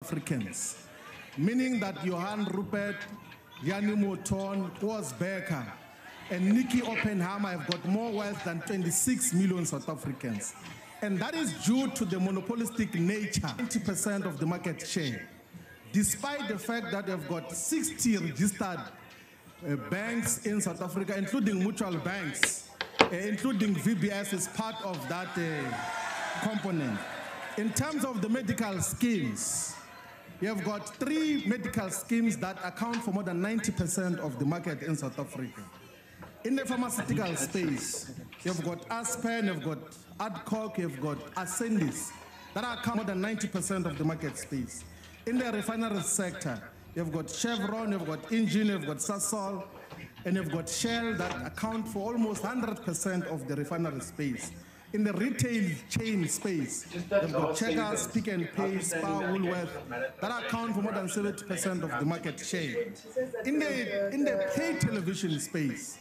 Africans, meaning that Johan Rupert, Yanni Moton, Koos Becker, and Nikki Oppenheimer have got more wealth than 26 million South Africans. And that is due to the monopolistic nature, 90% of the market share. Despite the fact that they've got 60 registered banks in South Africa, including mutual banks, including VBS is part of that component. In terms of the medical schemes, you have got 3 medical schemes that account for more than 90% of the market in South Africa. In the pharmaceutical space, you've got Aspen, you've got Adcock, you've got Ascendis, that account more than 90% of the market space. In the refinery sector, you've got Chevron, you've got Engine, you've got Sasol, and you've got Shell that account for almost 100% of the refinery space. In the retail chain space, you've got Checkers, Pick and Pay, Spar, Woolworth, that account for more than 70% of the market share. In the pay television space,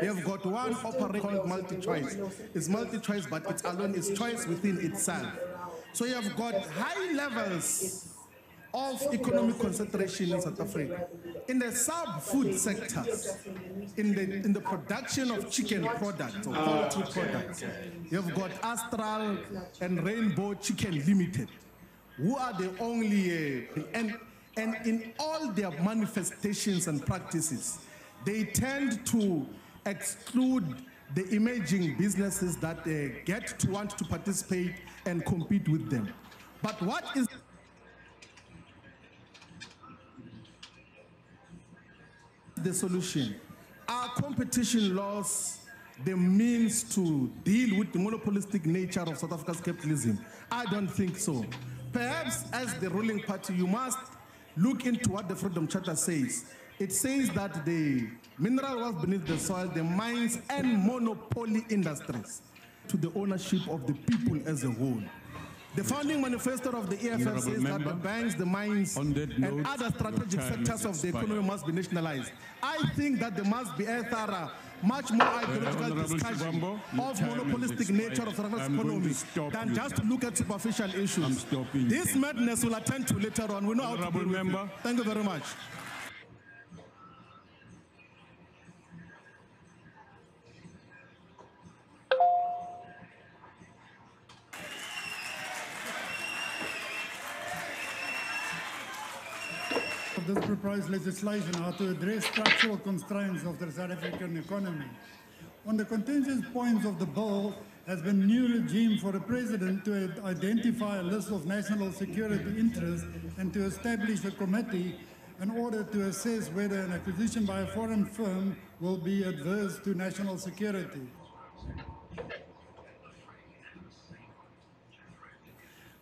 you've got one operator called MultiChoice. It's MultiChoice, but it's alone, it's choice within itself. So you've got high levels of economic concentration in South Africa. In the sub-food sectors, in the production of chicken products or poultry products, you've got Astral and Rainbow Chicken Limited, who are the only, and in all their manifestations and practices, they tend to exclude the emerging businesses that get to want to participate and compete with them. But what is the solution? Are competition laws the means to deal with the monopolistic nature of South Africa's capitalism? I don't think so. Perhaps as the ruling party, you must look into what the Freedom Charter says. It says that the mineral wealth beneath the soil, the mines and monopoly industries, to the ownership of the people as a whole. The founding manifesto of the EFF says that the banks, the mines, and other strategic sectors of the economy must be nationalized. I think that there must be a thorough, much more ideological discussion of monopolistic nature of South Africa's economy than just look at superficial issues. This madness will attend to later on. We know how to deal with it. Thank you very much. This proposed legislation are to address structural constraints of the South African economy. On the contentious points of the bill has been a new regime for the President to identify a list of national security interests and to establish a committee in order to assess whether an acquisition by a foreign firm will be adverse to national security.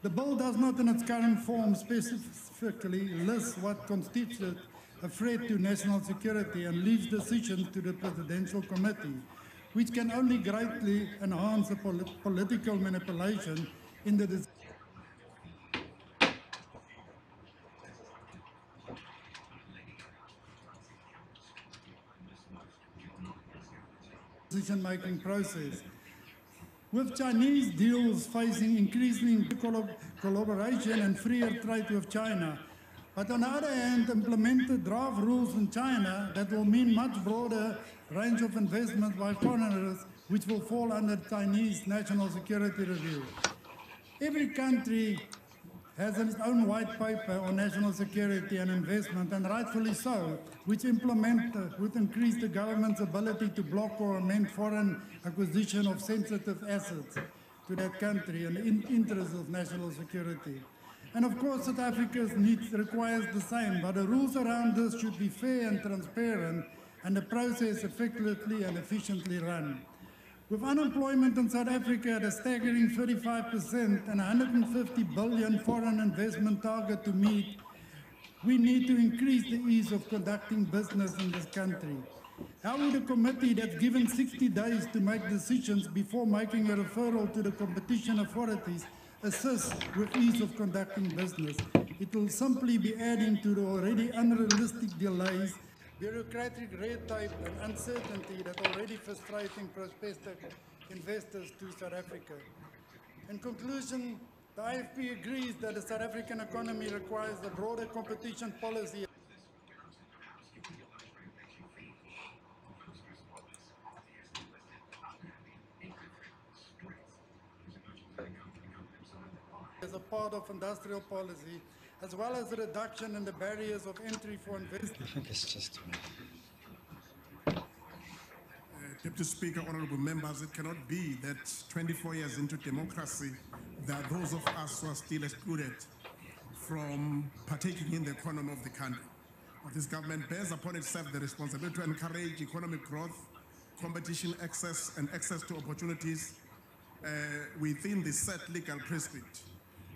The bill does not in its current form specifically list what constitutes a threat to national security and leaves decisions to the Presidential Committee, which can only greatly enhance the political manipulation in the decision-making process. With Chinese deals facing increasing collaboration and freer trade with China, but on the other hand, implemented draft rules in China that will mean much broader range of investment by foreigners, which will fall under Chinese national security review. Every country has its own white paper on national security and investment, and rightfully so, which would increase the government's ability to block or amend foreign acquisition of sensitive assets to that country in the interest of national security. And of course, South Africa's needs requires the same, but the rules around this should be fair and transparent, and the process effectively and efficiently run. With unemployment in South Africa at a staggering 35% and 150 billion foreign investment target to meet, we need to increase the ease of conducting business in this country. How would a committee that's given 60 days to make decisions before making a referral to the competition authorities assist with ease of conducting business? It will simply be adding to the already unrealistic delays, bureaucratic red tape and uncertainty that already frustrating prospective investors to South Africa. In conclusion, The IFP agrees that the South African economy requires a broader competition policy as a part of industrial policy, as well as a reduction in the barriers of entry for investors. I think it's just Deputy Speaker, honorable members, it cannot be that 24 years into democracy, there are those of us who are still excluded from partaking in the economy of the country. This government bears upon itself the responsibility to encourage economic growth, competition, access to opportunities within the set legal precedent.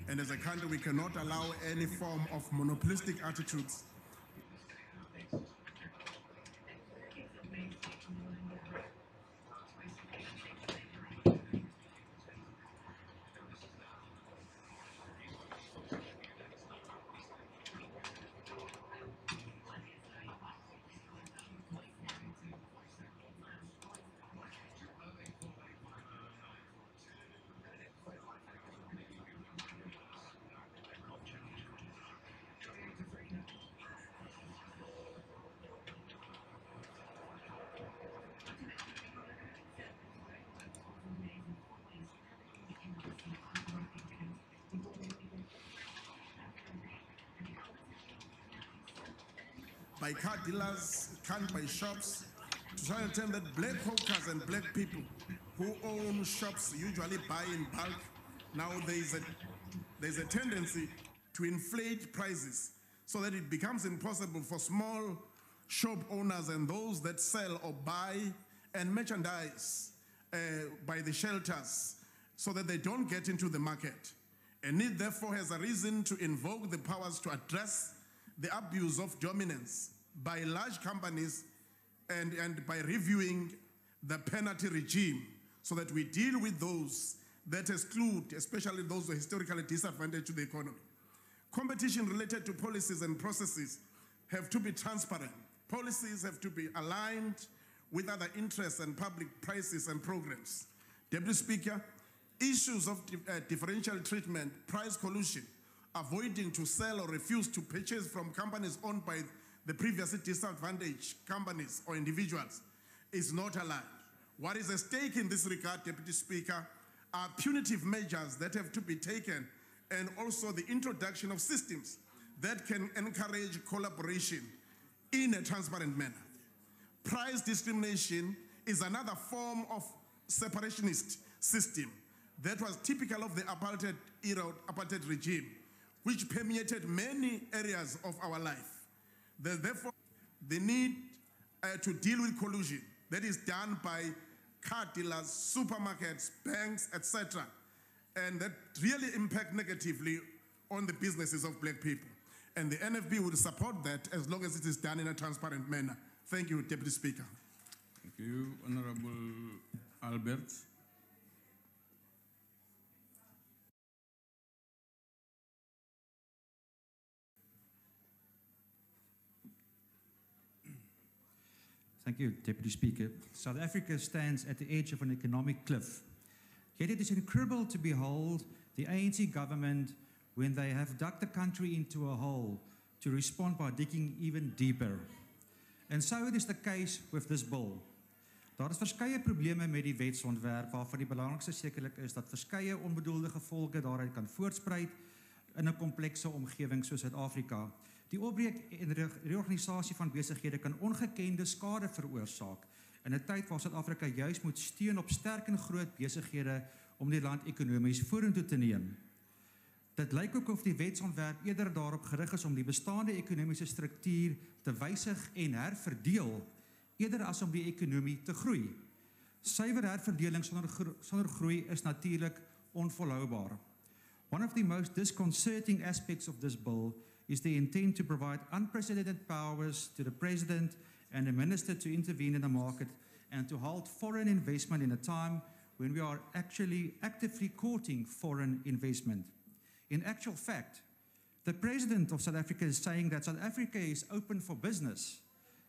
And as a country, we cannot allow any form of monopolistic attitudes. By car dealers, canned by shops, to try and tell that black hawkers and black people who own shops usually buy in bulk. Now there's a tendency to inflate prices so that it becomes impossible for small shop owners and those that sell or buy and merchandise by the shelters so that they don't get into the market. And it therefore has a reason to invoke the powers to address the abuse of dominance by large companies and by reviewing the penalty regime so that we deal with those that exclude, especially those who are historically disadvantaged to the economy. Competition related to policies and processes have to be transparent. Policies have to be aligned with other interests and public prices and programs. Deputy Speaker, issues of differential treatment, price collusion, avoiding to sell or refuse to purchase from companies owned by the previously disadvantaged companies or individuals is not allowed. What is at stake in this regard, Deputy Speaker, are punitive measures that have to be taken and also the introduction of systems that can encourage collaboration in a transparent manner. Price discrimination is another form of separationist system that was typical of the apartheid era, apartheid regime, which permeated many areas of our life. Therefore, the need to deal with collusion that is done by car dealers, supermarkets, banks, etc., and that really impact negatively on the businesses of black people. And the NFB would support that as long as it is done in a transparent manner. Thank you, Deputy Speaker. Thank you, Honorable Albert. Thank you, Deputy Speaker. South Africa stands at the edge of an economic cliff. Yet it is incredible to behold the ANC government when they have dug the country into a hole to respond by digging even deeper. And so it is the case with this bill. Daar is verskeie probleme met die wetsontwerp waarvan die belangrikste sekerlik is dat verskeie onbedoelde gevolge daaruit kan voortspruit in 'n komplekse omgewing soos Suid-Afrika. Die opbreek en reorganisasie van besighede kan ongekende skade veroorsaak in 'n tyd waar Suid-Afrika juis moet steun op sterk en groot besighede om die land ekonomies vorentoe te neem. Dit lyk ook of die wetsontwerp eerder daarop gerig is om die bestaande ekonomiese struktuur te wysig en herverdeel, eerder as om die ekonomie te groei. Suiwer herverdeling sonder groei is natuurlik onvolhoubaar. One of the most disconcerting aspects of this bill is the intent to provide unprecedented powers to the President and the Minister to intervene in the market and to halt foreign investment in a time when we are actually actively courting foreign investment. In actual fact, the President of South Africa is saying that South Africa is open for business,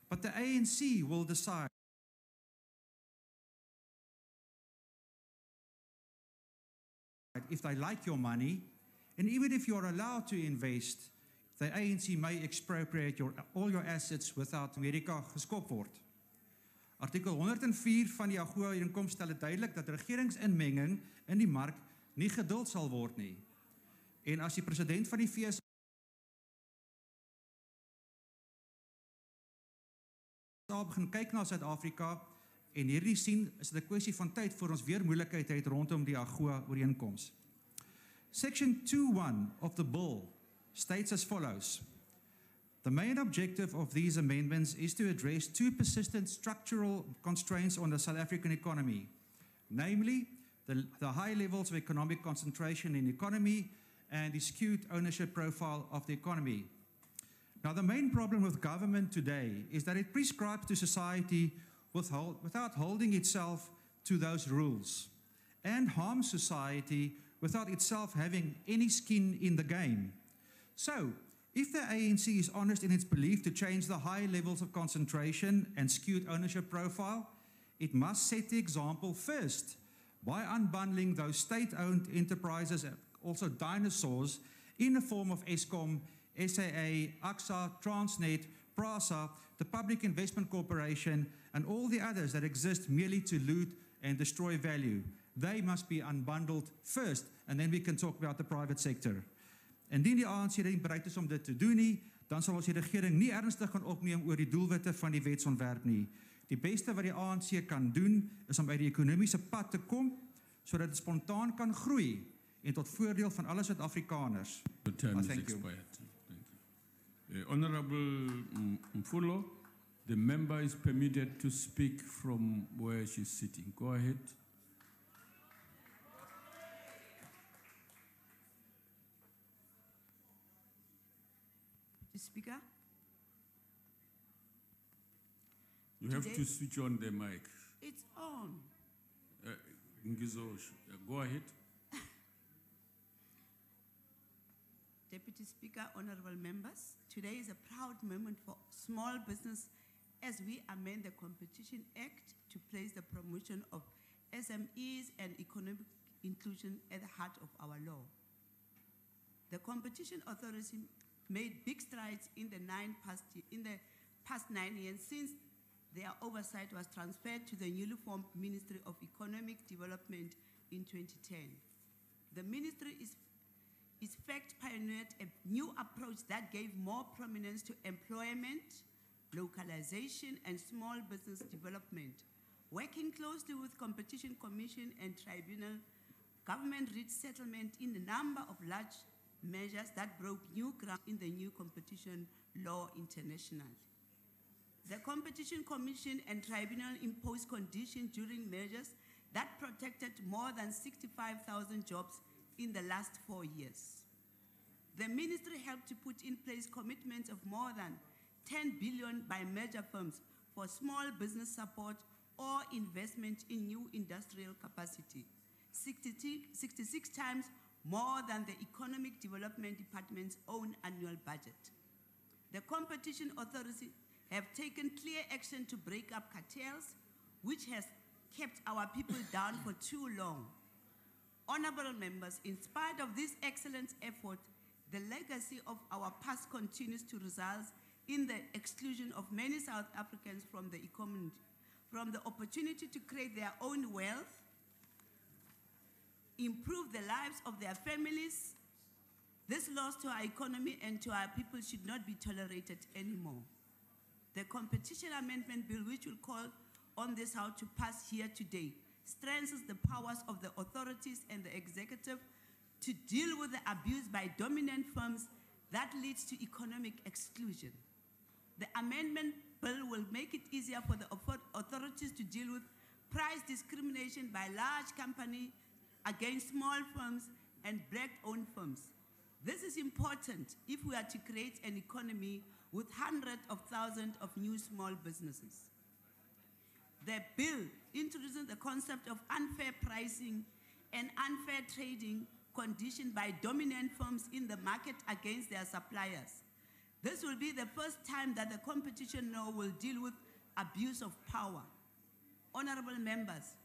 but the ANC will decide if they like your money And even if you're allowed to invest, the ANC may expropriate all your assets without Amerika geskop word. Artikel 104 van die AGOA-ooreenkoms stel duidelik dat regeringsinmenging in die mark nie geduld sal word nie. En as die president van die VS begin kyk na Suid-Afrika en hierdie sien, is dit 'n kwessie van tyd voor ons weer moeilikheid het rondom die AGOA-ooreenkoms. Section 2.1 of the bill states as follows. The main objective of these amendments is to address two persistent structural constraints on the South African economy, namely the high levels of economic concentration in the economy and the skewed ownership profile of the economy. Now, the main problem with government today is that it prescribes to society without holding itself to those rules, and harms society without itself having any skin in the game. So, if the ANC is honest in its belief to change the high levels of concentration and skewed ownership profile, it must set the example first by unbundling those state-owned enterprises, also dinosaurs, in the form of Eskom, SAA, AXA, Transnet, PRASA, the Public Investment Corporation, and all the others that exist merely to loot and destroy value. They must be unbundled first, and then we can talk about the private sector. Indien die ANC nie bereid is om dit te doen nie, dan sal ons die regering nie ernstig gaan opneem oor die doelwitte van die wetsontwerp nie. Die beste wat die ANC kan doen, is om by die ekonomiese pad te kom, sodat dit spontaan kan groei en tot voordeel van alle Suid-Afrikaners. The term is Thank you. expired. Thank you. Honorable Mfulo, the member is permitted to speak from where she's sitting. Go ahead. Speaker. You have Today- to switch on the mic. It's on. Ngizo, go ahead. Deputy Speaker, honorable members, today is a proud moment for small business as we amend the Competition Act to place the promotion of SMEs and economic inclusion at the heart of our law. The Competition Authority made big strides in the past 9 years since their oversight was transferred to the newly formed Ministry of Economic Development in 2010. The ministry is fact pioneered a new approach that gave more prominence to employment, localization, and small business development. Working closely with Competition Commission and Tribunal, government reached settlement in a number of large measures that broke new ground in the new competition law internationally. The Competition Commission and Tribunal imposed conditions during measures that protected more than 65,000 jobs in the last 4 years. The ministry helped to put in place commitments of more than 10 billion by major firms for small business support or investment in new industrial capacity, 66 times more than the Economic Development Department's own annual budget. The Competition Authority have taken clear action to break up cartels, which has kept our people down for too long. Honorable members, in spite of this excellent effort, the legacy of our past continues to result in the exclusion of many South Africans from the economy, from the opportunity to create their own wealth, improve the lives of their families. This loss to our economy and to our people should not be tolerated anymore. The Competition Amendment Bill, which will call on this House to pass here today, strengthens the powers of the authorities and the executive to deal with the abuse by dominant firms that leads to economic exclusion. The amendment bill will make it easier for the authorities to deal with price discrimination by large companies against small firms and black-owned firms. This is important if we are to create an economy with hundreds of thousands of new small businesses. The bill introduces the concept of unfair pricing and unfair trading conditioned by dominant firms in the market against their suppliers. This will be the first time that the competition law will deal with abuse of power. Honorable members,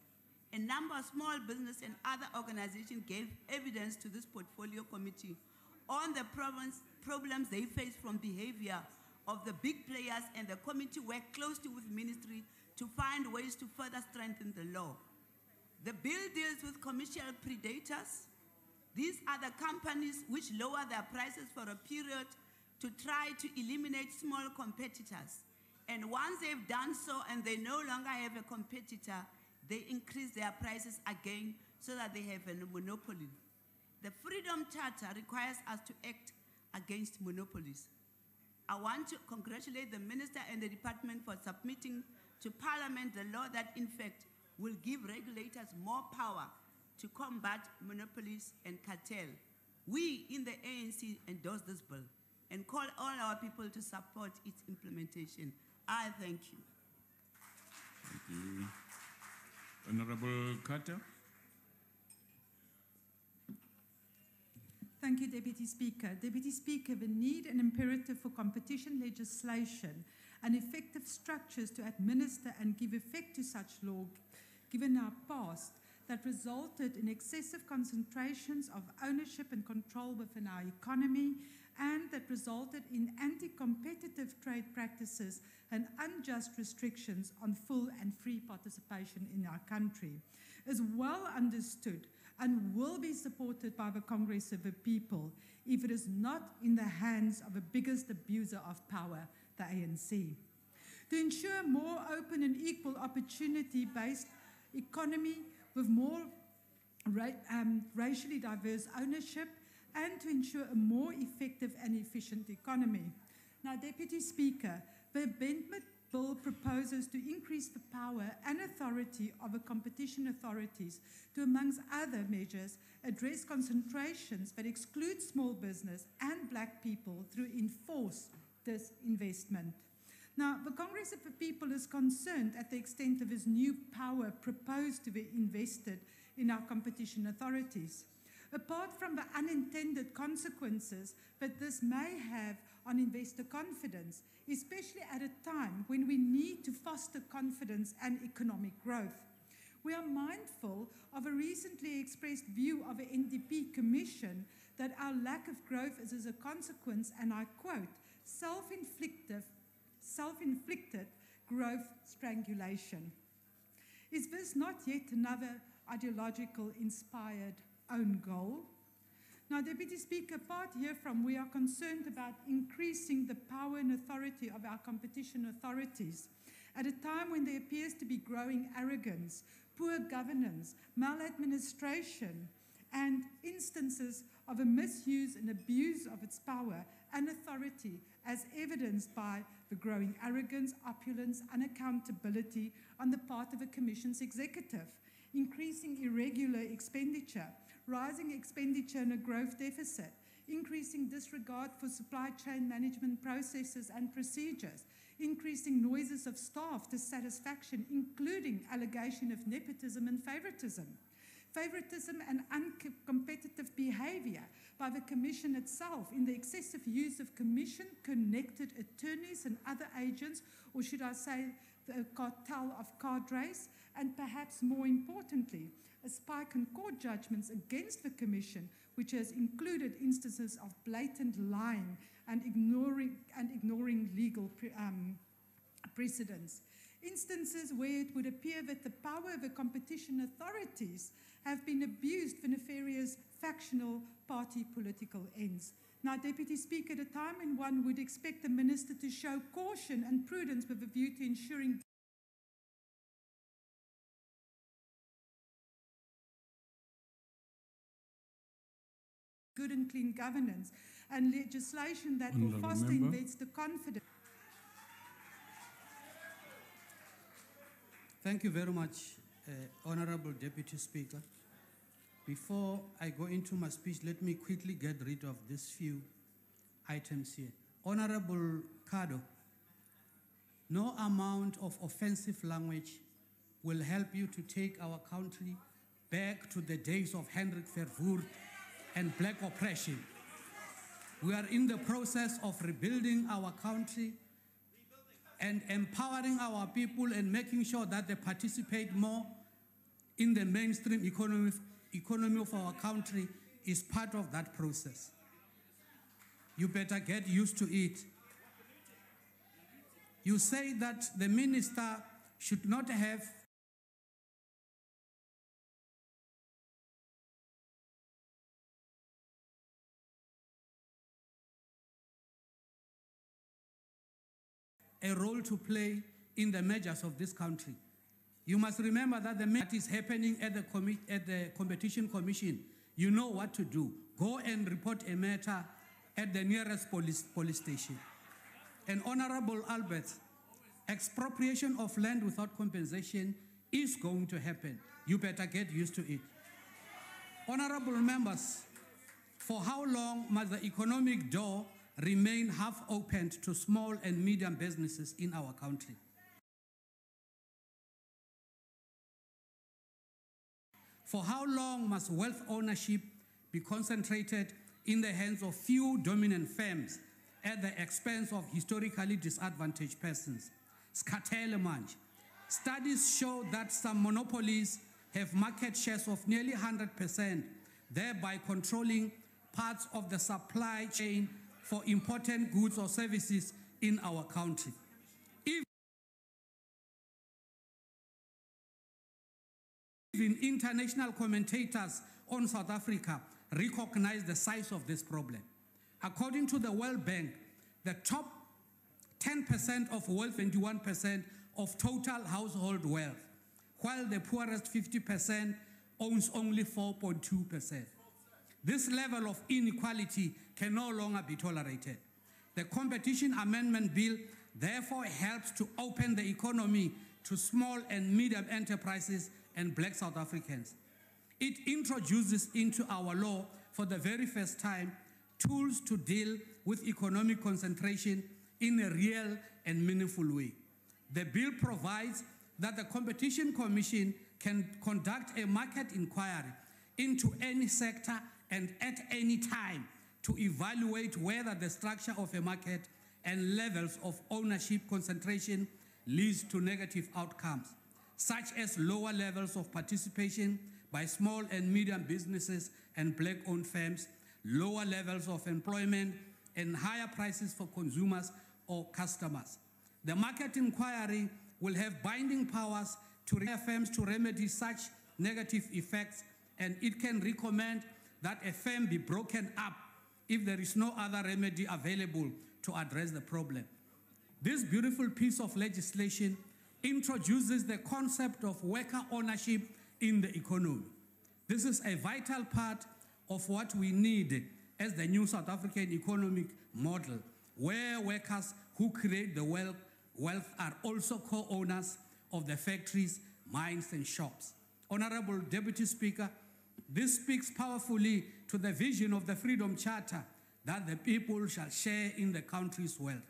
A number of small business and other organizations gave evidence to this portfolio committee on the problems they face from behavior of the big players, and the committee worked closely with ministry to find ways to further strengthen the law. The bill deals with commercial predators. These are the companies which lower their prices for a period to try to eliminate small competitors. And once they've done so and they no longer have a competitor, they increase their prices again so that they have a monopoly. The Freedom Charter requires us to act against monopolies. I want to congratulate the Minister and the Department for submitting to Parliament the law that, in fact, will give regulators more power to combat monopolies and cartel. We in the ANC endorse this bill and call all our people to support its implementation. I thank you. Thank you. Honorable Carter. Thank you, Deputy Speaker. Deputy Speaker, the need and imperative for competition legislation and effective structures to administer and give effect to such law, given our past, that resulted in excessive concentrations of ownership and control within our economy, and that resulted in anti-competitive trade practices and unjust restrictions on full and free participation in our country, is well understood and will be supported by the Congress of the People if it is not in the hands of the biggest abuser of power, the ANC. To ensure a more open and equal opportunity-based economy with more racially diverse ownership, and to ensure a more effective and efficient economy. Now, Deputy Speaker, the amendment bill proposes to increase the power and authority of the competition authorities to, amongst other measures, address concentrations that exclude small business and black people through enforced disinvestment. Now, the Congress of the People is concerned at the extent of this new power proposed to be invested in our competition authorities. Apart from the unintended consequences that this may have on investor confidence, especially at a time when we need to foster confidence and economic growth. We are mindful of a recently expressed view of the NDP Commission that our lack of growth is as a consequence, and I quote, self-inflicted growth strangulation. Is this not yet another ideological inspired own goal? Now, Deputy Speaker, apart herefrom, we are concerned about increasing the power and authority of our competition authorities at a time when there appears to be growing arrogance, poor governance, maladministration, and instances of a misuse and abuse of its power and authority, as evidenced by the growing arrogance, opulence, unaccountability on the part of the Commission's executive, increasing irregular expenditure, rising expenditure and a growth deficit, increasing disregard for supply chain management processes and procedures, increasing noises of staff dissatisfaction, including allegation of nepotism and favoritism and uncompetitive behavior by the Commission itself in the excessive use of Commission-connected attorneys and other agents, or should I say the cartel of cadres, and perhaps more importantly, a spike in court judgments against the Commission, which has included instances of blatant lying and ignoring legal precedents. Instances where it would appear that the power of the competition authorities have been abused for nefarious factional party political ends. Now, Deputy Speaker, at a time when one would expect the Minister to show caution and prudence with a view to ensuring good and clean governance and legislation that will foster investor confidence. Thank you very much, Honorable Deputy Speaker. Before I go into my speech, let me quickly get rid of these few items here. Honorable Kado, no amount of offensive language will help you to take our country back to the days of Hendrik Verwoerd and black oppression. We are in the process of rebuilding our country and empowering our people and making sure that they participate more in the mainstream economy of our country is part of that process. You better get used to it. You say that the minister should not have a role to play in the measures of this country. You must remember that that is happening at the Competition Commission. You know what to do. Go and report a matter at the nearest police station. And Honorable Albert, expropriation of land without compensation is going to happen. You better get used to it. Honorable members, for how long must the economic door remain half opened to small and medium businesses in our country? For how long must wealth ownership be concentrated in the hands of few dominant firms at the expense of historically disadvantaged persons? Scattermanage. Studies show that some monopolies have market shares of nearly 100%, thereby controlling parts of the supply chain for important goods or services in our country. Even international commentators on South Africa recognize the size of this problem. According to the World Bank, the top 10% of wealth, 21% of total household wealth, while the poorest 50% owns only 4.2%. This level of inequality can no longer be tolerated. The Competition Amendment Bill therefore helps to open the economy to small and medium enterprises and black South Africans. It introduces into our law for the very first time tools to deal with economic concentration in a real and meaningful way. The bill provides that the Competition Commission can conduct a market inquiry into any sector and at any time to evaluate whether the structure of a market and levels of ownership concentration leads to negative outcomes, such as lower levels of participation by small and medium businesses and black-owned firms, lower levels of employment, and higher prices for consumers or customers. The market inquiry will have binding powers to require firms to remedy such negative effects, and it can recommend that a firm be broken up if there is no other remedy available to address the problem. This beautiful piece of legislation introduces the concept of worker ownership in the economy. This is a vital part of what we need as the new South African economic model, where workers who create the wealth are also co-owners of the factories, mines, and shops. Honorable Deputy Speaker, this speaks powerfully to the vision of the Freedom Charter that the people shall share in the country's wealth.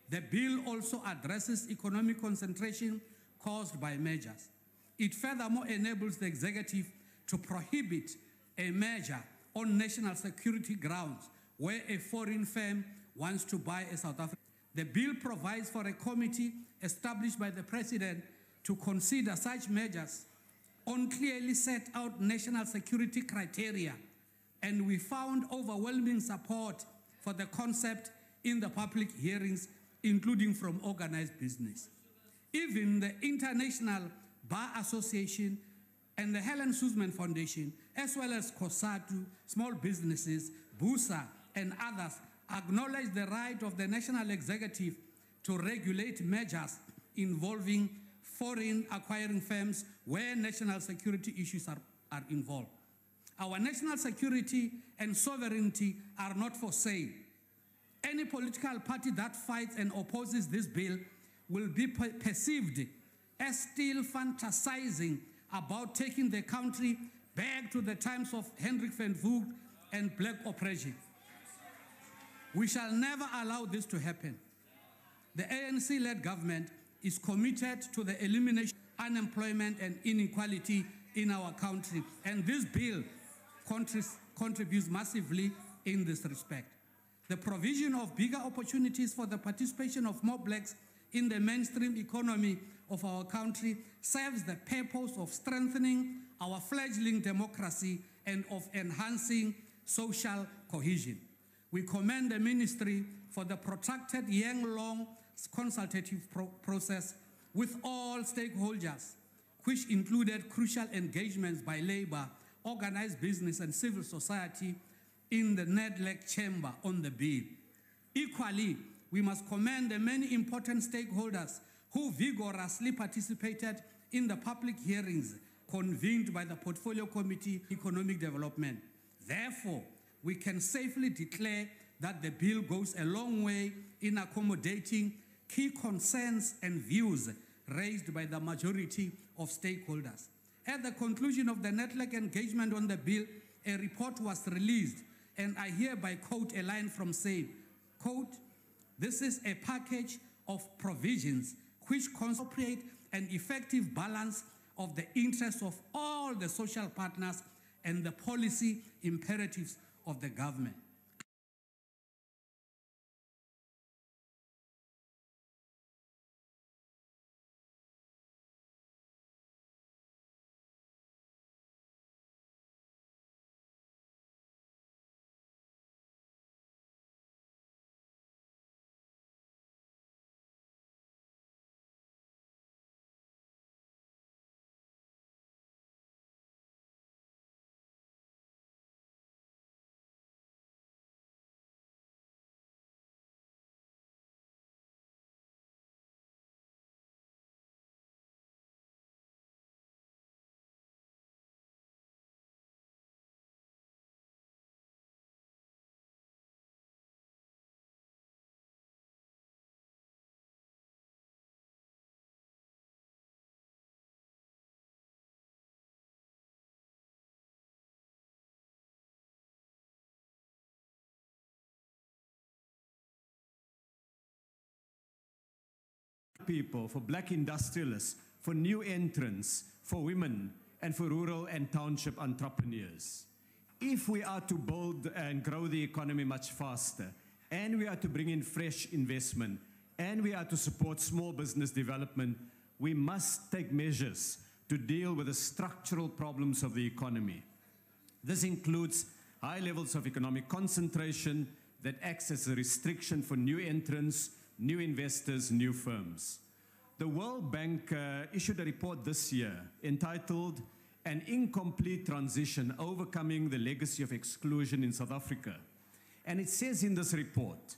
The bill also addresses economic concentration caused by mergers. It furthermore enables the executive to prohibit a merger on national security grounds where a foreign firm wants to buy a South African. The bill provides for a committee established by the President to consider such measures on clearly set out national security criteria, and we found overwhelming support for the concept in the public hearings, including from organized business. Even the International Bar Association and the Helen Suzman Foundation, as well as COSATU, small businesses, BUSA, and others, acknowledge the right of the national executive to regulate measures involving foreign acquiring firms where national security issues are involved. Our national security and sovereignty are not for sale. Any political party that fights and opposes this bill will be perceived as still fantasizing about taking the country back to the times of Hendrik van Vugt and black oppression. We shall never allow this to happen. The ANC-led government is committed to the elimination of unemployment and inequality in our country, and this bill contributes massively in this respect. The provision of bigger opportunities for the participation of more blacks in the mainstream economy of our country serves the purpose of strengthening our fledgling democracy and of enhancing social cohesion. We commend the Ministry for the protracted year-long consultative process with all stakeholders, which included crucial engagements by labor, organized business, and civil society in the NEDLEC chamber on the bill. Equally, we must commend the many important stakeholders who vigorously participated in the public hearings convened by the Portfolio Committee Economic Development. Therefore, we can safely declare that the bill goes a long way in accommodating key concerns and views raised by the majority of stakeholders. At the conclusion of the NEDLEC engagement on the bill, a report was released, and I hereby quote a line from SAID, quote, "This is a package of provisions which concentrate an effective balance of the interests of all the social partners and the policy imperatives of the government." People, for black industrialists, for new entrants, for women, and for rural and township entrepreneurs. If we are to build and grow the economy much faster, and we are to bring in fresh investment, and we are to support small business development, we must take measures to deal with the structural problems of the economy. This includes high levels of economic concentration that acts as a restriction for new entrants, new investors, new firms. The World Bank issued a report this year entitled "An Incomplete Transition, Overcoming the Legacy of Exclusion in South Africa." And it says in this report,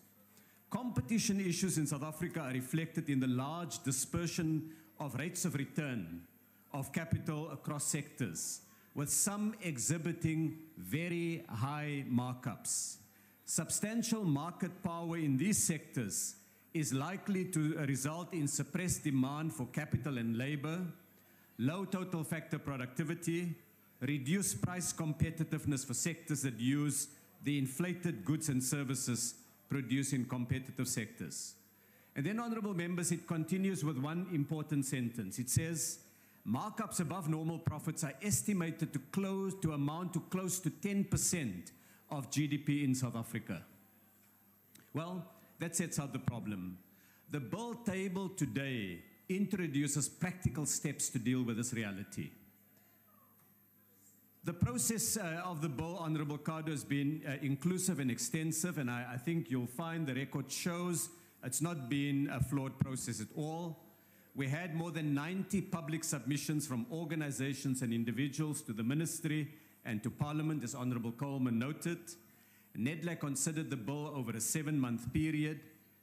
competition issues in South Africa are reflected in the large dispersion of rates of return of capital across sectors, with some exhibiting very high markups. Substantial market power in these sectors is likely to result in suppressed demand for capital and labor, low total factor productivity, reduced price competitiveness for sectors that use the inflated goods and services produced in competitive sectors. And then, honorable members, it continues with one important sentence. It says, markups above normal profits are estimated to amount to close to 10% of GDP in South Africa. Well, that sets out the problem. The bill tabled today introduces practical steps to deal with this reality. The process of the bill, Honorable Kado, has been inclusive and extensive, and I think you'll find the record shows it's not been a flawed process at all. We had more than 90 public submissions from organizations and individuals to the Ministry and to Parliament, as Honorable Coleman noted. NEDLEC considered the bill over a 7-month period,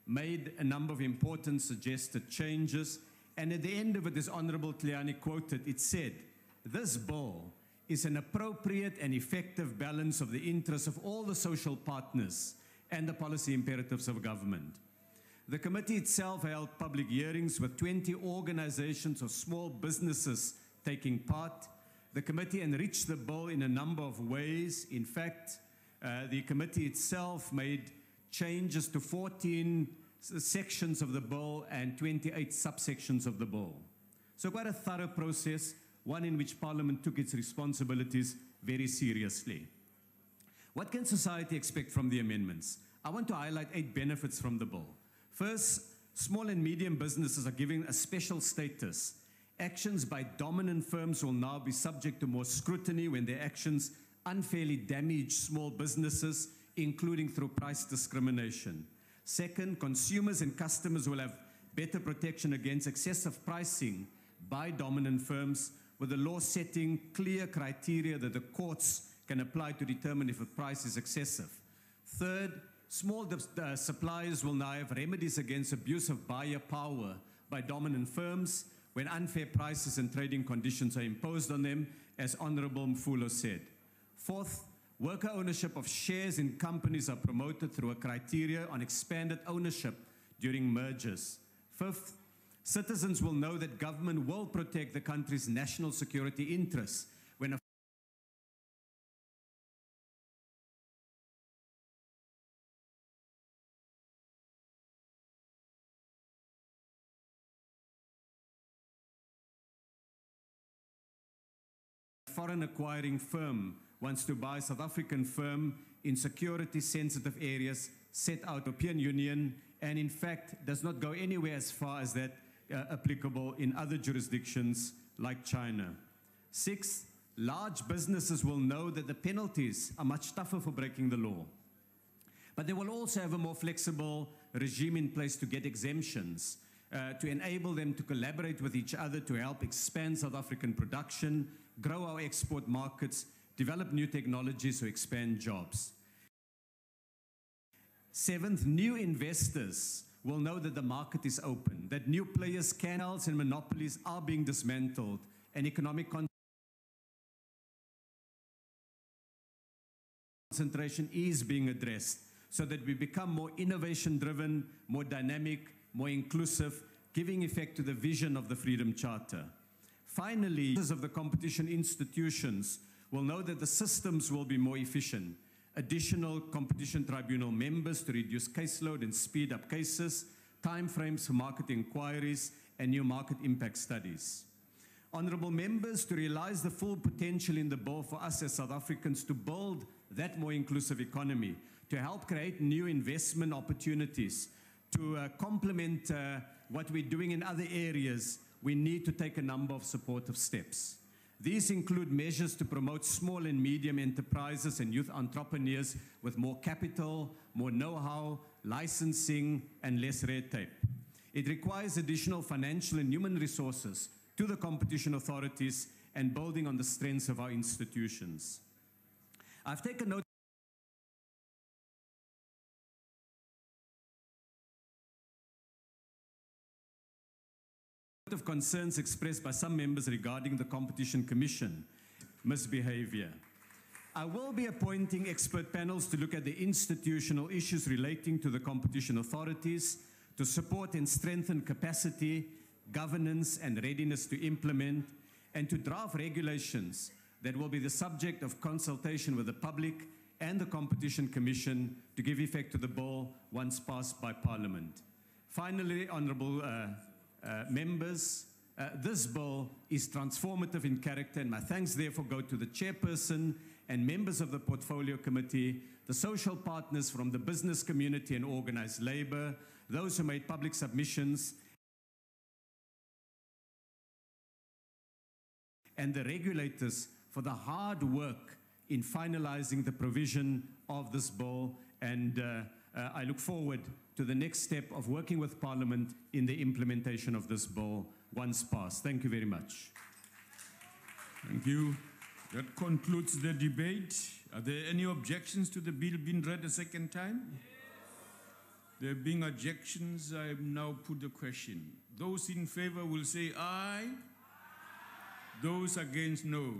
made a number of important suggested changes, and at the end of it, as Honorable Tliani quoted, it said, "This bill is an appropriate and effective balance of the interests of all the social partners and the policy imperatives of government." The committee itself held public hearings with 20 organizations of small businesses taking part. The committee enriched the bill in a number of ways. In fact, the committee itself made changes to 14 sections of the bill and 28 subsections of the bill. So quite a thorough process, one in which Parliament took its responsibilities very seriously. What can society expect from the amendments? I want to highlight 8 benefits from the bill. First, Small and medium businesses are given a special status. Actions by dominant firms will now be subject to more scrutiny when their actions unfairly damage small businesses, including through price discrimination. Second, consumers and customers will have better protection against excessive pricing by dominant firms, with the law setting clear criteria that the courts can apply to determine if a price is excessive. Third, small suppliers will now have remedies against abuse of buyer power by dominant firms when unfair prices and trading conditions are imposed on them, as Honorable Mfulo said. Fourth, worker ownership of shares in companies are promoted through a criteria on expanded ownership during mergers. Fifth, citizens will know that government will protect the country's national security interests when a foreign acquiring firm wants to buy a South African firm in security sensitive areas set out European Union, and in fact does not go anywhere as far as that applicable in other jurisdictions like China. Sixth, large businesses will know that the penalties are much tougher for breaking the law. But they will also have a more flexible regime in place to get exemptions, to enable them to collaborate with each other to help expand South African production, grow our export markets, develop new technologies to expand jobs. Seventh, new investors will know that the market is open, that new players, canals and monopolies are being dismantled, and economic concentration is being addressed so that we become more innovation-driven, more dynamic, more inclusive, giving effect to the vision of the Freedom Charter. Finally, users of the competition institutions will know that the systems will be more efficient. Additional competition tribunal members to reduce caseload and speed up cases, timeframes for market inquiries, and new market impact studies. Honourable members, to realize the full potential in the bill for us as South Africans to build that more inclusive economy, to help create new investment opportunities, to complement what we're doing in other areas, we need to take a number of supportive steps. These include measures to promote small and medium enterprises and youth entrepreneurs with more capital, more know-how, licensing, and less red tape. It requires additional financial and human resources to the competition authorities and building on the strengths of our institutions. I've taken note of concerns expressed by some members regarding the Competition Commission misbehavior. I will be appointing expert panels to look at the institutional issues relating to the competition authorities, to support and strengthen capacity, governance, and readiness to implement, and to draft regulations that will be the subject of consultation with the public and the Competition Commission to give effect to the bill once passed by Parliament. Finally, honourable members, this bill is transformative in character, and my thanks therefore go to the chairperson and members of the Portfolio Committee, the social partners from the business community and organised labour, those who made public submissions, and the regulators for the hard work in finalising the provision of this bill, and I look forward to the next step of working with Parliament in the implementation of this bill once passed. Thank you very much. Thank you. That concludes the debate. Are there any objections to the bill being read a second time? Yes. There being objections, I now put the question. Those in favor will say aye. Those against, no.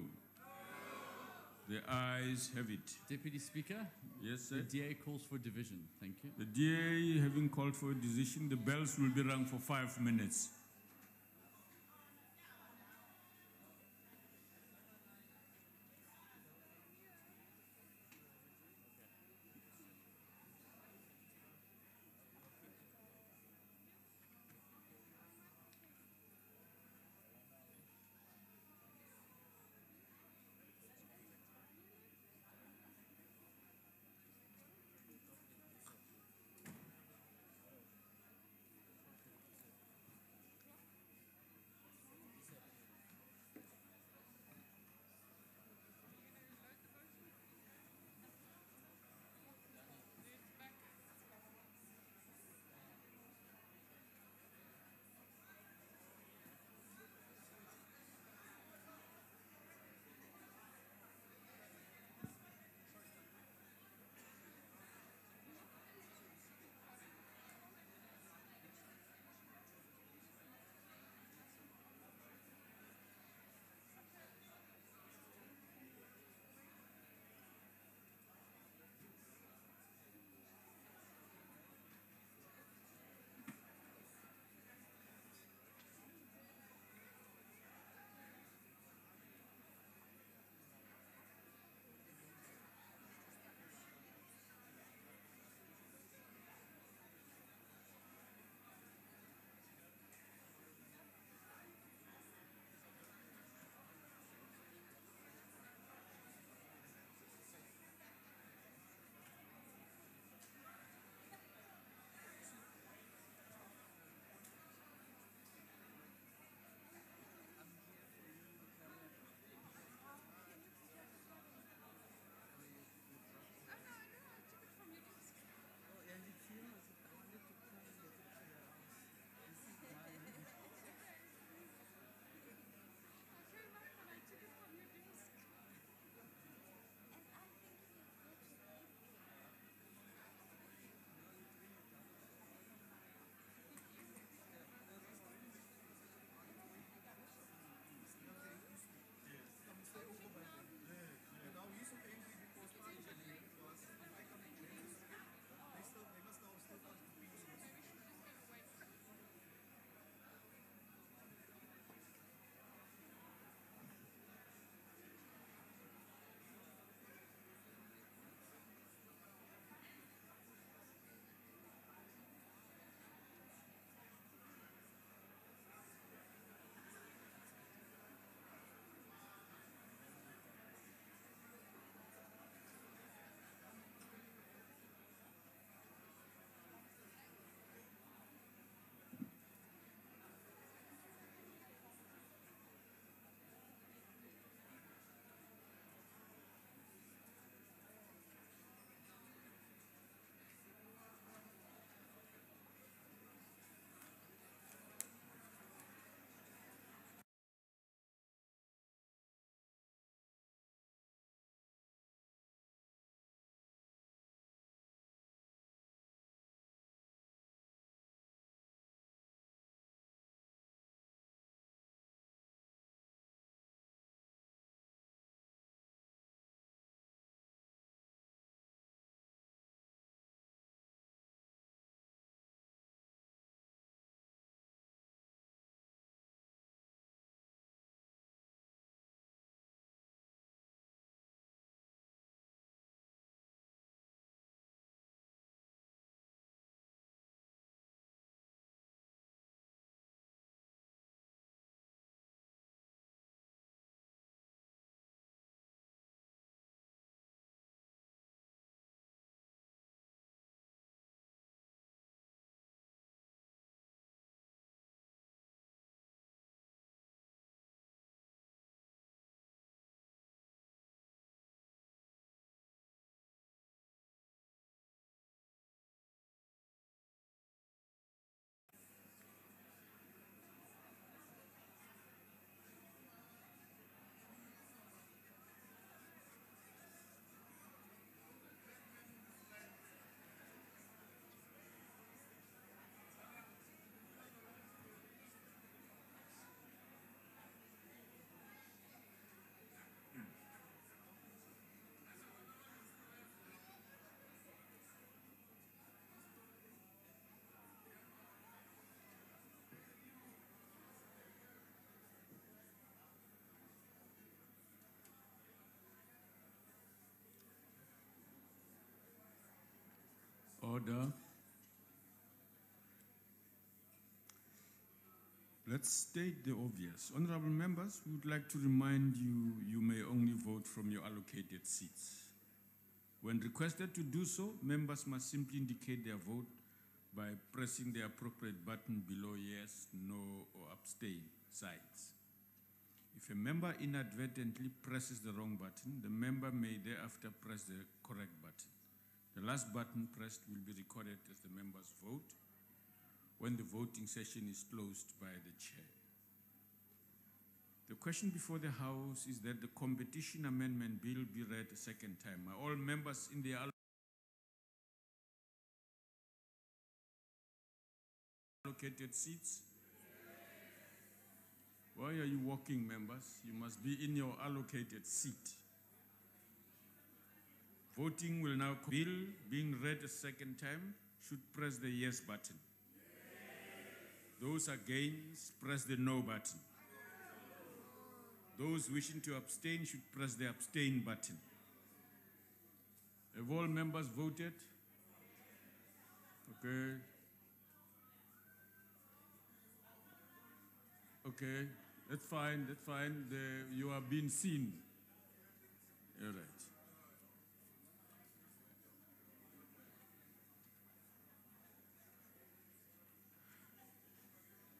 The ayes have it. Deputy Speaker? Yes, sir. The DA calls for division. Thank you. The DA having called for a decision, the bells will be rung for 5 minutes. Order. Let's state the obvious. Honorable members, we would like to remind you, you may only vote from your allocated seats. When requested to do so, members must simply indicate their vote by pressing the appropriate button below yes, no, or abstain sides. If a member inadvertently presses the wrong button, the member may thereafter press the correct button. The last button pressed will be recorded as the member's vote when the voting session is closed by the chair. The question before the House is that the Competition Amendment Bill be read a second time. Are all members in their allocated seats? Why are you walking, members? You must be in your allocated seat. Voting will now, bill being read a second time, should press the yes button. Those against, press the no button. Those wishing to abstain should press the abstain button. Have all members voted? Okay. Okay, that's fine, that's fine. You are being seen. All right.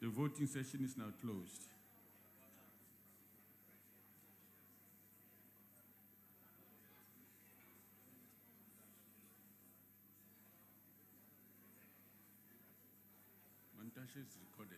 The voting session is now closed. Mantashe is recorded.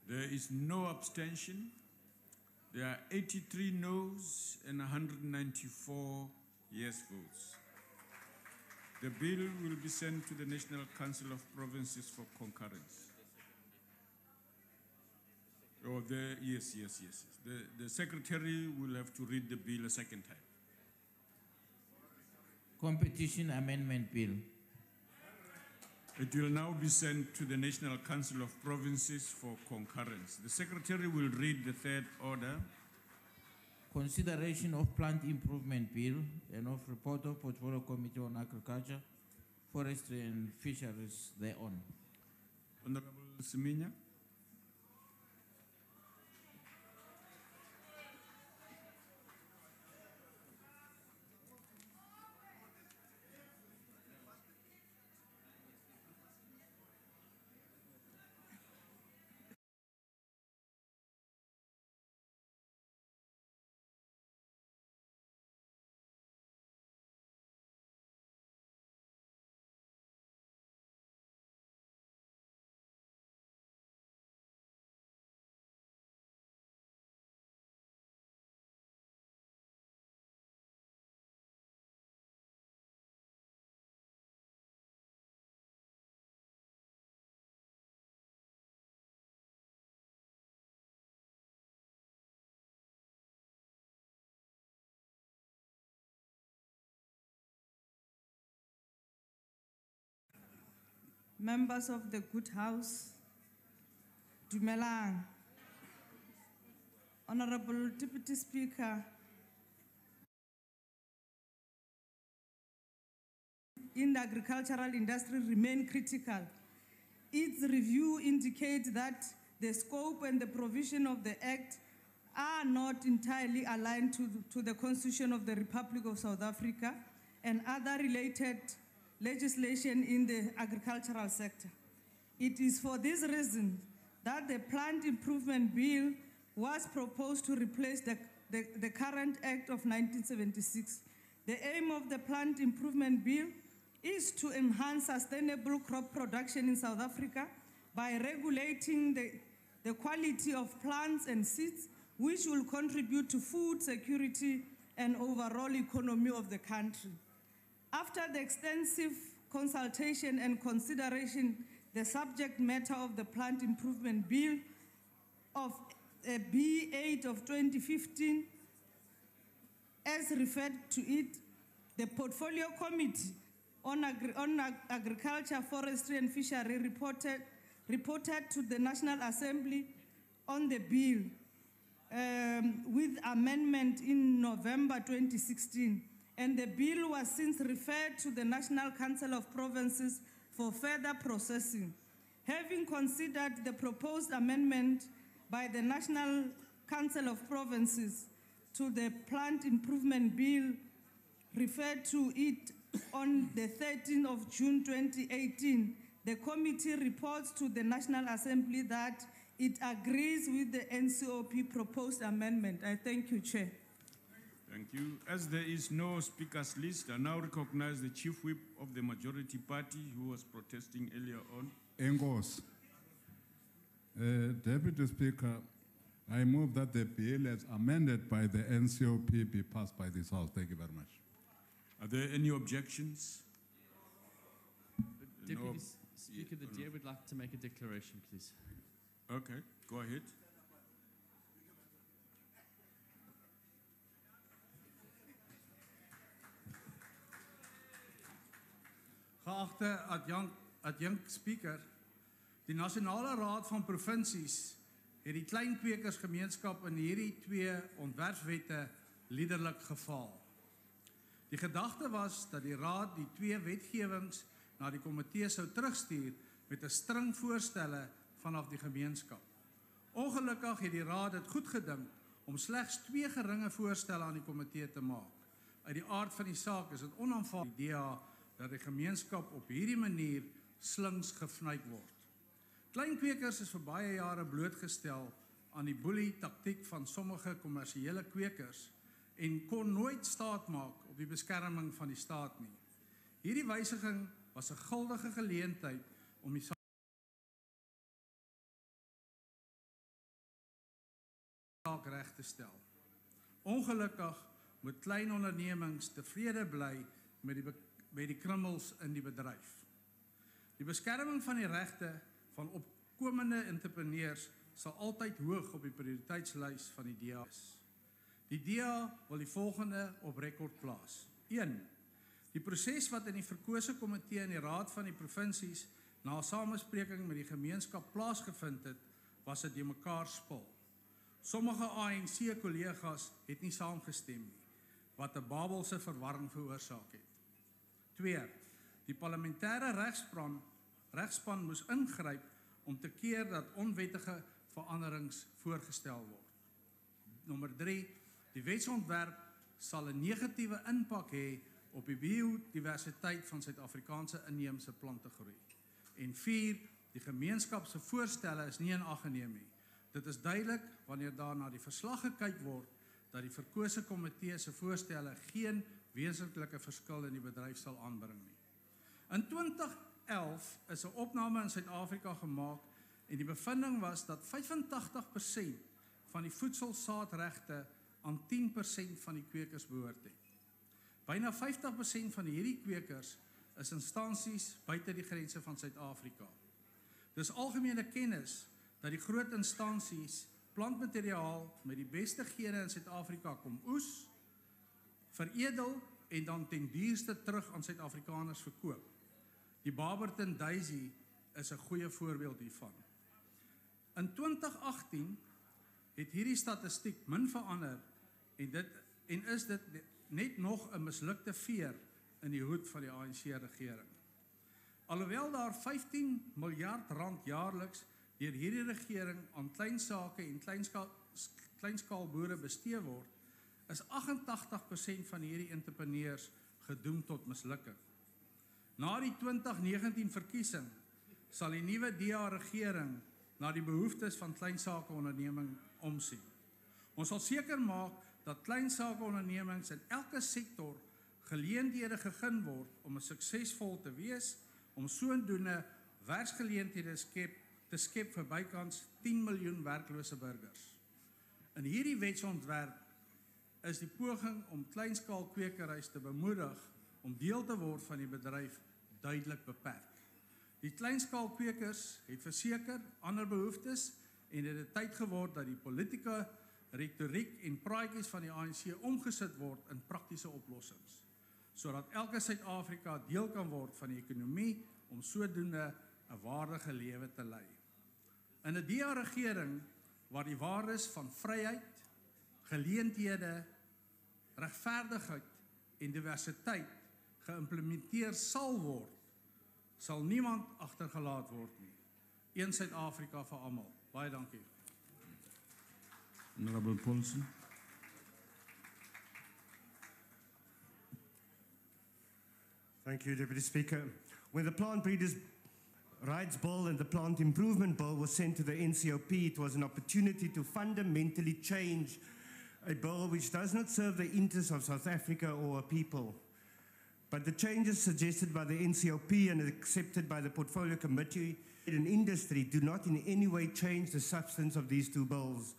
There is no abstention. There are 83 noes and 194 yes votes. The bill will be sent to the National Council of Provinces for concurrence. Oh, yes. The Secretary will have to read the bill a second time. Competition Amendment Bill. It will now be sent to the National Council of Provinces for concurrence. The Secretary will read the third order. Consideration of Plant Improvement Bill and of Report of Portfolio Committee on Agriculture, Forestry and Fisheries thereon. Honorable Siminya. Members of the Good House, Dumelang, Honorable Deputy Speaker, in the agricultural industry remain critical its review indicates that the scope and the provision of the Act are not entirely aligned to the Constitution of the Republic of South Africa and other related legislation in the agricultural sector. It is for this reason that the Plant Improvement Bill was proposed to replace the current Act of 1976. The aim of the Plant Improvement Bill is to enhance sustainable crop production in South Africa by regulating the quality of plants and seeds, which will contribute to food security and overall economy of the country. After the extensive consultation and consideration, the subject matter of the Plant Improvement Bill of B8 of 2015, as referred to it, the Portfolio Committee on Agriculture, Forestry and Fishery reported to the National Assembly on the bill with amendment in November 2016, and the bill was since referred to the National Council of Provinces for further processing. Having considered the proposed amendment by the National Council of Provinces to the Plant Improvement Bill referred to it on the 13th of June 2018, the committee reports to the National Assembly that it agrees with the NCOP proposed amendment. I thank you, Chair. Thank you. As there is no speakers list, I now recognize the Chief Whip of the majority party who was protesting earlier on. Engos. Deputy Speaker, I move that the bill as amended by the NCOP be passed by this House. Thank you very much. Are there any objections? Deputy Speaker, the Chair would like to make a declaration, please. Okay, go ahead. Geachte adjunct Speaker, die Nasionale Raad van Provinsies het die kleinkwekersgemeenskap in hierdie twee ontwerpwette liderlik gefaal. Die gedagte was dat die Raad die twee wetgewings na die komitee sou terugstuur met 'n string voorstelle vanaf die gemeenskap. Ongelukkig het die Raad dit goed gedink om slegs twee geringe voorstelle aan die komitee te maak. Uit die aard van die saak is dit onaanvaarbaar idee dat die gemeenskap op hierdie manier slings gevnyk word. Kleinkwekers is vir baie jare blootgestel aan die boelie-taktiek van sommige kommersiële kwekers en kon nooit staat maak op die beskerming van die staat nie. Hierdie wysiging was 'n guldige geleentheid om die saak reg te stel. Ongelukkig moet klein ondernemings tevrede bly met die krummels in die bedryf. Die beskerming van die regte van opkomende entrepreneurs sal altyd hoog op die prioriteitslys van die DA is. Die DA wil die volgende op rekord plaas. 1. Die proses wat in die verkose komitee in die Raad van die Provinsies na samespreking met die gemeenskap plaasgevind het, was 'n deurmekaar spul. Sommige ANC-kollegas het nie saamgestem nie, wat 'n Babelse verwarring veroorsaak het. 2. Die parlementêre regspan moes ingryp om te keer dat onwettige veranderings voorgestel word. Nommer 3. Die wetsontwerp sal 'n negatiewe impak hê op die biodiversiteit van Suid-Afrikaanse inheemse plantegroei. En 4. Die gemeenskap se voorstelle is nie in ag geneem nie. Dit is duidelik wanneer daar na die verslag gekyk word dat die verkose komitee se voorstelle geen wesentlike verskil in die bedryf sal aanbring nie. In 2011 is 'n opname in Suid-Afrika gemaak en die bevinding was dat 85% van die voedselsaadregte aan 10% van die kwekers behoort het. Byna 50% van hierdie kwekers is instansies buite die grense van Suid-Afrika. Dis algemene kennis dat die groot instansies plantmateriaal met die beste gene in Suid-Afrika kom oes, veredel en dan ten duurste terug aan Suid-Afrikaners verkoop. Die Barberton Daisy is 'n goeie voorbeeld hiervan. In 2018 het hierdie statistiek min verander en is dit net nog 'n mislukte veer in die hoed van die ANC-regering. Alhoewel daar 15 miljard rand jaarliks deur hierdie regering aan kleinsake en kleinskaalboere bestee word, is 88% van hierdie entrepreneurs gedoem tot mislukking. Na die 2019 verkiesing sal die nuwe DA-regering na die behoeftes van kleinsakeonderneming omsien. Ons sal seker maak dat kleinsakeondernemings in elke sektor geleenthede gegee word om suksesvol te wees, om sodoende werksgeleenthede te skep vir bykans 10 miljoen werklose burgers. In hierdie wetsontwerp is die poging om kleinskaalkwekeries te bemoedig om deel te word van die bedryf duidelik beperk. Die kleinskaalkwekers het verseker ander behoeftes en dit het tyd geword dat die politieke retoriek en praatjies van die ANC omgesit word in praktiese oplossings, sodat elke Suid-Afrika deel kan word van die ekonomie om sodoende 'n waardige lewe te lei. In 'n DA-regering waar die waardes van vryheid, geleenthede, regverdigheid en diversiteit geïmplementeer sal word, sal niemand agtergelaat word nie. Een Suid-Afrika vir almal. Baie dankie. Honorable Paulson. Thank you, Deputy Speaker. When the Plant Breeders' Rights Bill and the Plant Improvement Bill was sent to the NCOP, it was an opportunity to fundamentally change a bill which does not serve the interests of South Africa or a people. But the changes suggested by the NCOP and accepted by the Portfolio Committee in industry do not in any way change the substance of these two bills.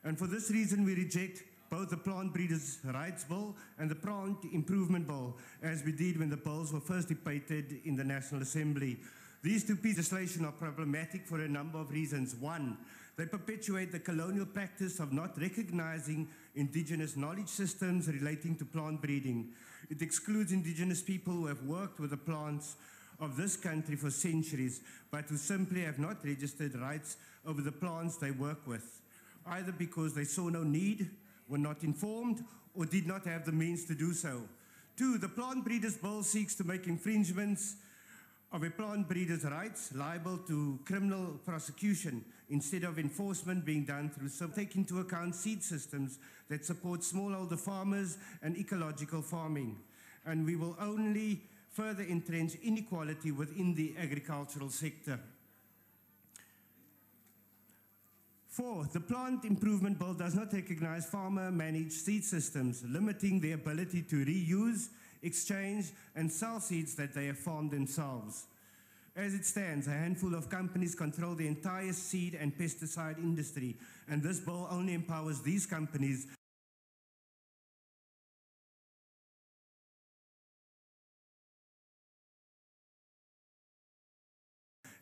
And for this reason, we reject both the Plant Breeders' Rights Bill and the Plant Improvement Bill, as we did when the bills were first debated in the National Assembly. These two pieces of legislation are problematic for a number of reasons. One, they perpetuate the colonial practice of not recognizing indigenous knowledge systems relating to plant breeding. It excludes indigenous people who have worked with the plants of this country for centuries, but who simply have not registered rights over the plants they work with, either because they saw no need, were not informed, or did not have the means to do so. Two, the Plant Breeders Bill seeks to make infringements of a plant breeder's rights liable to criminal prosecution instead of enforcement being done through take into account seed systems that support smallholder farmers and ecological farming. And we will only further entrench inequality within the agricultural sector. Four, the Plant Improvement Bill does not recognize farmer-managed seed systems, limiting their ability to reuse, exchange, and sell seeds that they have farmed themselves. As it stands, a handful of companies control the entire seed and pesticide industry, and this bill only empowers these companies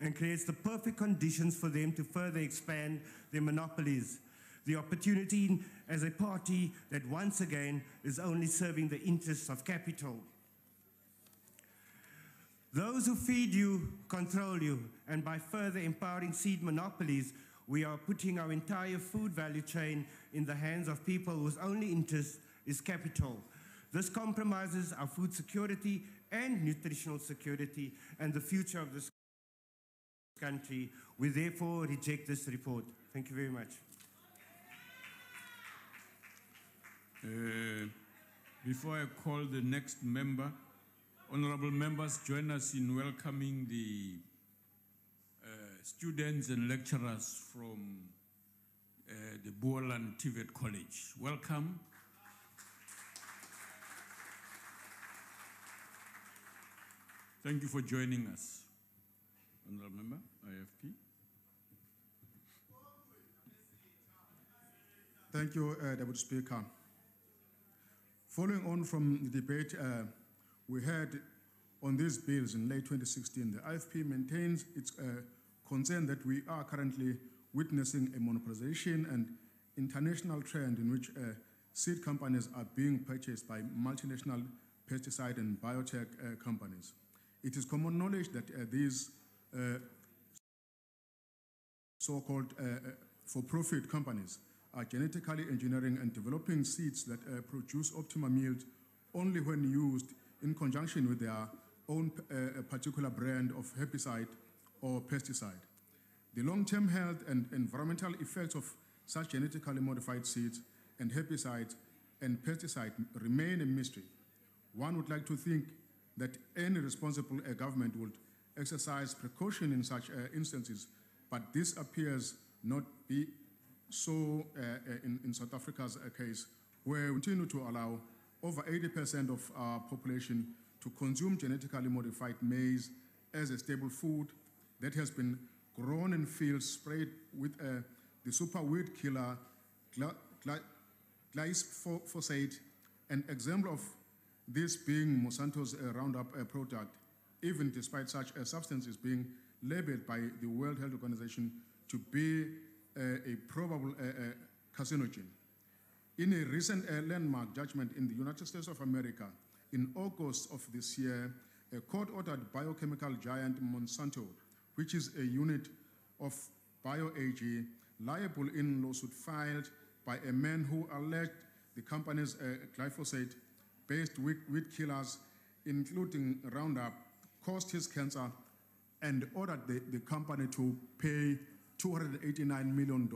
and creates the perfect conditions for them to further expand their monopolies. The opportunity as a party that once again is only serving the interests of capital. Those who feed you control you, and by further empowering seed monopolies, we are putting our entire food value chain in the hands of people whose only interest is capital. This compromises our food security and nutritional security and the future of this country. We therefore reject this report. Thank you very much. Before I call the next member, honorable members, join us in welcoming the students and lecturers from the Boerland TVET College. Welcome. Thank you for joining us. Honorable member, IFP. Thank you, Deputy Speaker. Following on from the debate we had on these bills in late 2016, the IFP maintains its concern that we are currently witnessing a monopolization and international trend in which seed companies are being purchased by multinational pesticide and biotech companies. It is common knowledge that these so-called for-profit companies are genetically engineering and developing seeds that produce optimum yield only when used in conjunction with their own a particular brand of herbicide or pesticide. The long-term health and environmental effects of such genetically modified seeds and herbicides and pesticides remain a mystery. One would like to think that any responsible government would exercise precaution in such instances, but this appears not be so in South Africa's case, where we continue to allow over 80% of our population to consume genetically modified maize as a staple food that has been grown in fields sprayed with the super weed killer glyphosate, an example of this being Monsanto's Roundup product, even despite such substances being labeled by the World Health Organization to be a probable carcinogen. In a recent landmark judgment in the United States of America, in August of this year, a court ordered biochemical giant Monsanto, which is a unit of BioAG, liable in lawsuit filed by a man who alleged the company's glyphosate-based weed killers, including Roundup, caused his cancer, and ordered the company to pay $289 million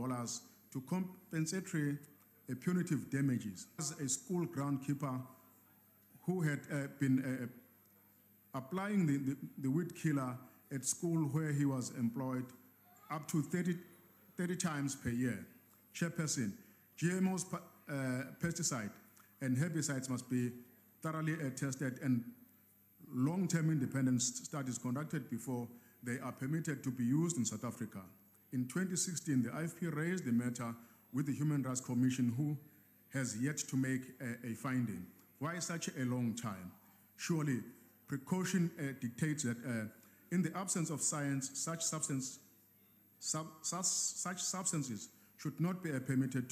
to compensatory punitive damages. As a school groundkeeper who had been applying the weed killer at school where he was employed up to 30 times per year. Chairperson, GMOs, pesticide, and herbicides must be thoroughly tested and long-term independent studies conducted before they are permitted to be used in South Africa. In 2016, the IFP raised the matter with the Human Rights Commission, who has yet to make a finding. Why such a long time? Surely precaution dictates that in the absence of science, such substances should not be permitted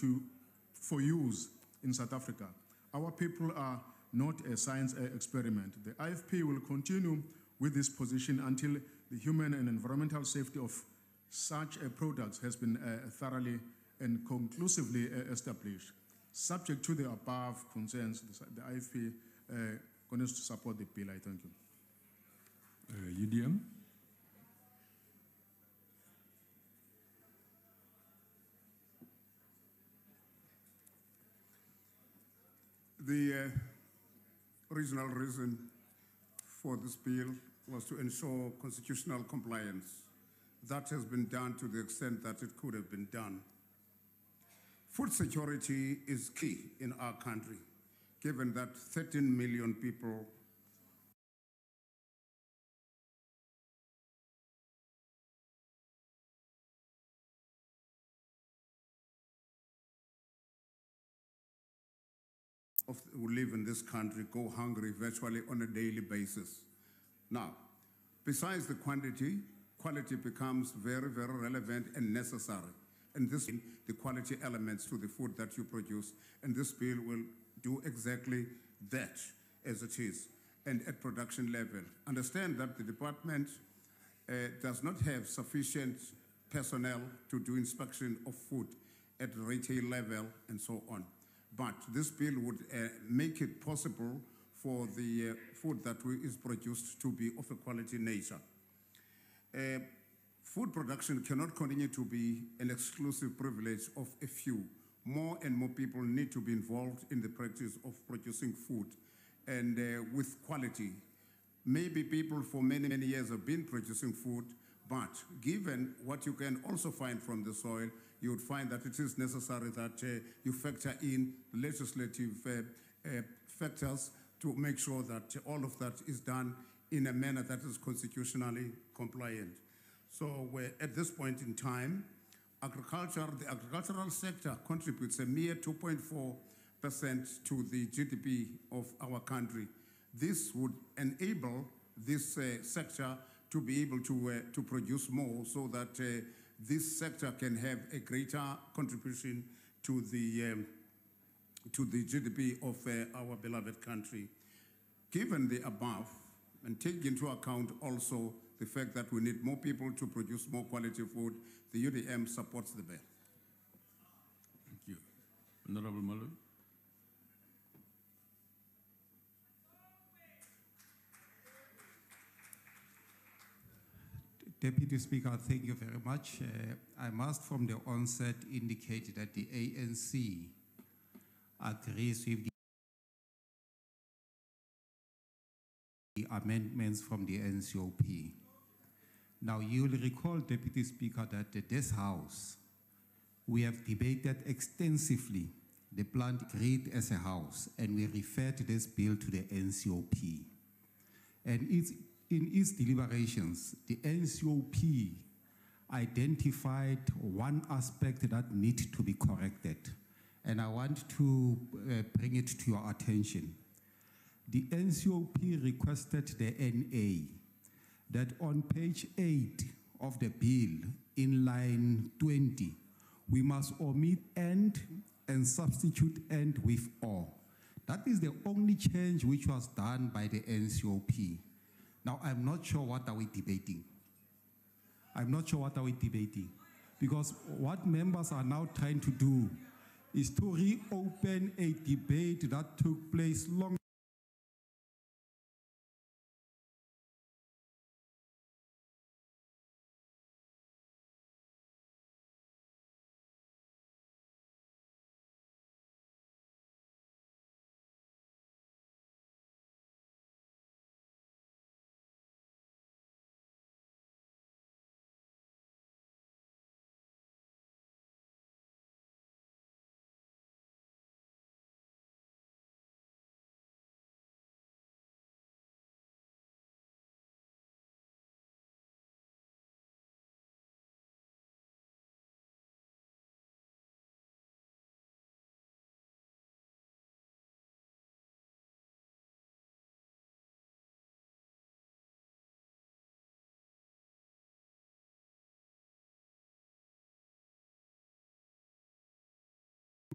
for use in South Africa. Our people are not a science experiment. The IFP will continue with this position until the human and environmental safety of such products has been thoroughly and conclusively established. Subject to the above concerns, the IFP continues to support the bill. I thank you. UDM. The original reason for this bill was to ensure constitutional compliance. That has been done to the extent that it could have been done. Food security is key in our country, given that 13 million people who live in this country go hungry virtually on a daily basis. Now, besides the quantity, quality becomes very, very relevant and necessary. And this is the quality elements to the food that you produce. And this bill will do exactly that as it is, and at production level. Understand that the department does not have sufficient personnel to do inspection of food at retail level and so on. But this bill would make it possible for the food that is produced to be of a quality nature. Food production cannot continue to be an exclusive privilege of a few. More and more people need to be involved in the practice of producing food and with quality. Maybe people for many, many years have been producing food, but given what you can also find from the soil, you would find that it is necessary that you factor in legislative factors to make sure that all of that is done in a manner that is constitutionally compliant. So at this point in time, the agricultural sector contributes a mere 2.4% to the GDP of our country. This would enable this sector to be able to produce more so that this sector can have a greater contribution to the GDP of our beloved country. Given the above, and take into account also the fact that we need more people to produce more quality food, the UDM supports the bill. Thank you. Honorable Malone. Deputy Speaker, thank you very much. I must from the onset indicate that the ANC agrees with the amendments from the NCOP. Now, you will recall, Deputy Speaker, that this House, we have debated extensively the plant agreed as a House, and we referred this bill to the NCOP. And in its deliberations, the NCOP identified one aspect that needs to be corrected, and I want to bring it to your attention. The NCOP requested the NA that on page 8 of the bill, in line 20, we must omit "and" and substitute "and" with "or." That is the only change which was done by the NCOP. Now, I'm not sure what are we debating. I'm not sure what are we debating. Because what members are now trying to do is to reopen a debate that took place long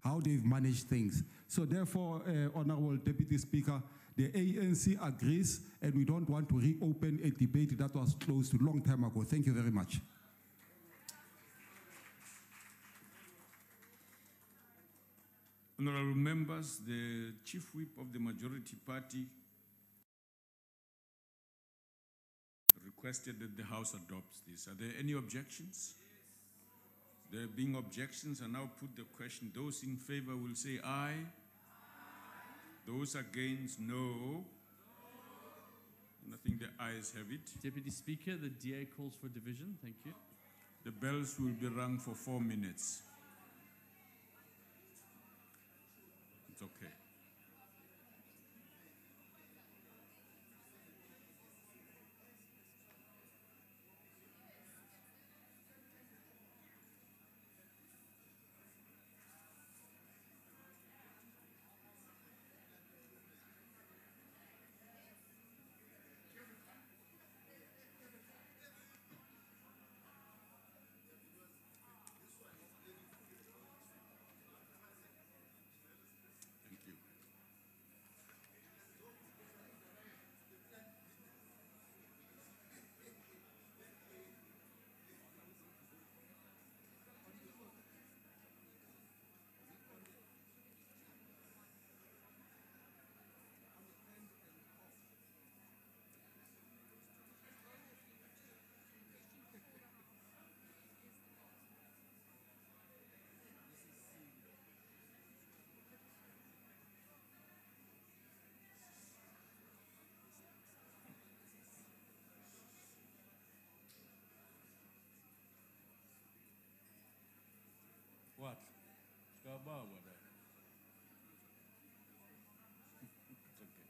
how they've managed things. So therefore, Honorable Deputy Speaker, the ANC agrees, and we don't want to reopen a debate that was closed a long time ago. Thank you very much. Honorable members, the Chief Whip of the Majority Party requested that the House adopts this. Are there any objections? There being objections, I now put the question. Those in favor will say aye. Those against, no. And I think the ayes have it. Deputy Speaker, the DA calls for division. Thank you. The bells will be rung for 4 minutes. It's okay. What? Kabawa, right? It's okay.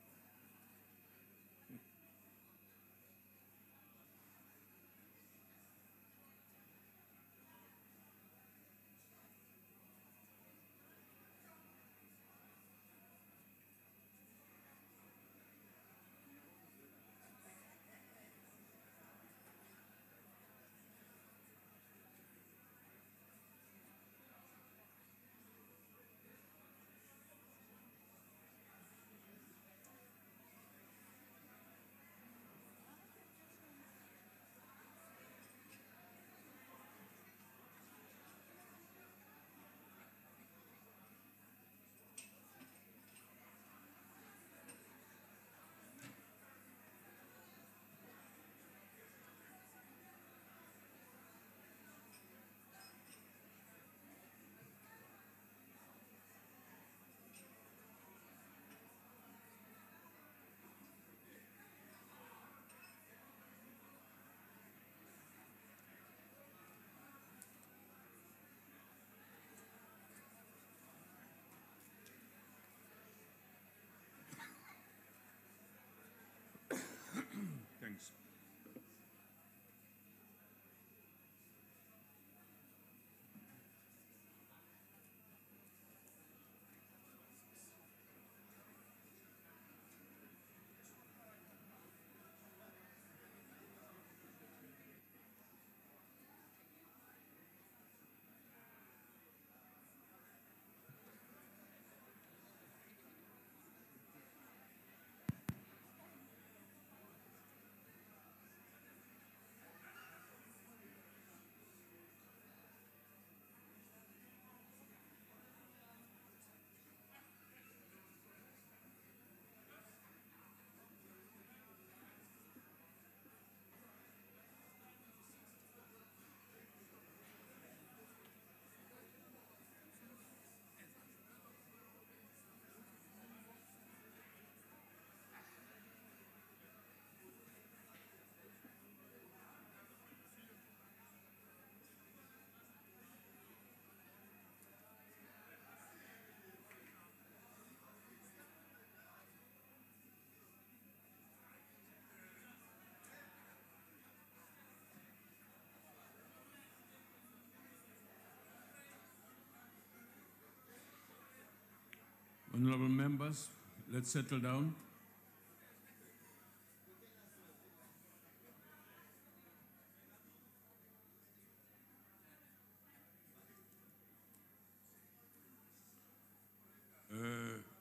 Honorable members, let's settle down.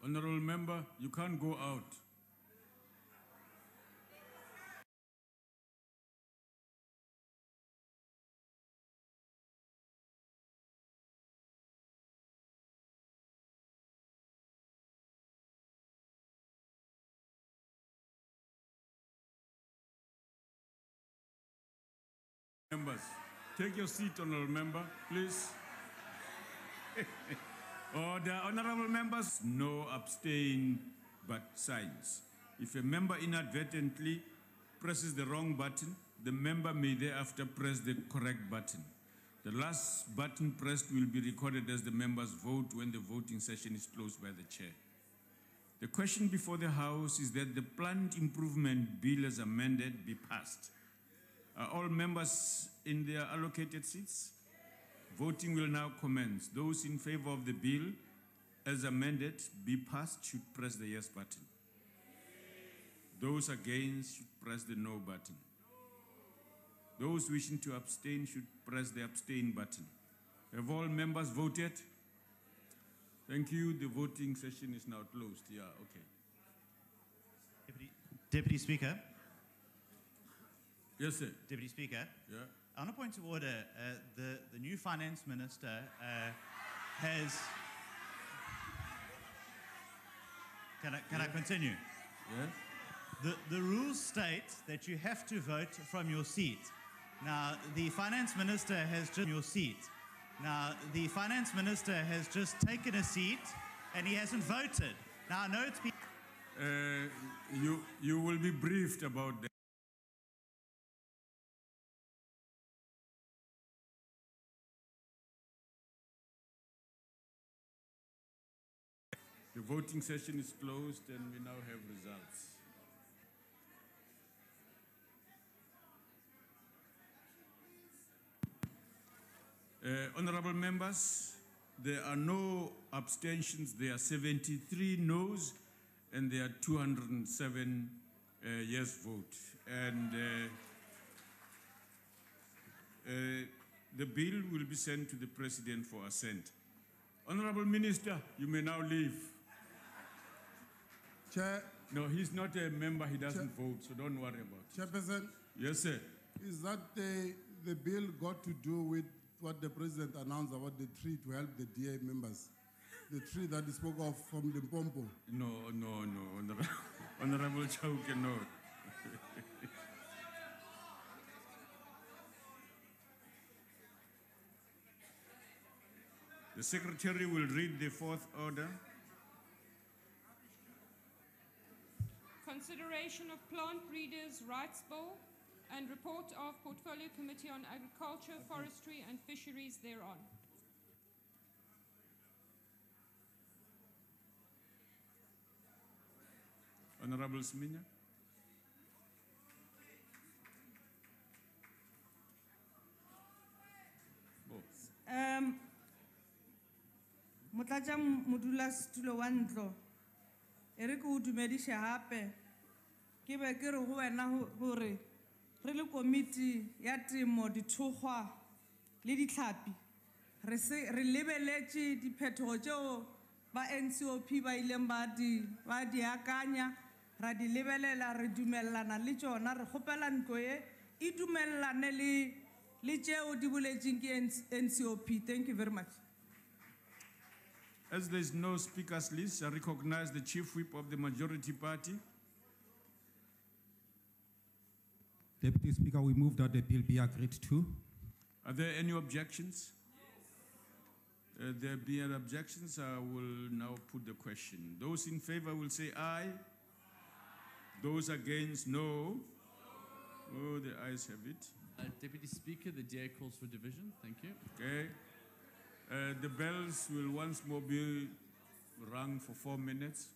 Honorable member, you can't go out. Members, take your seat, honorable member, please. The honorable members, no abstain but signs. If a member inadvertently presses the wrong button, the member may thereafter press the correct button. The last button pressed will be recorded as the member's vote when the voting session is closed by the chair. The question before the House is that the planned improvement bill as amended be passed. Are all members in their allocated seats? Voting will now commence. Those in favor of the bill as amended be passed should press the yes button. Those against should press the no button. Those wishing to abstain should press the abstain button. Have all members voted? Thank you. The voting session is now closed. Yeah, okay. Deputy Speaker. Yes, sir. Deputy Speaker. Yeah. On a point of order, the new finance minister has. Can I continue? Yeah. The rules state that you have to vote from your seat. Now, the finance minister has just your seat. Now, the finance minister has just taken a seat and he hasn't voted. Now, I know it's been. You will be briefed about that. The voting session is closed and we now have results. Honorable members, there are no abstentions. There are 73 noes and there are 207 yes votes. And the bill will be sent to the President for assent. Honorable Minister, you may now leave. Chair. No, he's not a member, he doesn't vote, so don't worry about it. Chairperson. Yes, sir. Is that the bill got to do with what the President announced about the tree to help the DA members? The tree that he spoke of from the Limpopo? No, Honorable Chauke, no. The Secretary will read the fourth order. Consideration of Plant Breeders' Rights Bill and report of Portfolio Committee on Agriculture, Forestry and Fisheries thereon. Honorable Sminya. Motlatsa modulasetulo wa ntlo e re ke o dumediše gape ke be ke re go wena gore re le komiti ya temo dithokgwa le ditlhapi re lebeletše diphetogo tšeo ba NCOP ba ileng ba di akanya ra di lebelela re dumelelana le tšona re kgopela ntlo ye e dumelelane le tšeo di boletšeng ke NCOP. Thank you very much. As there is no speakers list, I recognize the Chief Whip of the Majority Party. Deputy Speaker, we move that the bill be agreed to. Are there any objections? There being objections, I will now put the question. Those in favor will say aye. Those against, no. Oh, the ayes have it. Deputy Speaker, the DA calls for division. Thank you. Okay. The bells will once more be rung for 4 minutes.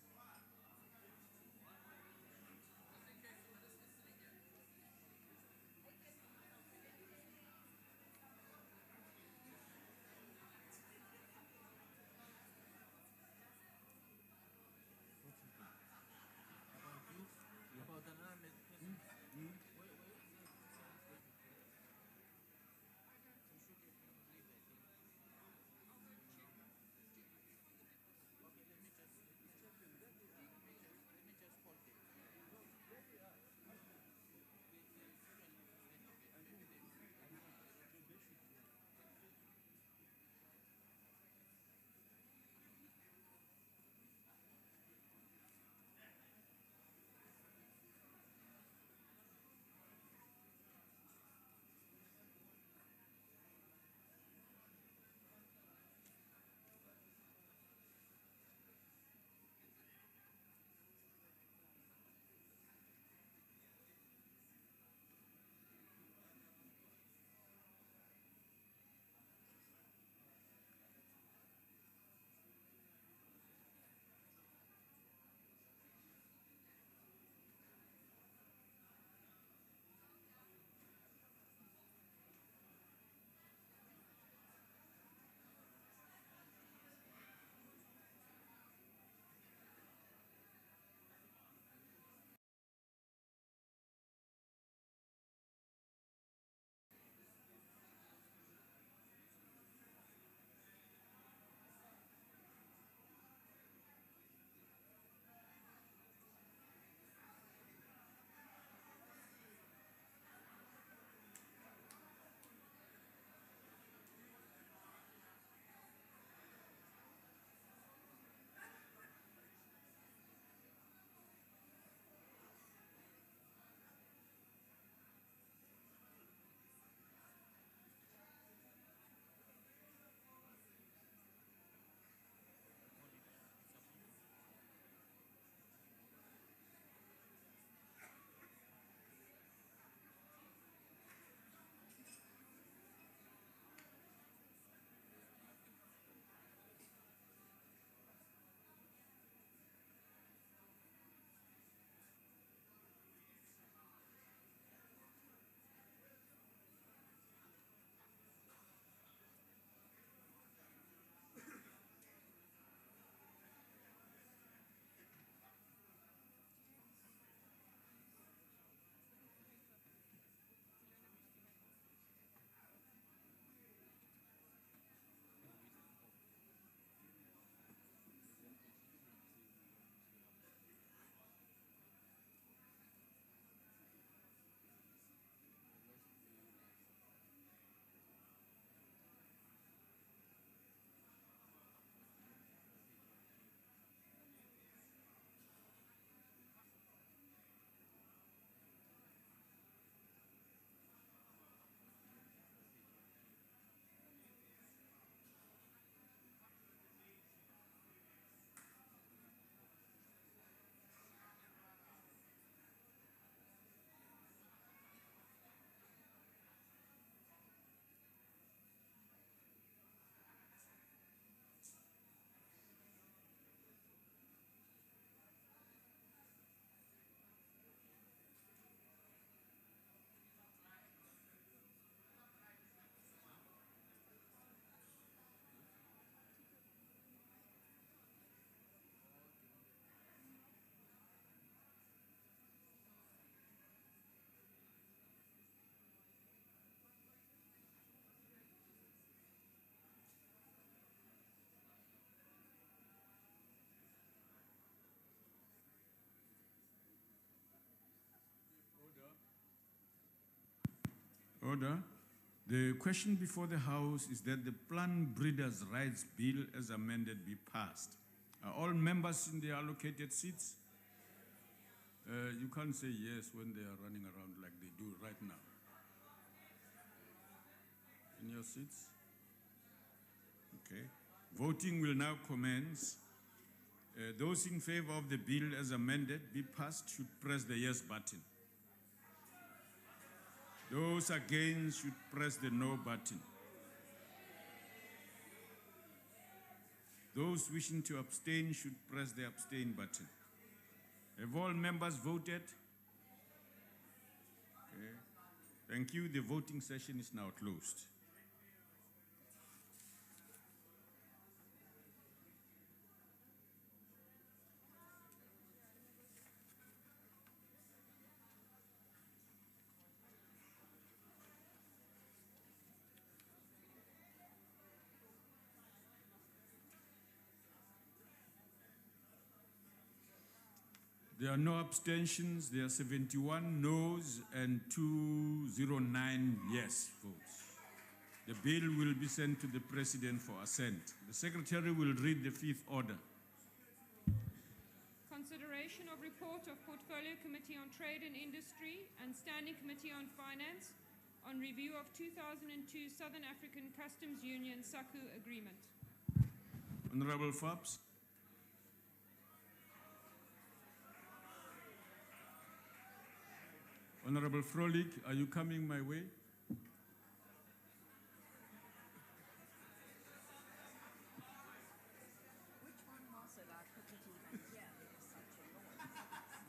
Order. The question before the House is that the Plant Breeders' Rights Bill as amended be passed. Are all members in their allocated seats? You can't say yes when they are running around like they do right now. In your seats? Okay. Voting will now commence. Those in favor of the bill as amended be passed should press the yes button. Those against should press the no button. Those wishing to abstain should press the abstain button. Have all members voted? Okay. Thank you. The voting session is now closed. There are no abstentions. There are 71 noes and 209 yes votes. The bill will be sent to the President for assent. The Secretary will read the fifth order. Consideration of report of Portfolio Committee on Trade and Industry and Standing Committee on Finance on review of 2002 Southern African Customs Union Sacu Agreement. Honorable Fabs. Honorable Frolik, are you coming my way? Which one was it? I couldn't even hear. There's such a noise.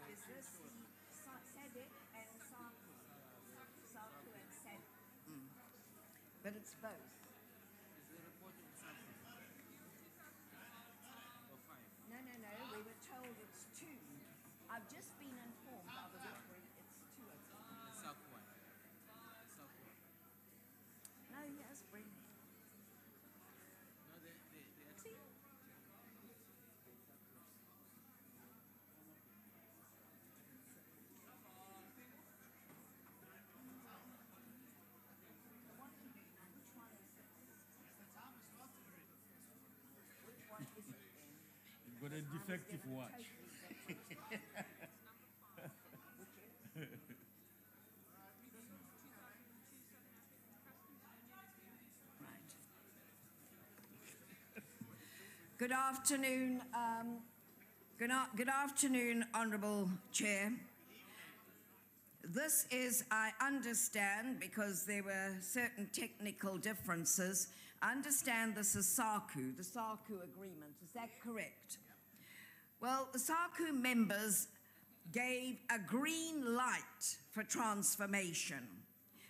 Is this the SADC and Sacu? Sacu and SADC. But it's both. No, we were told it's two. I've just been informed by the referee it's two of them. No, yes, Brendan. See? You've got a defective watch. Good afternoon, good afternoon, Honourable Chair. This is, I understand, because there were certain technical differences, I understand this is Sacu, the Sacu agreement. Is that correct? Well, the Sacu members gave a green light for transformation.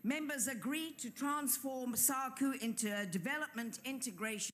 Members agreed to transform Sacu into a development integration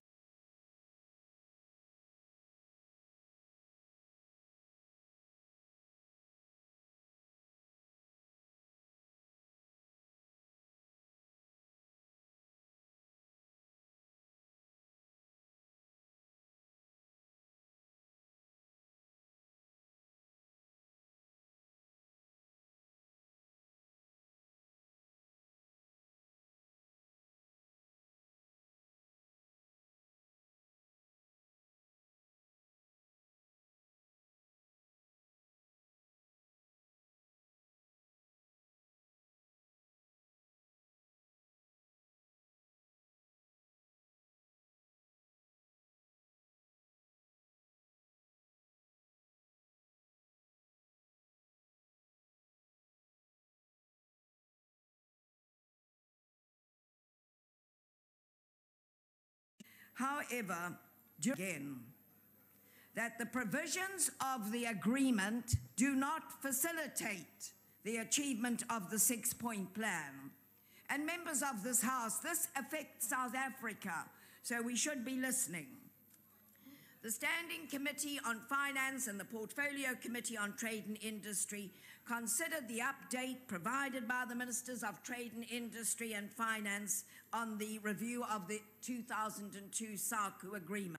However, again, that the provisions of the agreement do not facilitate the achievement of the six-point plan. And members of this House, this affects South Africa, so we should be listening. The Standing Committee on Finance and the Portfolio Committee on Trade and Industry considered the update provided by the Ministers of Trade and Industry and Finance on the review of the 2002 Sacu agreement.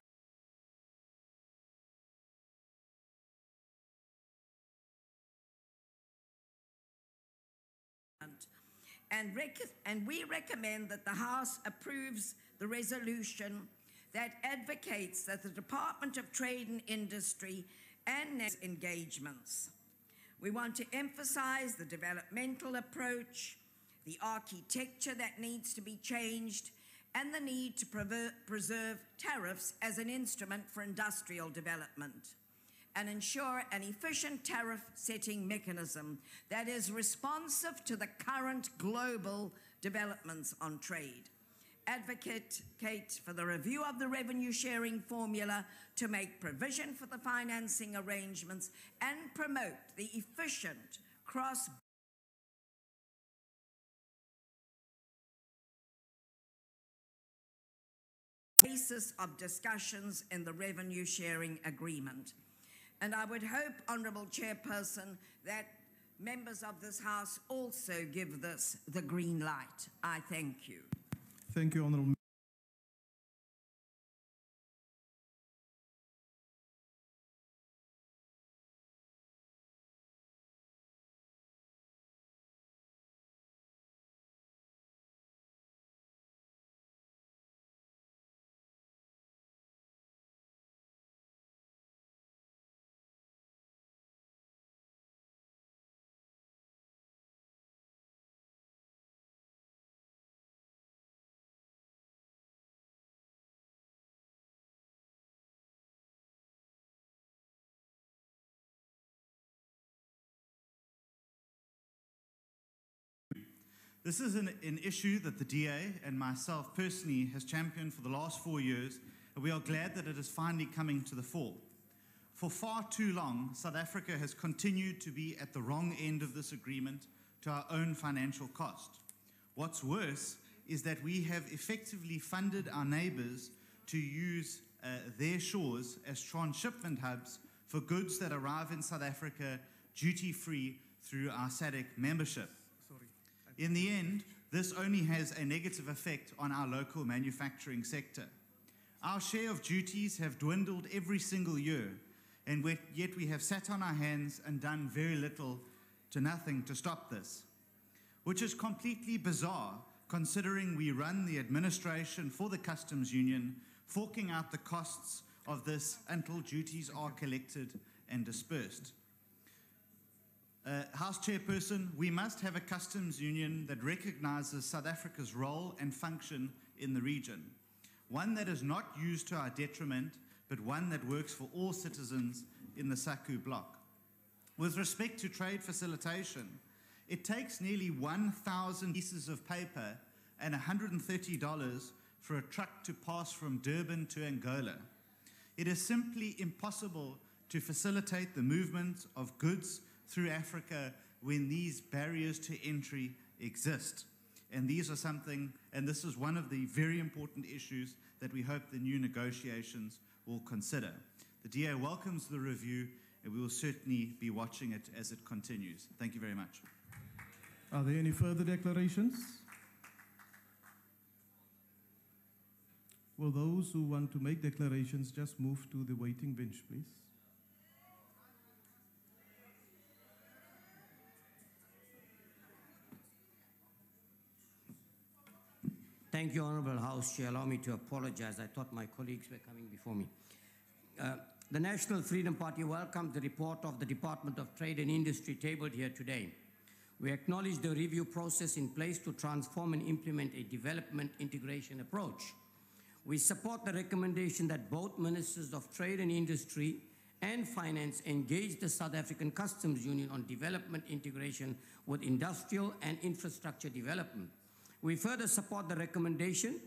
and we recommend that the House approves the resolution that advocates that the Department of Trade and Industry and engagements. We want to emphasize the developmental approach, the architecture that needs to be changed, and the need to preserve tariffs as an instrument for industrial development, and ensure an efficient tariff-setting mechanism that is responsive to the current global developments on trade. Advocate for the review of the revenue-sharing formula to make provision for the financing arrangements and promote the efficient cross basis of discussions in the revenue-sharing agreement. And I would hope, Honourable Chairperson, that members of this House also give this the green light. I thank you. Thank you, Honourable. This is an issue that the DA and myself personally has championed for the last 4 years, and we are glad that it is finally coming to the fore. For far too long, South Africa has continued to be at the wrong end of this agreement to our own financial cost. What's worse is that we have effectively funded our neighbours to use their shores as transshipment hubs for goods that arrive in South Africa duty-free through our SADC membership. In the end, this only has a negative effect on our local manufacturing sector. Our share of duties have dwindled every single year, and yet we have sat on our hands and done very little to nothing to stop this, which is completely bizarre considering we run the administration for the Customs Union, forking out the costs of this until duties are collected and dispersed. House Chairperson, we must have a customs union that recognises South Africa's role and function in the region, one that is not used to our detriment, but one that works for all citizens in the Sacu bloc. With respect to trade facilitation, it takes nearly 1,000 pieces of paper and $130 for a truck to pass from Durban to Angola. It is simply impossible to facilitate the movement of goods through Africa when these barriers to entry exist. And these are something, and this is one of the very important issues that we hope the new negotiations will consider. The DA welcomes the review, and we will certainly be watching it as it continues. Thank you very much. Are there any further declarations? Will those who want to make declarations just move to the waiting bench, please? Thank you, Honourable House Chair. Allow me to apologize. I thought my colleagues were coming before me. The National Freedom Party welcomes the report of the Department of Trade and Industry tabled here today. We acknowledge the review process in place to transform and implement a development integration approach. We support the recommendation that both Ministers of Trade and Industry and Finance engage the South African Customs Union on development integration with industrial and infrastructure development. We further support the recommendation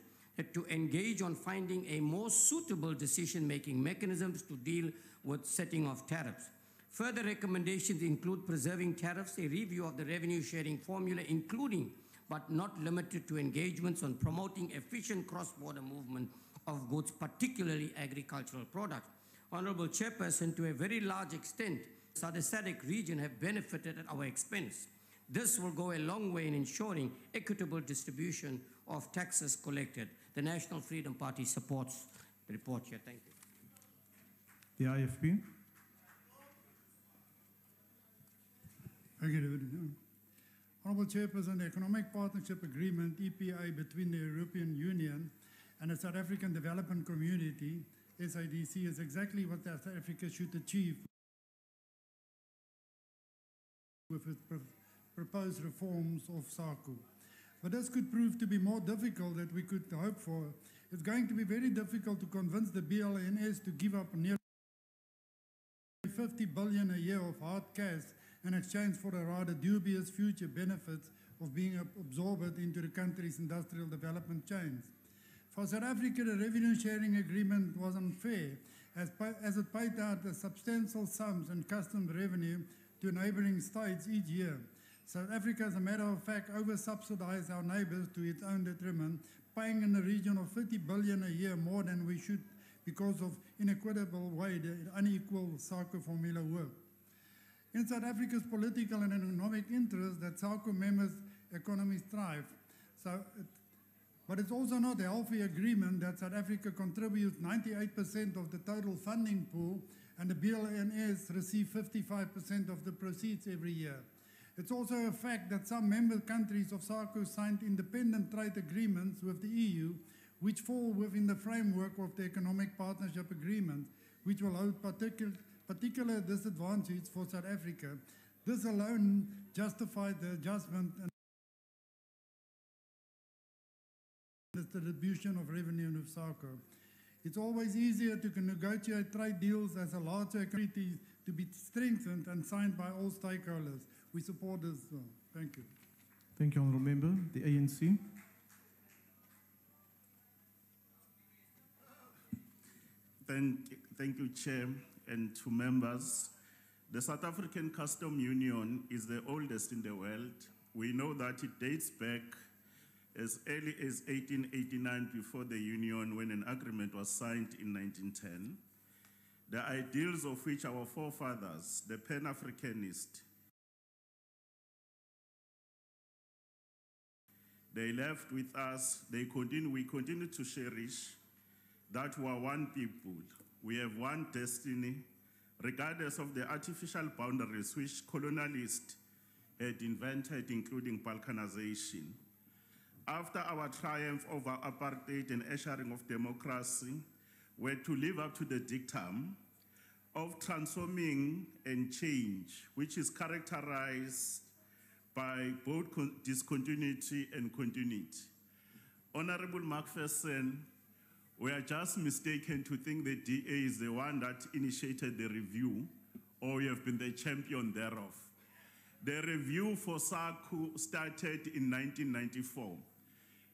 to engage on finding a more suitable decision-making mechanisms to deal with setting of tariffs. Further recommendations include preserving tariffs, a review of the revenue-sharing formula, including but not limited to engagements on promoting efficient cross-border movement of goods, particularly agricultural products. Honourable Chairperson, to a very large extent, the SADC region have benefited at our expense. This will go a long way in ensuring equitable distribution of taxes collected. The National Freedom Party supports the report here. Thank you. The IFP. Thank you, David. Honourable Chairperson, the Economic Partnership Agreement, EPA, between the European Union and the South African Development Community, SADC, is exactly what South Africa should achieve with its proposed reforms of Sacu. But this could prove to be more difficult than we could hope for. It's going to be very difficult to convince the BLNS to give up nearly 50 billion a year of hard cash in exchange for the rather dubious future benefits of being absorbed into the country's industrial development chains. For South Africa, the revenue sharing agreement was unfair as it paid out the substantial sums in customs revenue to neighbouring states each year. South Africa, as a matter of fact, over-subsidized our neighbours to its own detriment, paying in the region of 50 billion a year more than we should because of inequitable way the unequal Sacu formula work. In South Africa's political and economic interest that Sacu members' economies thrive. But it's also not a healthy agreement that South Africa contributes 98% of the total funding pool and the BLNS receive 55% of the proceeds every year. It's also a fact that some member countries of Sacu signed independent trade agreements with the EU, which fall within the framework of the Economic Partnership Agreement, which will hold particular disadvantage for South Africa. This alone justified the adjustment and the distribution of revenue of Sacu. It's always easier to negotiate trade deals as a larger treaty to be strengthened and signed by all stakeholders. We support this. Thank you. Thank you, Honourable Member. The ANC. Thank you, Chair, and to members. The South African Custom Union is the oldest in the world. We know that it dates back as early as 1889 before the Union, when an agreement was signed in 1910. The ideals of which our forefathers, the Pan-Africanist, they left with us, we continue to cherish that we are one people. We have one destiny, regardless of the artificial boundaries which colonialists had invented, including balkanization. After our triumph over apartheid and ushering of democracy, we're to live up to the dictum of transforming and change, which is characterized by both discontinuity and continuity. Honorable Macpherson, we are just mistaken to think the DA is the one that initiated the review, or you have been the champion thereof. The review for Sacu started in 1994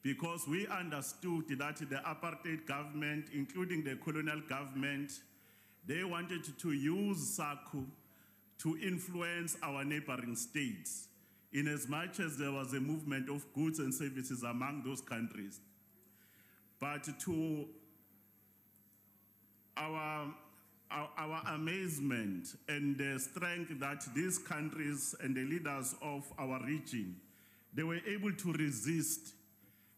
because we understood that the apartheid government, including the colonial government, they wanted to use Sacu to influence our neighboring states, in as much as there was a movement of goods and services among those countries. But to our amazement and the strength that these countries and the leaders of our region, they were able to resist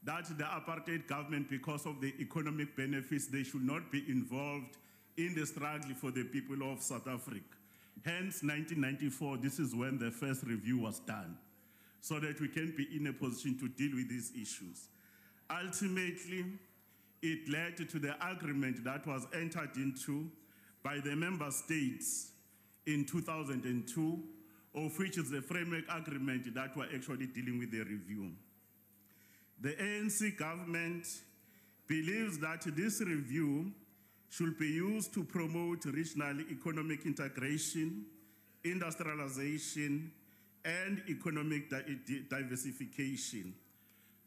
that the apartheid government, because of the economic benefits, they should not be involved in the struggle for the people of South Africa. Hence, 1994, this is when the first review was done, so that we can be in a position to deal with these issues. Ultimately, it led to the agreement that was entered into by the member states in 2002, of which is the framework agreement that we're actually dealing with the review. The ANC government believes that this review should be used to promote regional economic integration, industrialization, and economic diversification.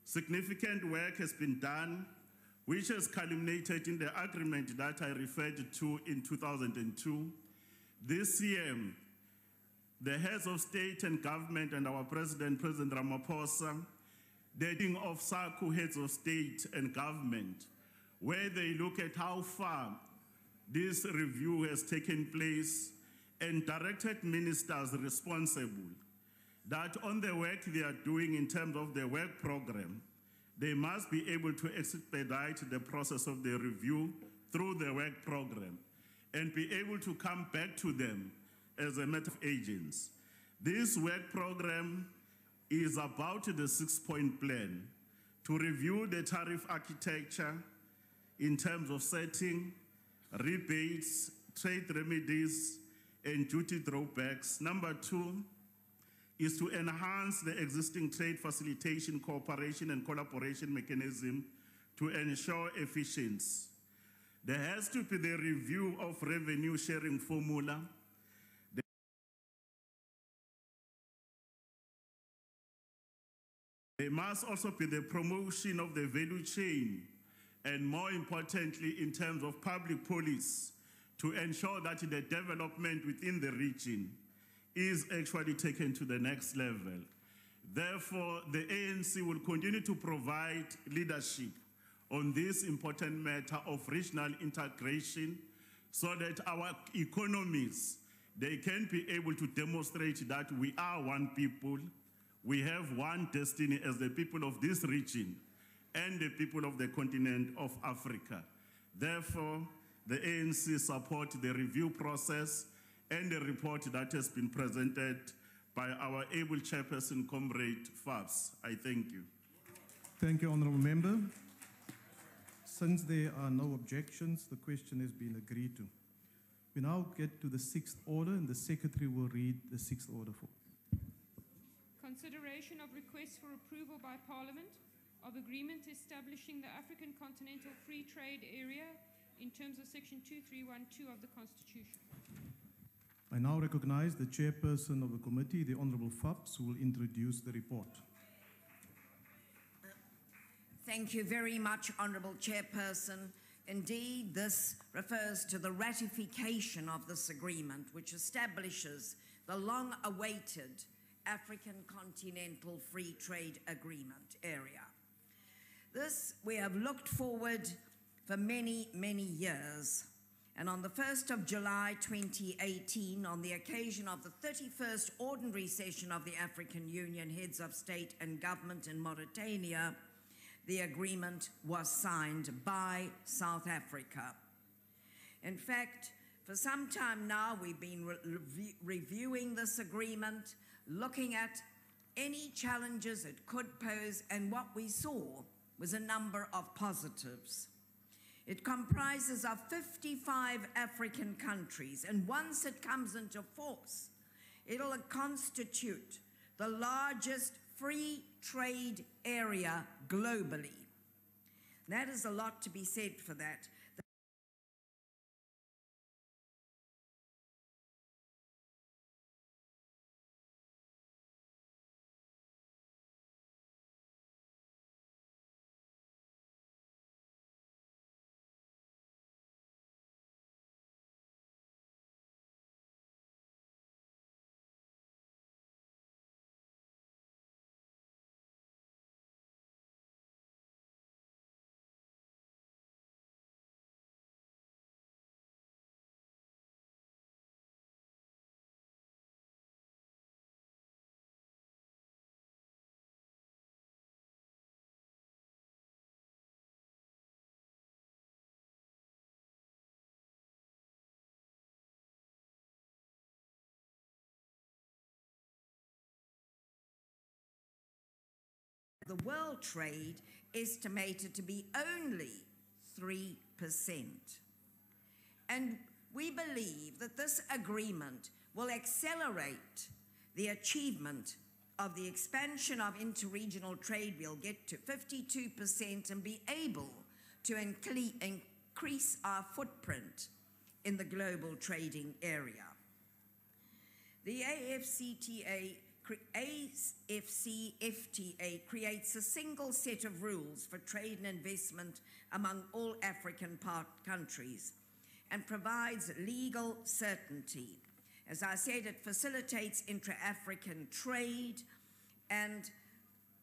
Significant work has been done, which has culminated in the agreement that I referred to in 2002. This year, the heads of state and government and our President Ramaphosa, the meeting of Sacu heads of state and government, where they look at how far this review has taken place and directed ministers responsible that on the work they are doing in terms of the work program, they must be able to expedite the process of the review through the work program and be able to come back to them as a matter of agents. This work program is about the 6-point plan to review the tariff architecture in terms of setting, rebates, trade remedies, and duty drawbacks. Number 2 is to enhance the existing trade facilitation, cooperation, and collaboration mechanism to ensure efficiency. There has to be the review of revenue sharing formula. There must also be the promotion of the value chain, and more importantly, in terms of public policy, to ensure that the development within the region is actually taken to the next level. Therefore, the ANC will continue to provide leadership on this important matter of regional integration so that our economies, they can be able to demonstrate that we are one people, we have one destiny as the people of this region and the people of the continent of Africa. Therefore, the ANC supports the review process and the report that has been presented by our able chairperson, Comrade Fabs. I thank you. Thank you, Honourable Member. Since there are no objections, the question has been agreed to. We now get to the 6th order, and the Secretary will read the 6th order for. Consideration of requests for approval by Parliament of agreement establishing the African Continental Free Trade Area in terms of Section 2312 of the Constitution. I now recognize the chairperson of the committee, the Honourable Fabs, who will introduce the report. Thank you very much, Honourable Chairperson. Indeed, this refers to the ratification of this agreement, which establishes the long-awaited African Continental Free Trade Agreement area. This we have looked forward for many, many years. And on the 1st of July 2018, on the occasion of the 31st Ordinary Session of the African Union Heads of State and Government in Mauritania, the agreement was signed by South Africa. In fact, for some time now, we've been reviewing this agreement, looking at any challenges it could pose, and what we saw was a number of positives. It comprises of 55 African countries, and once it comes into force, it'll constitute the largest free trade area globally. That is a lot to be said for that. The world trade estimated to be only 3%. And we believe that this agreement will accelerate the achievement of the expansion of interregional trade. We'll get to 52% and be able to increase our footprint in the global trading area. The AFCFTA creates a single set of rules for trade and investment among all African countries and provides legal certainty. As I said, it facilitates intra-African trade, and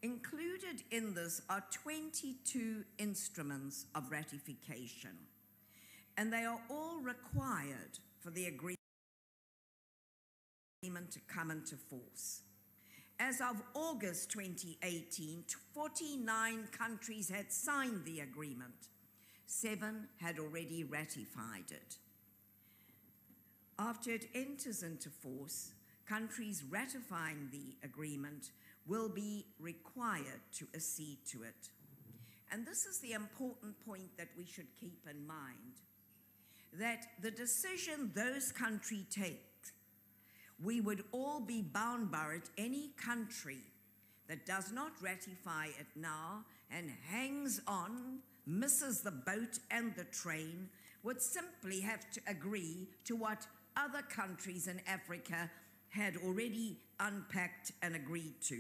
included in this are 22 instruments of ratification, and they are all required for the agreement to come into force. As of August 2018, 49 countries had signed the agreement. 7 had already ratified it. After it enters into force, countries ratifying the agreement will be required to accede to it. And this is the important point that we should keep in mind, that the decision those countries take, we would all be bound by it. Any country that does not ratify it now and hangs on, misses the boat and the train, would simply have to agree to what other countries in Africa had already unpacked and agreed to.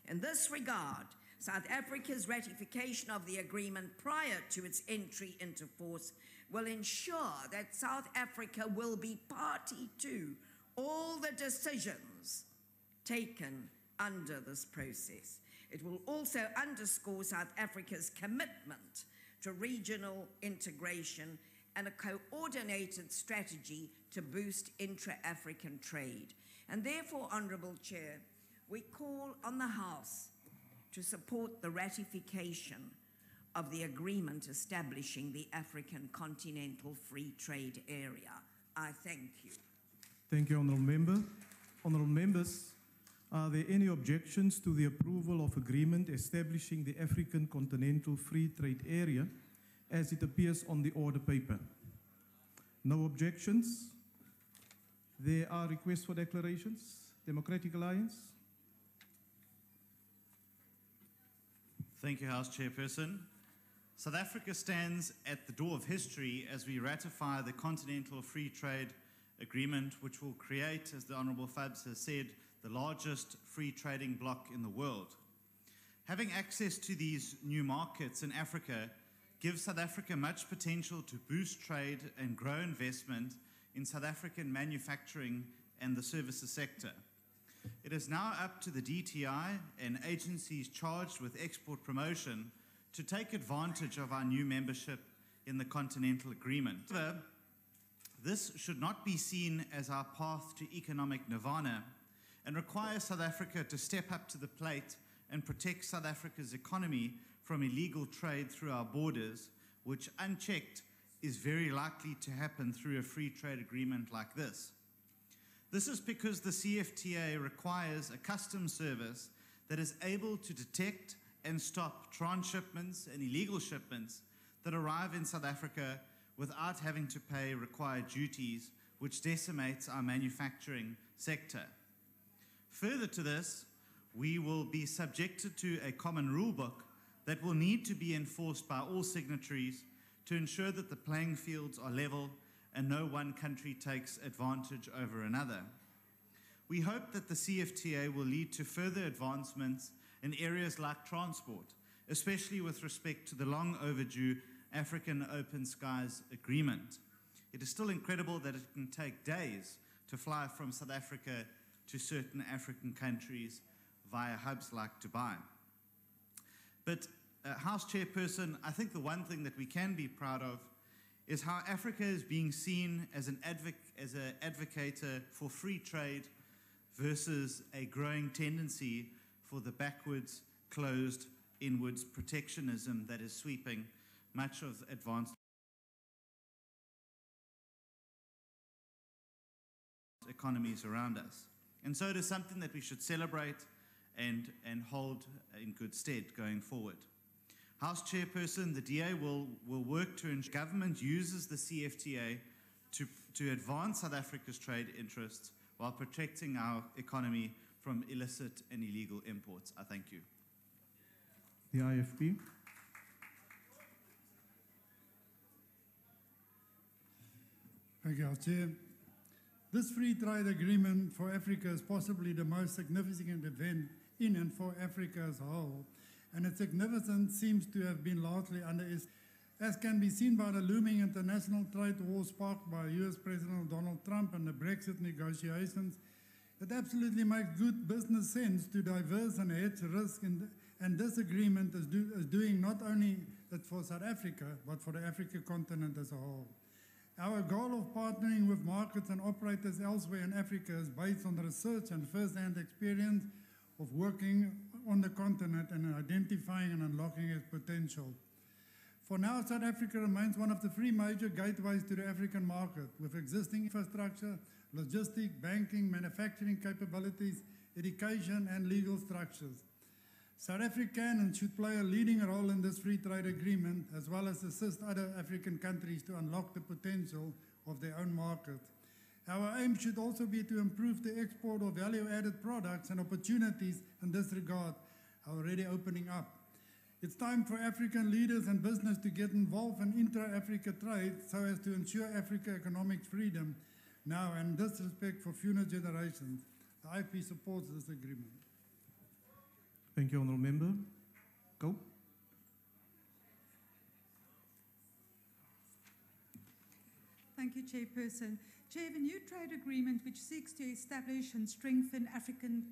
In this regard, South Africa's ratification of the agreement prior to its entry into force will ensure that South Africa will be party to all the decisions taken under this process. It will also underscore South Africa's commitment to regional integration and a coordinated strategy to boost intra-African trade. And therefore, Honourable Chair, we call on the House to support the ratification of the agreement establishing the African Continental Free Trade Area. I thank you. Thank you, Honourable Member. Honourable Members, are there any objections to the approval of agreement establishing the African Continental Free Trade Area as it appears on the order paper? No objections. There are requests for declarations. Democratic Alliance. Thank you, House Chairperson. South Africa stands at the door of history as we ratify the Continental Free Trade Agreement, which will create, as the Honourable Fabs has said, the largest free trading bloc in the world. Having access to these new markets in Africa gives South Africa much potential to boost trade and grow investment in South African manufacturing and the services sector. It is now up to the DTI and agencies charged with export promotion to take advantage of our new membership in the Continental Agreement. However, this should not be seen as our path to economic nirvana and requires South Africa to step up to the plate and protect South Africa's economy from illegal trade through our borders, which unchecked is very likely to happen through a free trade agreement like this. This is because the CFTA requires a customs service that is able to detect and stop transshipments and illegal shipments that arrive in South Africa without having to pay required duties, which decimates our manufacturing sector. Further to this, we will be subjected to a common rule book that will need to be enforced by all signatories to ensure that the playing fields are level and no one country takes advantage over another. We hope that the CFTA will lead to further advancements in areas like transport, especially with respect to the long overdue African Open Skies Agreement. It is still incredible that it can take days to fly from South Africa to certain African countries via hubs like Dubai. But House Chairperson, I think the one thing that we can be proud of is how Africa is being seen as an advocator for free trade versus a growing tendency for the backwards, closed, inwards protectionism that is sweeping much of advanced economies around us. And so it is something that we should celebrate and hold in good stead going forward. House Chairperson, the DA will work to ensure government uses the CFTA to advance South Africa's trade interests while protecting our economy from illicit and illegal imports. I thank you. The IFP. Thank you, Chair. This free trade agreement for Africa is possibly the most significant event in and for Africa as a whole, and its significance seems to have been largely underestimated. As can be seen by the looming international trade war sparked by US President Donald Trump and the Brexit negotiations, it absolutely makes good business sense to diverse and hedge risk, and this agreement is doing not only it for South Africa, but for the African continent as a whole. Our goal of partnering with markets and operators elsewhere in Africa is based on the research and first-hand experience of working on the continent and identifying and unlocking its potential. For now, South Africa remains one of the three major gateways to the African market, with existing infrastructure, logistics, banking, manufacturing capabilities, education, and legal structures. South Africa can and should play a leading role in this free trade agreement, as well as assist other African countries to unlock the potential of their own market. Our aim should also be to improve the export of value-added products, and opportunities in this regard are already opening up. It's time for African leaders and business to get involved in intra-Africa trade so as to ensure Africa economic freedom now and in this respect for future generations. The IP supports this agreement. Thank you, Honourable Member. Go. Thank you, Chairperson. Chair, the new trade agreement, which seeks to establish and strengthen African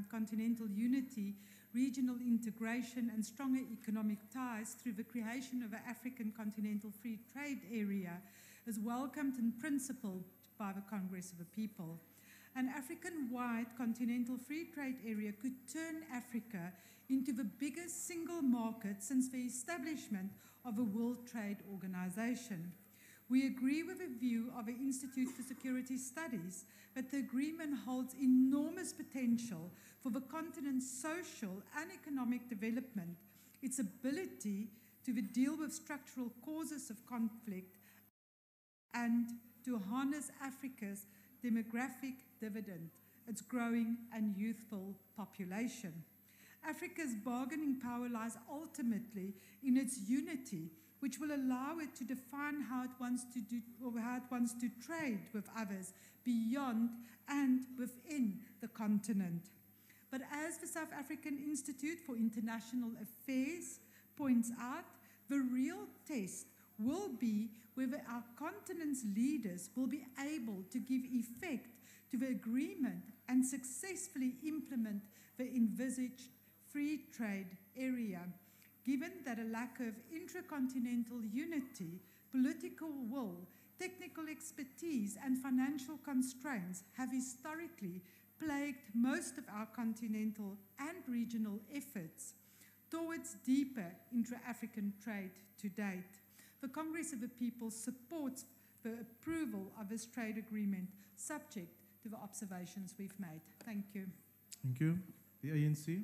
continental unity, regional integration, and stronger economic ties through the creation of an African continental free trade area, is welcomed in principle by the Congress of the People. An African-wide continental free trade area could turn Africa into the biggest single market since the establishment of the World Trade Organization. We agree with the view of the Institute for Security Studies that the agreement holds enormous potential for the continent's social and economic development, its ability to deal with structural causes of conflict, and to harness Africa's demographic dividend, its growing and youthful population. Africa's bargaining power lies ultimately in its unity, which will allow it to define how it wants to do or how it wants to trade with others beyond and within the continent. But as the South African Institute for International Affairs points out, the real test will be whether our continent's leaders will be able to give effect to the agreement and successfully implement the envisaged free trade area, given that a lack of intracontinental unity, political will, technical expertise, and financial constraints have historically plagued most of our continental and regional efforts towards deeper intra-African trade to date. The Congress of the People supports the approval of this trade agreement, subject to the observations we've made. Thank you. Thank you. The ANC.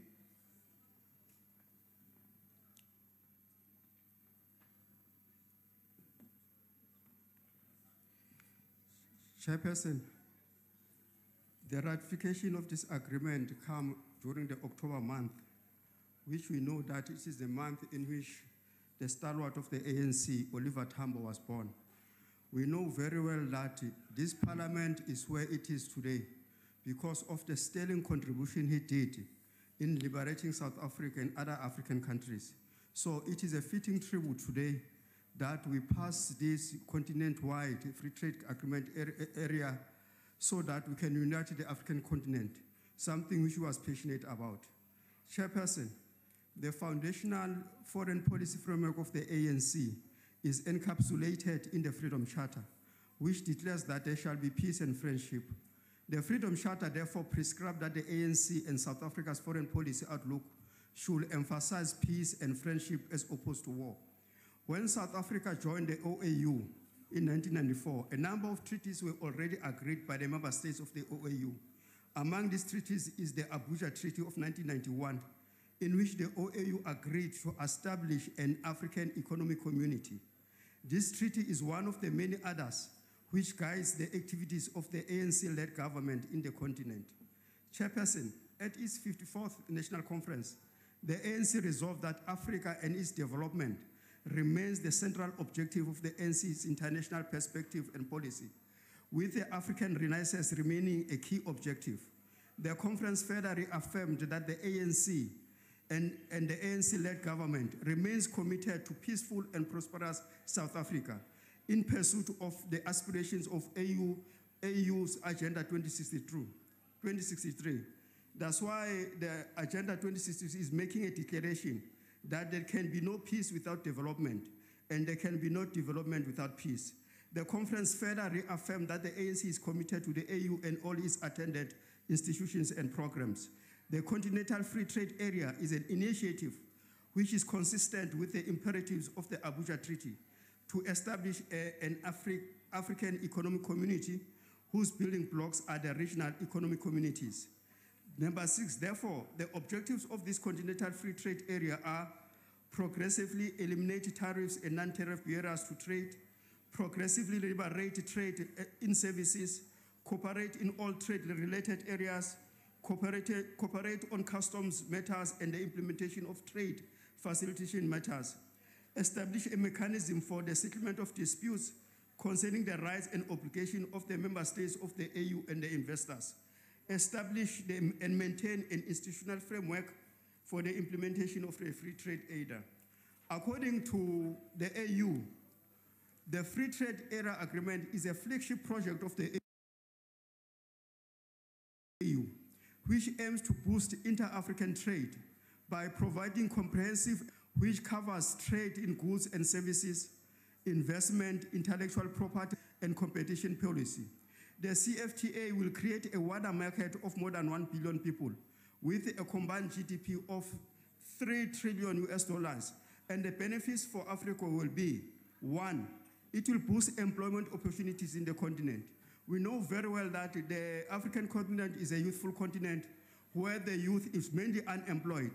Chairperson, the ratification of this agreement came during the October month, which we know that it is the month in which the stalwart of the ANC, Oliver Tambo, was born. We know very well that this parliament is where it is today because of the sterling contribution he did in liberating South Africa and other African countries. So it is a fitting tribute today that we pass this continent-wide free trade agreement area so that we can unite the African continent, something which we was passionate about. Chairperson, the foundational foreign policy framework of the ANC is encapsulated in the Freedom Charter, which declares that there shall be peace and friendship. The Freedom Charter therefore prescribes that the ANC and South Africa's foreign policy outlook should emphasize peace and friendship as opposed to war. When South Africa joined the OAU in 1994, a number of treaties were already agreed by the member states of the OAU. Among these treaties is the Abuja Treaty of 1991, in which the OAU agreed to establish an African Economic Community. This treaty is one of the many others which guides the activities of the ANC-led government in the continent. Chairperson, at its 54th National Conference, the ANC resolved that Africa and its development remains the central objective of the ANC's international perspective and policy, with the African Renaissance remaining a key objective. The conference further reaffirmed that the ANC and the ANC-led government remains committed to peaceful and prosperous South Africa in pursuit of the aspirations of AU's Agenda 2063. That's why the Agenda 2063 is making a declaration that there can be no peace without development, and there can be no development without peace. The conference further reaffirmed that the ANC is committed to the AU and all its attended institutions and programs. The Continental Free Trade Area is an initiative which is consistent with the imperatives of the Abuja Treaty to establish an African economic community whose building blocks are the regional economic communities. Number 6, therefore, the objectives of this continental free trade area are progressively eliminate tariffs and non-tariff barriers to trade, progressively liberate trade in services, cooperate in all trade-related areas, cooperate on customs matters and the implementation of trade facilitation matters, establish a mechanism for the settlement of disputes concerning the rights and obligations of the member states of the AU and the investors, establish and maintain an institutional framework for the implementation of a free trade area. According to the AU, the Free Trade Area Agreement is a flagship project of the AU, which aims to boost inter-African trade by providing comprehensive, which covers trade in goods and services, investment, intellectual property, and competition policy. The CFTA will create a wider market of more than 1 billion people with a combined GDP of $3 trillion US, and the benefits for Africa will be: 1, it will boost employment opportunities in the continent. We know very well that the African continent is a youthful continent where the youth is mainly unemployed.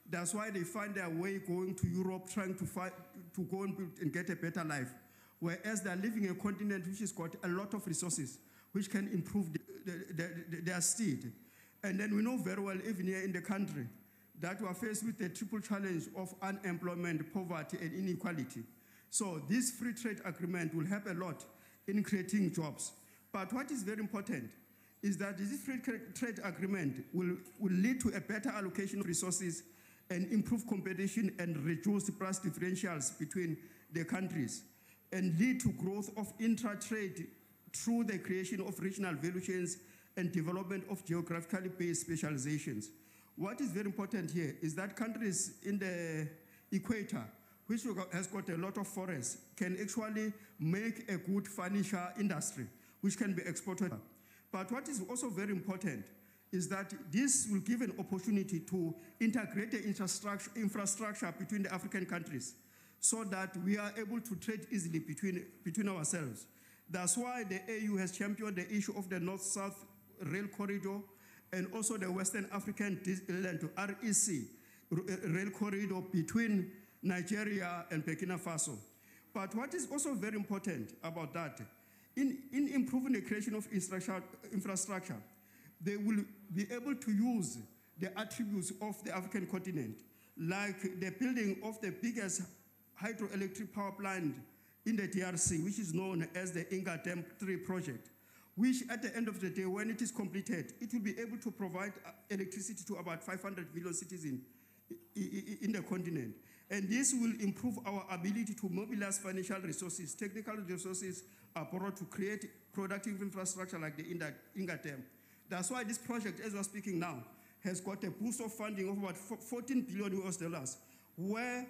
That's why they find their way going to Europe, trying to go and get a better life. Whereas they're living in a continent which has got a lot of resources, which can improve their state. And then we know very well, even here in the country, that we are faced with the triple challenge of unemployment, poverty, and inequality. So this free trade agreement will help a lot in creating jobs. But what is very important is that this free trade agreement will lead to a better allocation of resources and improve competition and reduce the price differentials between the countries, and lead to growth of intra-trade through the creation of regional value chains and development of geographically based specializations. What is very important here is that countries in the equator, which has got a lot of forests, can actually make a good financial industry, which can be exported. But what is also very important is that this will give an opportunity to integrate the infrastructure between the African countries so that we are able to trade easily between ourselves. That's why the AU has championed the issue of the North-South Rail Corridor and also the Western African REC Rail Corridor between Nigeria and Burkina Faso. But what is also very important about that, in improving the creation of infrastructure, they will be able to use the attributes of the African continent, like the building of the biggest hydroelectric power plant in the DRC, which is known as the Inga Dam 3 project, which at the end of the day, when it is completed, it will be able to provide electricity to about 500 million citizens in the continent. And this will improve our ability to mobilize financial resources, technical resources abroad to create productive infrastructure like the Inga Dam. That's why this project, as we're speaking now, has got a boost of funding of about 14 billion US, where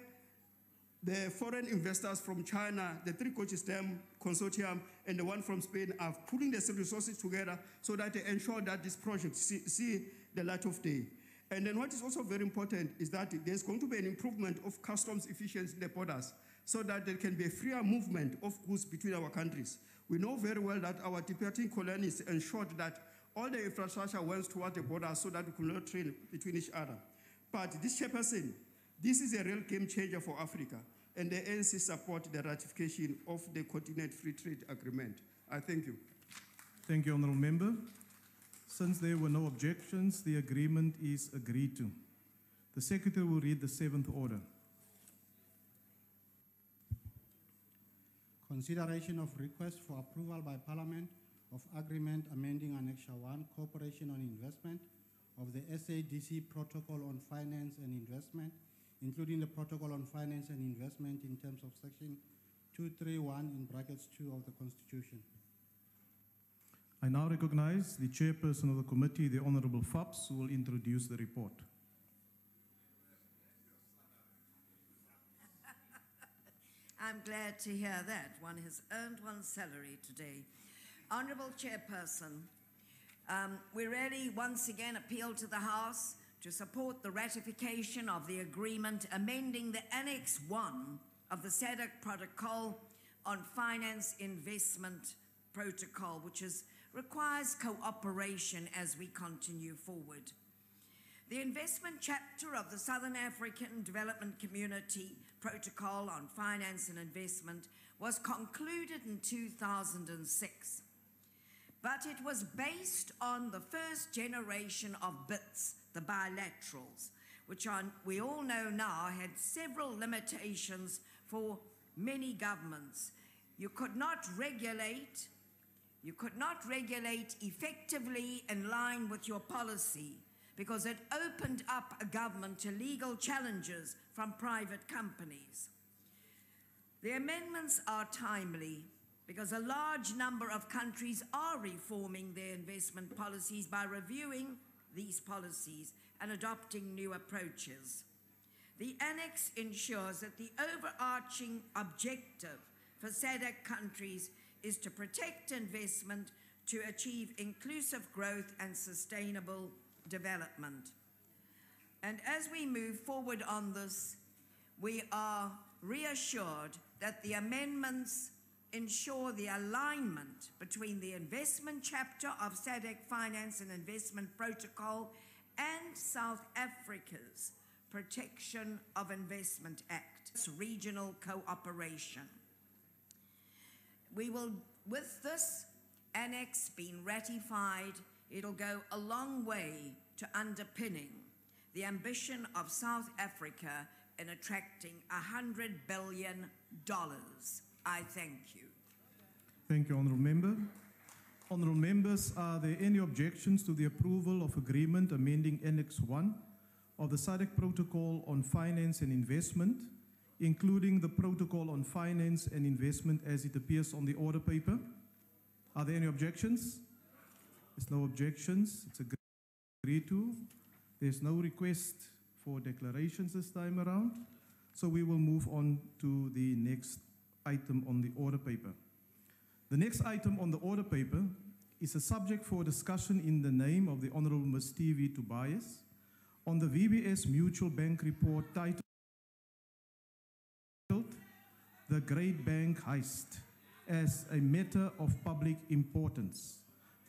the foreign investors from China, the Three Gorges Dam Consortium, and the one from Spain are putting their resources together so that they ensure that this project see the light of day. And then what is also very important is that there's going to be an improvement of customs efficiency in the borders so that there can be a freer movement of goods between our countries. We know very well that our departing colonists ensured that all the infrastructure went toward the border so that we could not trade between each other. But this chairperson, this is a real game changer for Africa, and the ANC support the ratification of the Continent Free Trade Agreement. I thank you. Thank you, Honourable Member. Since there were no objections, the agreement is agreed to. The Secretary will read the 7th order. Consideration of request for approval by Parliament of agreement amending Annexure 1, Cooperation on Investment of the SADC Protocol on Finance and Investment, including the Protocol on Finance and Investment in terms of Section 231 in brackets 2 of the Constitution. I now recognize the chairperson of the committee, the Honourable Fabs, who will introduce the report. I'm glad to hear that. One has earned one's salary today. Honourable Chairperson, we really once again appeal to the House to support the ratification of the agreement amending the Annex 1 of the SADC Protocol on Finance Investment Protocol, which requires cooperation as we continue forward. The investment chapter of the Southern African Development Community Protocol on Finance and Investment was concluded in 2006, but it was based on the first generation of BITs, the bilaterals, which we all know now had several limitations for many governments. You could not regulate effectively in line with your policy because it opened up a government to legal challenges from private companies. The amendments are timely because a large number of countries are reforming their investment policies by reviewing these policies and adopting new approaches. The Annex ensures that the overarching objective for SADC countries is to protect investment to achieve inclusive growth and sustainable development. And as we move forward on this, we are reassured that the amendments ensure the alignment between the investment chapter of SADC Finance and Investment Protocol and South Africa's Protection of Investment Act, regional cooperation. We will, with this annex being ratified, it'll go a long way to underpinning the ambition of South Africa in attracting $100 billion. I thank you. Thank you, Honourable Member. Honourable Members, are there any objections to the approval of agreement amending Annex 1 of the SADC Protocol on Finance and Investment, including the Protocol on Finance and Investment as it appears on the order paper? Are there any objections? There's no objections. It's agreed to. There's no request for declarations this time around. So we will move on to the next item on the order paper. The next item on the order paper is a subject for discussion in the name of the Honourable Ms. T.V. Tobias on the VBS Mutual Bank report titled The Great Bank Heist as a Matter of Public Importance.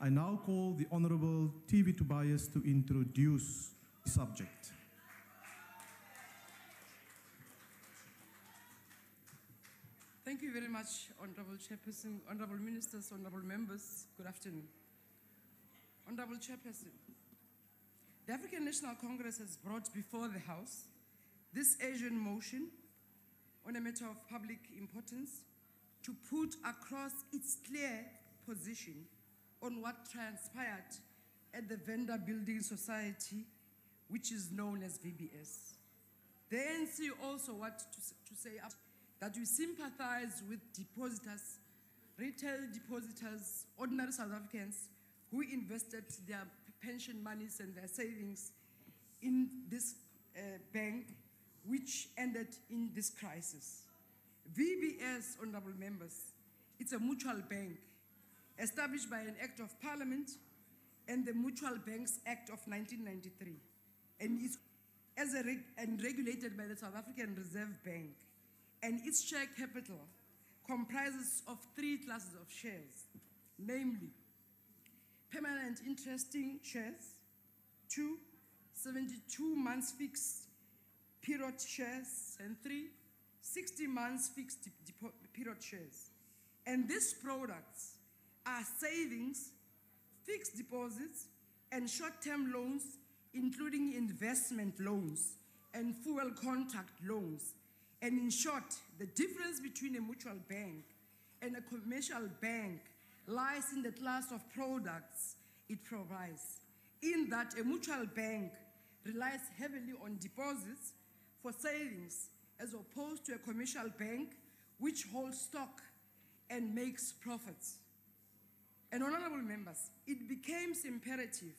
I now call the Honourable T.V. Tobias to introduce the subject. Thank you very much, Honourable Chairperson, Honourable Ministers, Honourable Members. Good afternoon. Honourable Chairperson, the African National Congress has brought before the House this urgent motion on a matter of public importance to put across its clear position on what transpired at the Vendor Building Society, which is known as VBS. The ANC also want to say that we sympathize with depositors, retail depositors, ordinary South Africans who invested their pension monies and their savings in this bank, which ended in this crisis. VBS, honourable members, it's a mutual bank established by an Act of Parliament and the Mutual Banks Act of 1993, and it's regulated by the South African Reserve Bank. And its share capital comprises of 3 classes of shares, namely permanent interesting shares, 2, 72 months fixed period shares, and 3, 60 months fixed period shares. And these products are savings, fixed deposits, and short-term loans, including investment loans and fuel contract loans. And in short, the difference between a mutual bank and a commercial bank lies in the class of products it provides, in that a mutual bank relies heavily on deposits for savings as opposed to a commercial bank which holds stock and makes profits. And honorable members, it becomes imperative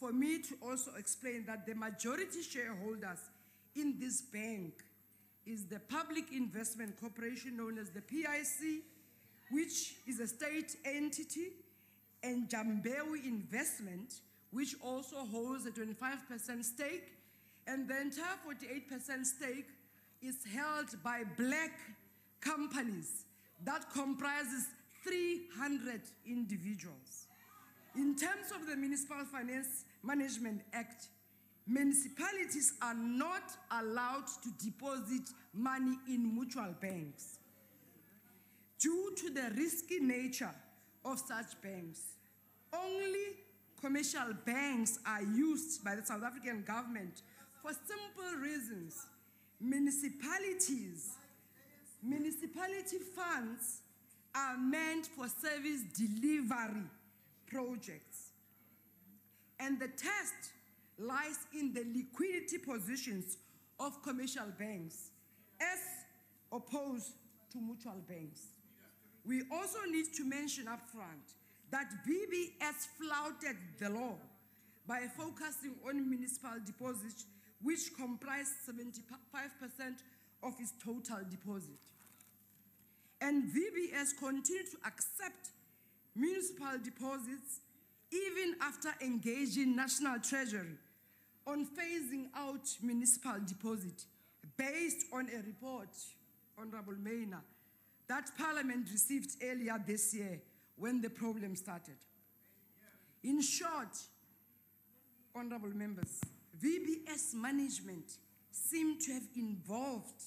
for me to also explain that the majority shareholders in this bank is the Public Investment Corporation known as the PIC, which is a state entity, and Jambewi Investment, which also holds a 25% stake, and the entire 48% stake is held by black companies that comprises 300 individuals. In terms of the Municipal Finance Management Act, municipalities are not allowed to deposit money in mutual banks. Due to the risky nature of such banks, only commercial banks are used by the South African government for simple reasons. Municipality funds are meant for service delivery projects. And the test lies in the liquidity positions of commercial banks as opposed to mutual banks. We also need to mention up front that VBS flouted the law by focusing on municipal deposits, which comprise 75% of its total deposit. And VBS continued to accept municipal deposits even after engaging National Treasury on phasing out municipal deposit based on a report, Honorable Maina, that Parliament received earlier this year when the problem started. In short, honorable members, VBS management seem to have involved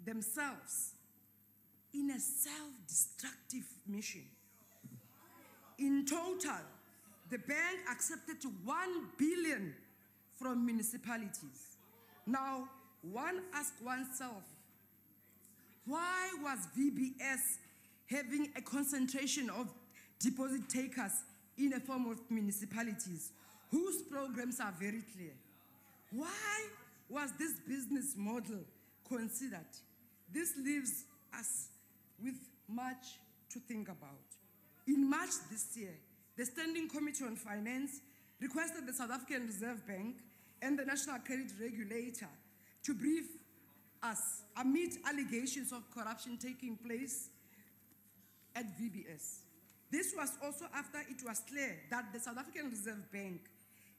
themselves in a self-destructive mission. In total, the bank accepted 1 billion from municipalities. Now, one asks oneself, why was VBS having a concentration of deposit takers in a form of municipalities whose programs are very clear? Why was this business model considered? This leaves us with much to think about. In March this year, the Standing Committee on Finance requested the South African Reserve Bank and the National Credit Regulator to brief us amid allegations of corruption taking place at VBS. This was also after it was clear that the South African Reserve Bank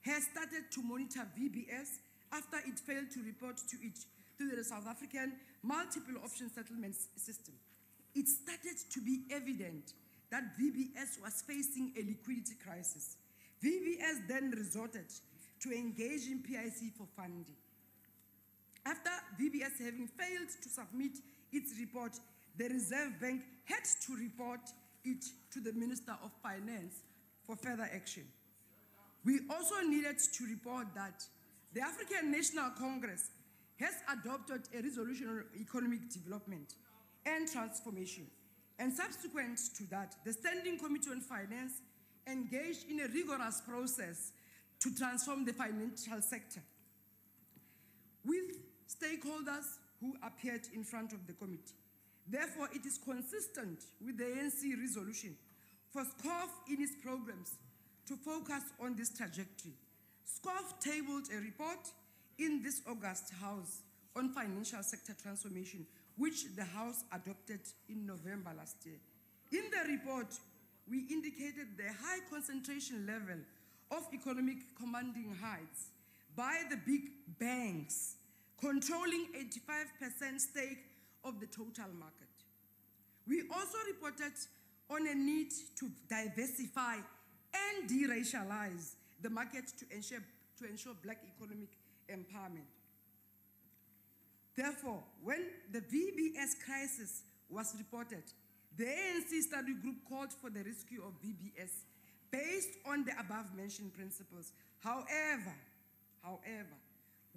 has started to monitor VBS after it failed to report to the South African multiple option settlement system. It started to be evident that VBS was facing a liquidity crisis. VBS then resorted to engage in PIC for funding. After VBS having failed to submit its report, the Reserve Bank had to report it to the Minister of Finance for further action. We also needed to report that the African National Congress has adopted a resolution on economic development and transformation. And subsequent to that, the Standing Committee on Finance engaged in a rigorous process to transform the financial sector with stakeholders who appeared in front of the committee. Therefore, it is consistent with the ANC resolution for SCOF in its programs to focus on this trajectory. SCOF tabled a report in this August House on financial sector transformation, which the House adopted in November last year. In the report, we indicated the high concentration level of economic commanding heights by the big banks, controlling 85% stake of the total market. We also reported on a need to diversify and de-racialize the market to ensure black economic empowerment. Therefore, when the VBS crisis was reported, the ANC study group called for the rescue of VBS based on the above-mentioned principles. However,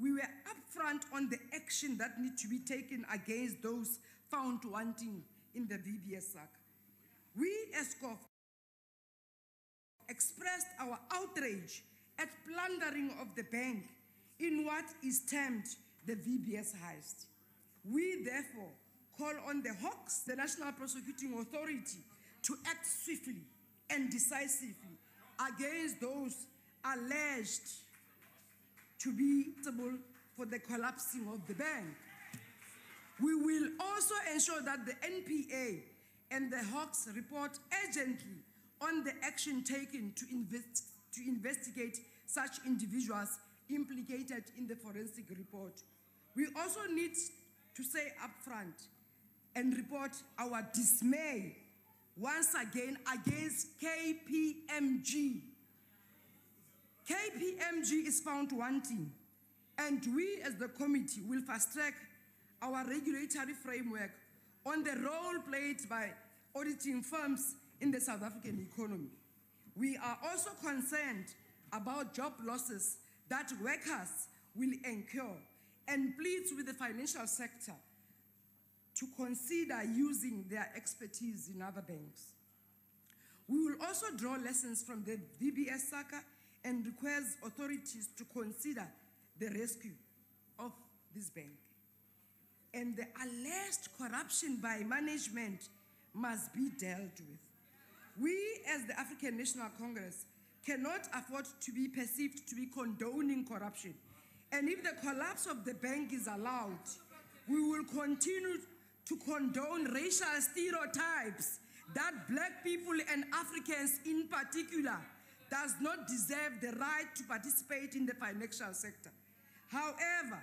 we were upfront on the action that needs to be taken against those found wanting in the VBS saga. We as SCOF expressed our outrage at plundering of the bank in what is termed the VBS heist. We therefore call on the Hawks, the National Prosecuting Authority, to act swiftly and decisively against those alleged to be responsible for the collapsing of the bank. We will also ensure that the NPA and the Hawks report urgently on the action taken to to investigate such individuals implicated in the forensic report. We also need to say upfront and report our dismay once again against KPMG. KPMG is found wanting, and we as the committee will fast-track our regulatory framework on the role played by auditing firms in the South African economy. We are also concerned about job losses that workers will incur and pleads with the financial sector to consider using their expertise in other banks. We will also draw lessons from the VBS Sacu and request authorities to consider the rescue of this bank. And the alleged corruption by management must be dealt with. We, as the African National Congress, cannot afford to be perceived to be condoning corruption. And if the collapse of the bank is allowed, we will continue to condone racial stereotypes that black people and Africans in particular does not deserve the right to participate in the financial sector. However,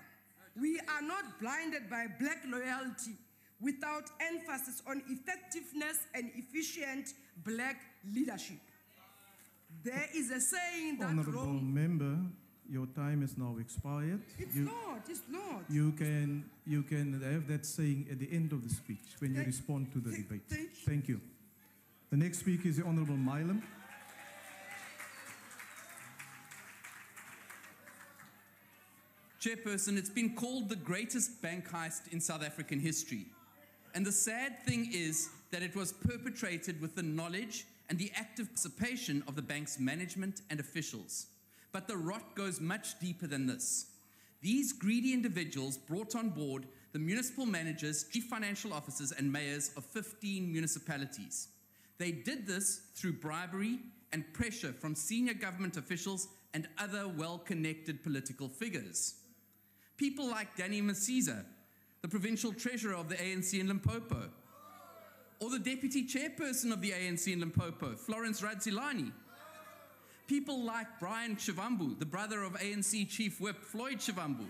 we are not blinded by black loyalty without emphasis on effectiveness and efficient black leadership. There is a saying that Honorable Member, your time is now expired. It's not. You can have that saying at the end of the speech when you respond to the debate. Thank you. The next speaker is the Honorable Milam. Chairperson, it's been called the greatest bank heist in South African history. And the sad thing is that it was perpetrated with the knowledge and the active participation of the bank's management and officials. But the rot goes much deeper than this. These greedy individuals brought on board the municipal managers, chief financial officers, and mayors of 15 municipalities. They did this through bribery and pressure from senior government officials and other well-connected political figures. People like Danny Masiza, the provincial treasurer of the ANC in Limpopo, or the deputy chairperson of the ANC in Limpopo, Florence Radzilani. People like Brian Shivambu, the brother of ANC Chief Whip Floyd Shivambu.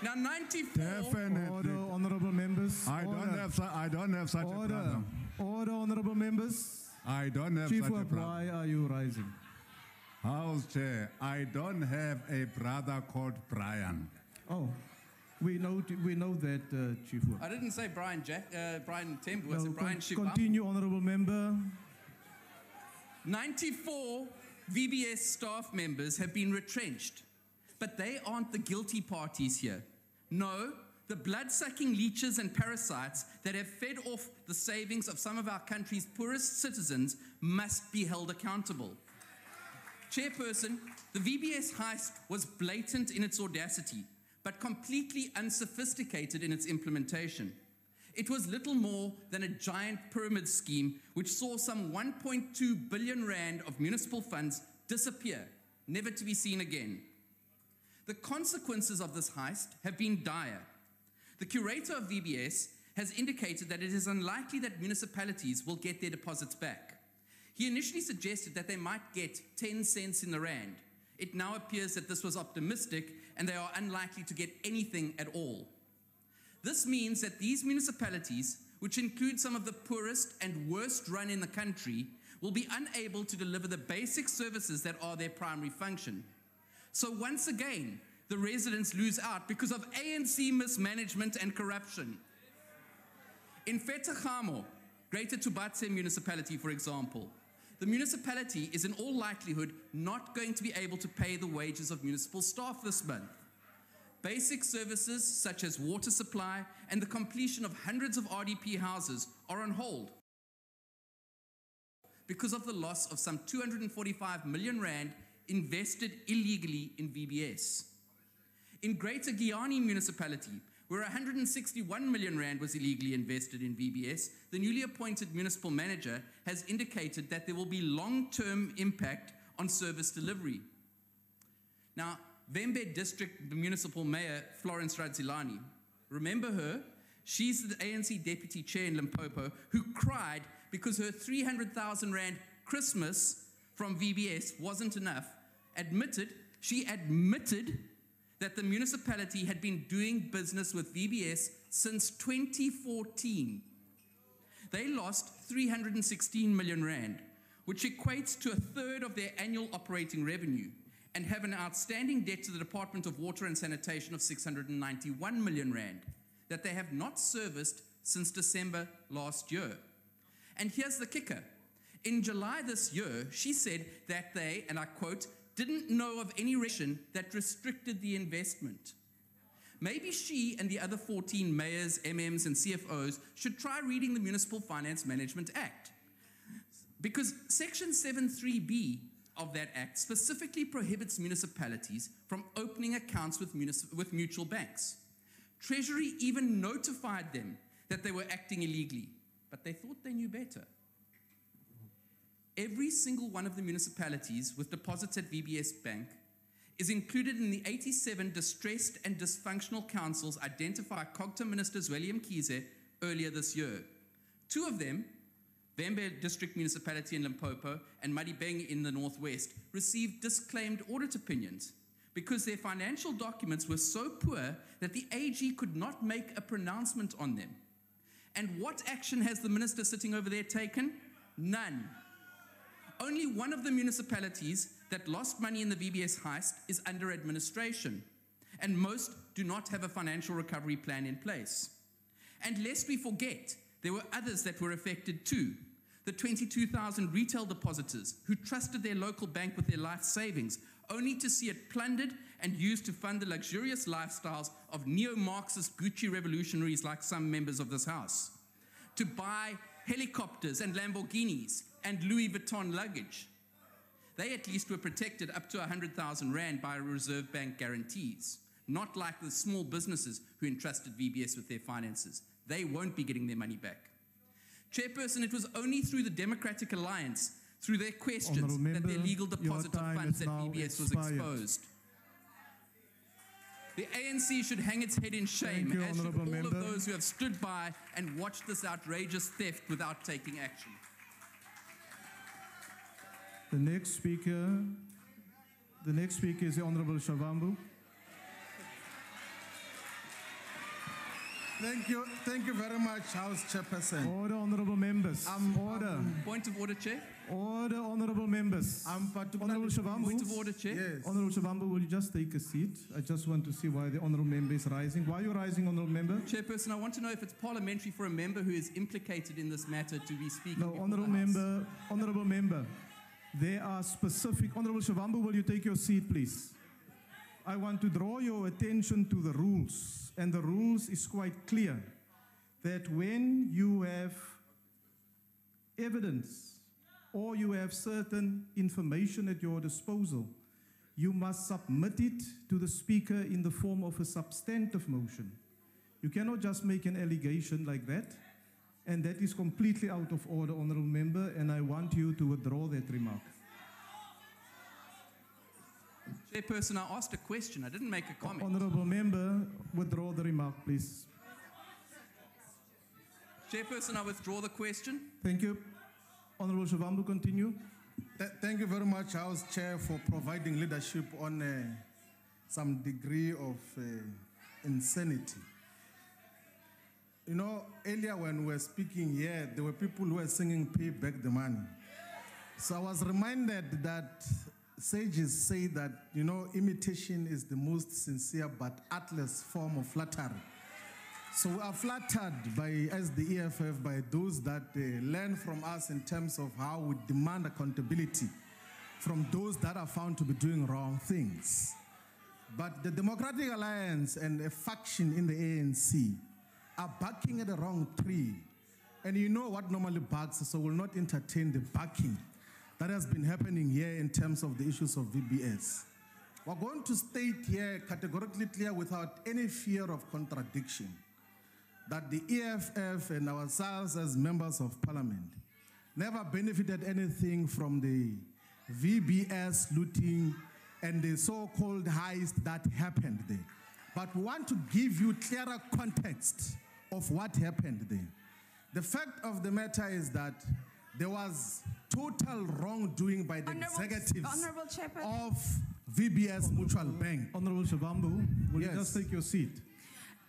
Now, 94... Definitely. Order, honorable members. I don't have such a brother. Order, honorable members. I don't have Chief such a Whip, brother. why are you rising? House Chair, I don't have a brother called Brian. Oh, we know that, Chief Whip. I didn't say Brian Tembu, I said Brian Shivambu. Continue, honorable member. 94 VBS staff members have been retrenched, but they aren't the guilty parties here. No, the blood-sucking leeches and parasites that have fed off the savings of some of our country's poorest citizens must be held accountable. Chairperson, the VBS heist was blatant in its audacity, but completely unsophisticated in its implementation. It was little more than a giant pyramid scheme which saw some 1.2 billion rand of municipal funds disappear, never to be seen again. The consequences of this heist have been dire. The curator of VBS has indicated that it is unlikely that municipalities will get their deposits back. He initially suggested that they might get 10 cents in the rand. It now appears that this was optimistic and they are unlikely to get anything at all. This means that these municipalities, which include some of the poorest and worst run in the country, will be unable to deliver the basic services that are their primary function. So once again, the residents lose out because of ANC mismanagement and corruption. In Fetagamo, Greater Tubatse municipality, for example, the municipality is in all likelihood not going to be able to pay the wages of municipal staff this month. Basic services such as water supply and the completion of hundreds of RDP houses are on hold because of the loss of some 245 million rand invested illegally in VBS. In Greater Giyani municipality, where 161 million rand was illegally invested in VBS, the newly appointed municipal manager has indicated that there will be long-term impact on service delivery. Now, Vembe District Municipal Mayor Florence Radzilani, remember her? She's the ANC Deputy Chair in Limpopo who cried because her 300,000 rand Christmas from VBS wasn't enough, she admitted that the municipality had been doing business with VBS since 2014. They lost 316 million rand, which equates to a third of their annual operating revenue, and have an outstanding debt to the Department of Water and Sanitation of 691 million rand that they have not serviced since December last year. And here's the kicker. In July this year, she said that they, and I quote, didn't know of any regulation that restricted the investment. Maybe she and the other 14 mayors, MMs, and CFOs should try reading the Municipal Finance Management Act. Because Section 7.3b of that act specifically prohibits municipalities from opening accounts with mutual banks. Treasury even notified them that they were acting illegally, but they thought they knew better. Every single one of the municipalities with deposits at VBS Bank is included in the 87 distressed and dysfunctional councils identified by COGTA Minister Zweli Mkhize earlier this year. Two of them, Vembe District Municipality in Limpopo and Madibeng in the Northwest, received disclaimed audit opinions because their financial documents were so poor that the AG could not make a pronouncement on them. And what action has the minister sitting over there taken? None. Only one of the municipalities that lost money in the VBS heist is under administration, and most do not have a financial recovery plan in place. And lest we forget, there were others that were affected too. The 22,000 retail depositors who trusted their local bank with their life savings, only to see it plundered and used to fund the luxurious lifestyles of neo-Marxist Gucci revolutionaries like some members of this House, to buy helicopters and Lamborghinis and Louis Vuitton luggage. They at least were protected up to 100,000 Rand by Reserve Bank guarantees, not like the small businesses who entrusted VBS with their finances. They won't be getting their money back. Chairperson, it was only through the Democratic Alliance, through their questions, that their legal deposit of funds at VBS was exposed. The ANC should hang its head in shame, as should all of those who have stood by and watched this outrageous theft without taking action. The next speaker is the Honorable Shavambu. Thank you very much, House Chairperson. Order, honourable members. Order. Point of order, Chair. Order, honourable members. Honourable Shavambu. Point of order, Chair. Yes. Honourable Shavambu, will you just take a seat? I just want to see why the honourable member is rising. Why are you rising, honourable member? Chairperson, I want to know if it's parliamentary for a member who is implicated in this matter to be speaking. No, honourable member. There are specific. Honourable Shavambu, will you take your seat, please? I want to draw your attention to the rules, and the rules is quite clear that when you have evidence or you have certain information at your disposal, you must submit it to the speaker in the form of a substantive motion. You cannot just make an allegation like that, and that is completely out of order, honourable member, and I want you to withdraw that remark. Chairperson, I asked a question. I didn't make a comment. Honourable member, withdraw the remark, please. Chairperson, I withdraw the question. Thank you. Honourable Shavambu, continue. Thank you very much, House Chair, for providing leadership on some degree of insanity. You know, earlier when we were speaking here, there were people who were singing "Pay Back the Money." So I was reminded that sages say that, you know, imitation is the most sincere but artless form of flattery. So we are flattered by, as the EFF, by those that learn from us in terms of how we demand accountability from those that are found to be doing wrong things. But the Democratic Alliance and a faction in the ANC are barking at the wrong tree. And you know what normally barks, so we'll not entertain the barking that has been happening here in terms of the issues of VBS. We're going to state here categorically clear without any fear of contradiction that the EFF and ourselves as members of parliament never benefited anything from the VBS looting and the so-called heist that happened there. But we want to give you clearer context of what happened there. The fact of the matter is that there was total wrongdoing by the executives Honorable Chairperson. of VBS Mutual Bank. Honorable Shavambu, will Yes. you just take your seat?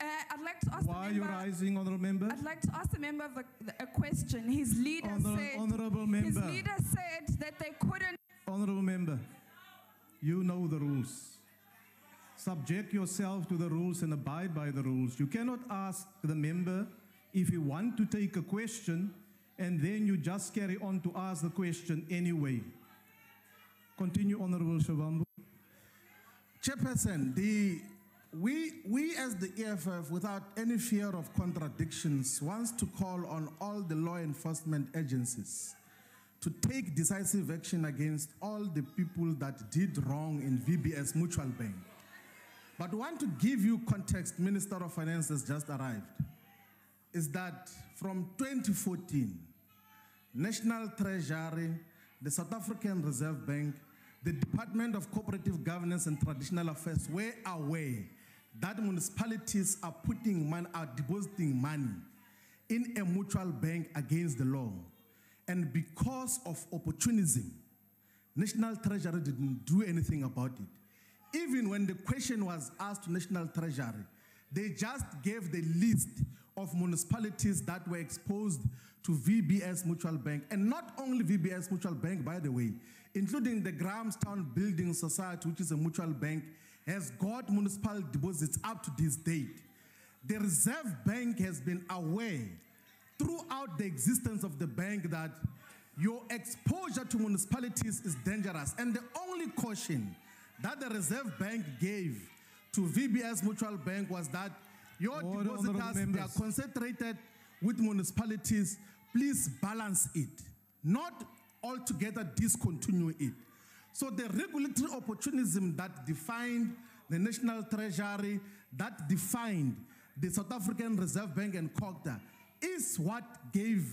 I'd like to ask Why are the you member. rising, honorable member? I'd like to ask the member of a question. His leader said. Honorable His member. leader said that they couldn't. Honorable member, you know the rules. Subject yourself to the rules and abide by the rules. You cannot ask the member if you want to take a question and then you just carry on to ask the question anyway. Continue, Honorable Shavambu. Chairperson, we as the EFF, without any fear of contradictions, wants to call on all the law enforcement agencies to take decisive action against all the people that did wrong in VBS Mutual Bank. But I want to give you context. Minister of Finance has just arrived. Is that from 2014, National Treasury, the South African Reserve Bank, the Department of Cooperative Governance and Traditional Affairs were aware that municipalities are depositing money in a mutual bank against the law. And because of opportunism, National Treasury didn't do anything about it. Even when the question was asked to National Treasury, they just gave the list of municipalities that were exposed to VBS Mutual Bank. And not only VBS Mutual Bank, by the way, including the Grahamstown Building Society, which is a mutual bank, has got municipal deposits up to this date. The Reserve Bank has been aware throughout the existence of the bank that your exposure to municipalities is dangerous. And the only caution that the Reserve Bank gave to VBS Mutual Bank was that your depositors, they are concentrated with municipalities. Please balance it, not altogether discontinue it. So the regulatory opportunism that defined the National Treasury, that defined the South African Reserve Bank and COGTA, is what gave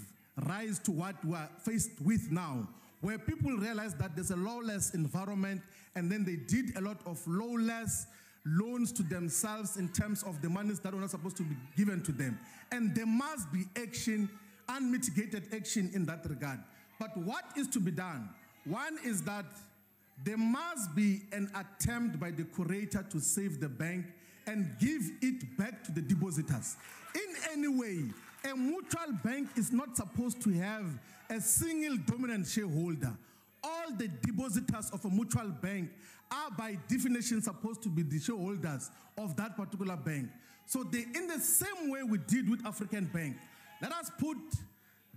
rise to what we're faced with now, where people realized that there's a lawless environment, and then they did a lot of lawless loans to themselves in terms of the monies that were not supposed to be given to them. And there must be action, unmitigated action in that regard. But what is to be done? One is that there must be an attempt by the curator to save the bank and give it back to the depositors. In any way, a mutual bank is not supposed to have a single dominant shareholder. All the depositors of a mutual bank are by definition supposed to be the shareholders of that particular bank. So in the same way we did with African Bank, let us put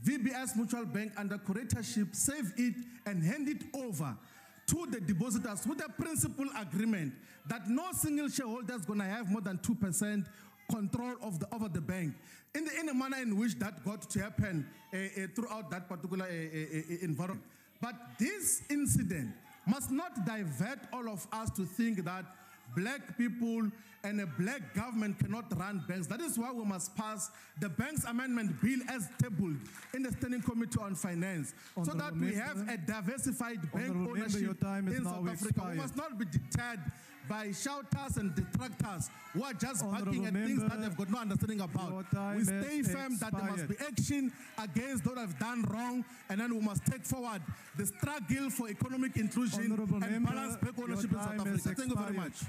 VBS Mutual Bank under curatorship, save it, and hand it over to the depositors with a principal agreement that no single shareholder is going to have more than 2% control over the bank. In the manner in which that got to happen throughout that particular environment. But this incident must not divert all of us to think that black people and a black government cannot run banks. That is why we must pass the Banks Amendment Bill as tabled in the Standing Committee on Finance, so that we have a diversified bank ownership in South Africa. We must not be deterred by shouters and detractors who are just barking at things that they've got no understanding about. We stay firm that there must be action against those who have done wrong, and then we must take forward the struggle for economic inclusion and balanced bank ownership in South Africa. Thank you very much.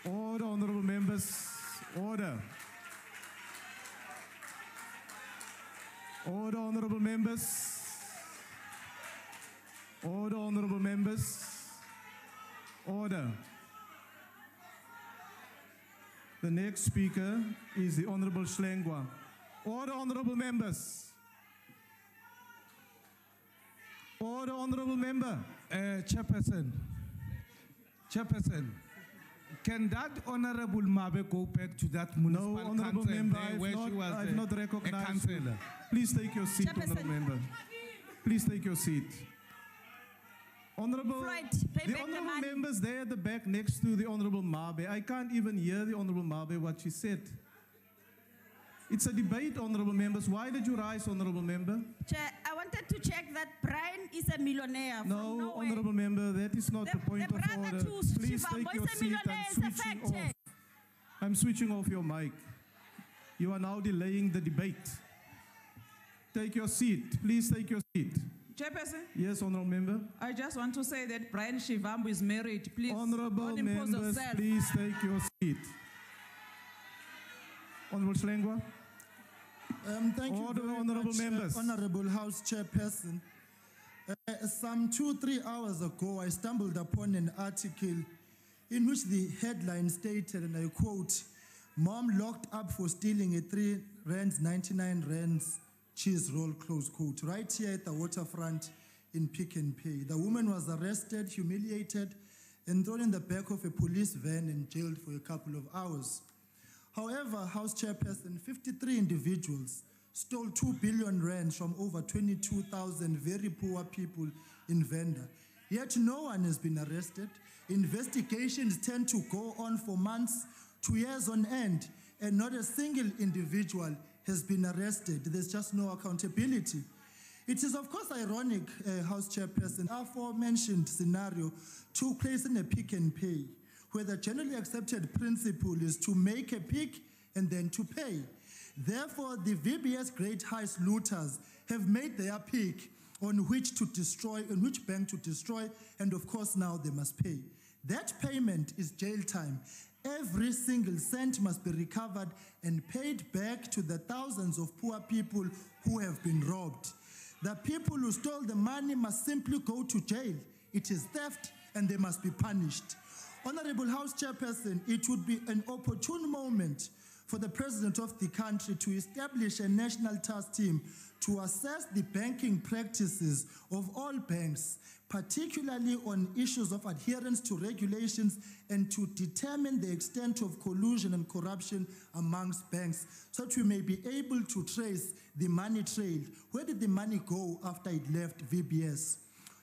Order, honorable members. Order. Order, honorable members. Order, honorable members. Order. The next speaker is the Honorable Schlengwa. Order, honorable members. Order, honorable member. Chairperson. Can that Honorable Mabe go back to that municipal honorable council member, there where she was I've not recognized a councillor? Please take your seat, honorable member. Please take your seat. Honorable, the honorable members there at the back next to the Honorable Mabe. I can't even hear the Honorable Mabe what she said. It's a debate, honorable members. Why did you rise, honorable member? Chair, I wanted to check that Brian is a millionaire. No, honorable member, that is not the point of order. Please take your seat. I'm switching off your mic. You are now delaying the debate. Take your seat. Please take your seat. Chairperson? Yes, Honourable Member. I just want to say that Brian Shivambu is married. Please, Honourable don't impose members, yourself. please take your seat. Honourable Schlengwa. Thank you Order, very honourable much, members. Honourable House Chairperson. Some 2-3 hours ago, I stumbled upon an article in which the headline stated, and I quote, "Mom locked up for stealing a 3 rands, 99 rands cheese roll," close quote, right here at the waterfront in Pick n Pay. The woman was arrested, humiliated, and thrown in the back of a police van and jailed for a couple of hours. However, House Chairperson, 53 individuals stole 2 billion rands from over 22,000 very poor people in Venda. Yet no one has been arrested. Investigations tend to go on for months, 2 years on end, and not a single individual has been arrested. There's just no accountability. It is, of course, ironic, House Chairperson, the aforementioned scenario took place in a Pick n Pay, where the generally accepted principle is to make a pick and then to pay. Therefore, the VBS Great Heist looters have made their pick on which to destroy, on which bank to destroy, and of course now they must pay. That payment is jail time. Every single cent must be recovered and paid back to the thousands of poor people who have been robbed. The people who stole the money must simply go to jail. It is theft and they must be punished. Honorable House Chairperson, it would be an opportune moment for the President of the country to establish a national task team to assess the banking practices of all banks, particularly on issues of adherence to regulations, and to determine the extent of collusion and corruption amongst banks, so that we may be able to trace the money trail. Where did the money go after it left VBS?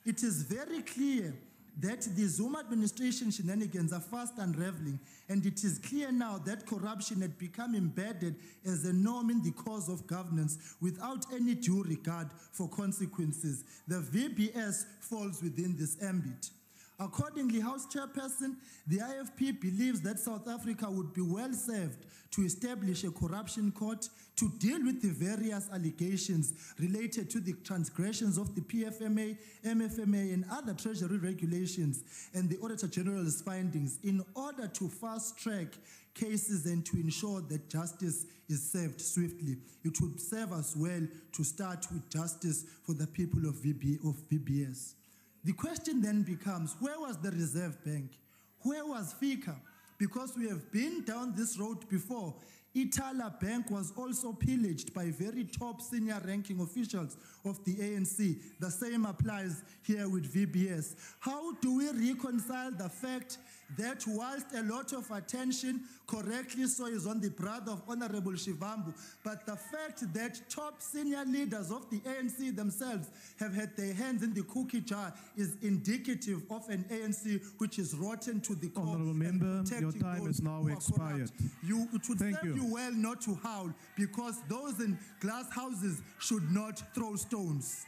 It is very clear that the Zuma administration shenanigans are fast unraveling, and it is clear now that corruption had become embedded as a norm in the course of governance without any due regard for consequences. The VBS falls within this ambit. Accordingly, House Chairperson, the IFP believes that South Africa would be well served to establish a corruption court to deal with the various allegations related to the transgressions of the PFMA, MFMA, and other Treasury regulations and the Auditor General's findings in order to fast-track cases and to ensure that justice is served swiftly. It would serve us well to start with justice for the people of VBS. The question then becomes, where was the Reserve Bank? Where was FICA? Because we have been down this road before. Itala Bank was also pillaged by very top senior ranking officials of the ANC. The same applies here with VBS. How do we reconcile the fact that whilst a lot of attention, correctly so, is on the brother of Honorable Shivambu, but the fact that top senior leaders of the ANC themselves have had their hands in the cookie jar is indicative of an ANC which is rotten to the core. Honourable Member, your time is now expired. It would Thank serve you. you well not to howl, because those in glass houses should not throw stones.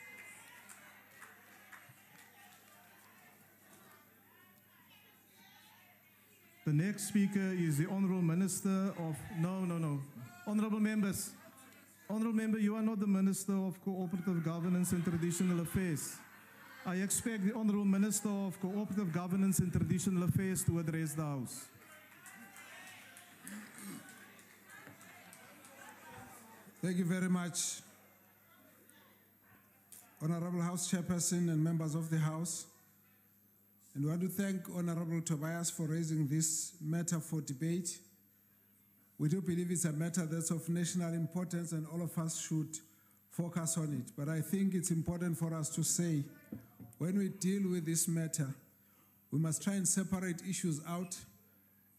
The next speaker is the Honourable Minister of... No. Honourable members. Honourable Member, you are not the Minister of Cooperative Governance and Traditional Affairs. I expect the Honourable Minister of Cooperative Governance and Traditional Affairs to address the House. Thank you very much, Honorable House Chairperson and members of the House. And we want to thank Honorable Tobias for raising this matter for debate. We do believe it's a matter that's of national importance and all of us should focus on it. But I think it's important for us to say, when we deal with this matter, we must try and separate issues out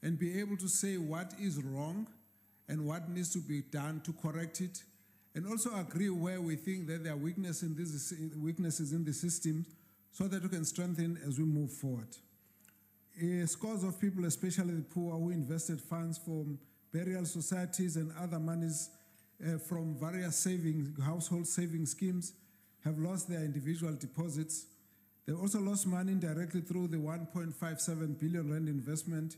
and be able to say what is wrong and what needs to be done to correct it, and also agree where we think that there are weaknesses in the system, so that we can strengthen as we move forward. Scores of people, especially the poor, who invested funds from burial societies and other monies from various household saving schemes, have lost their individual deposits. They also lost money indirectly through the 1.57 billion rand investment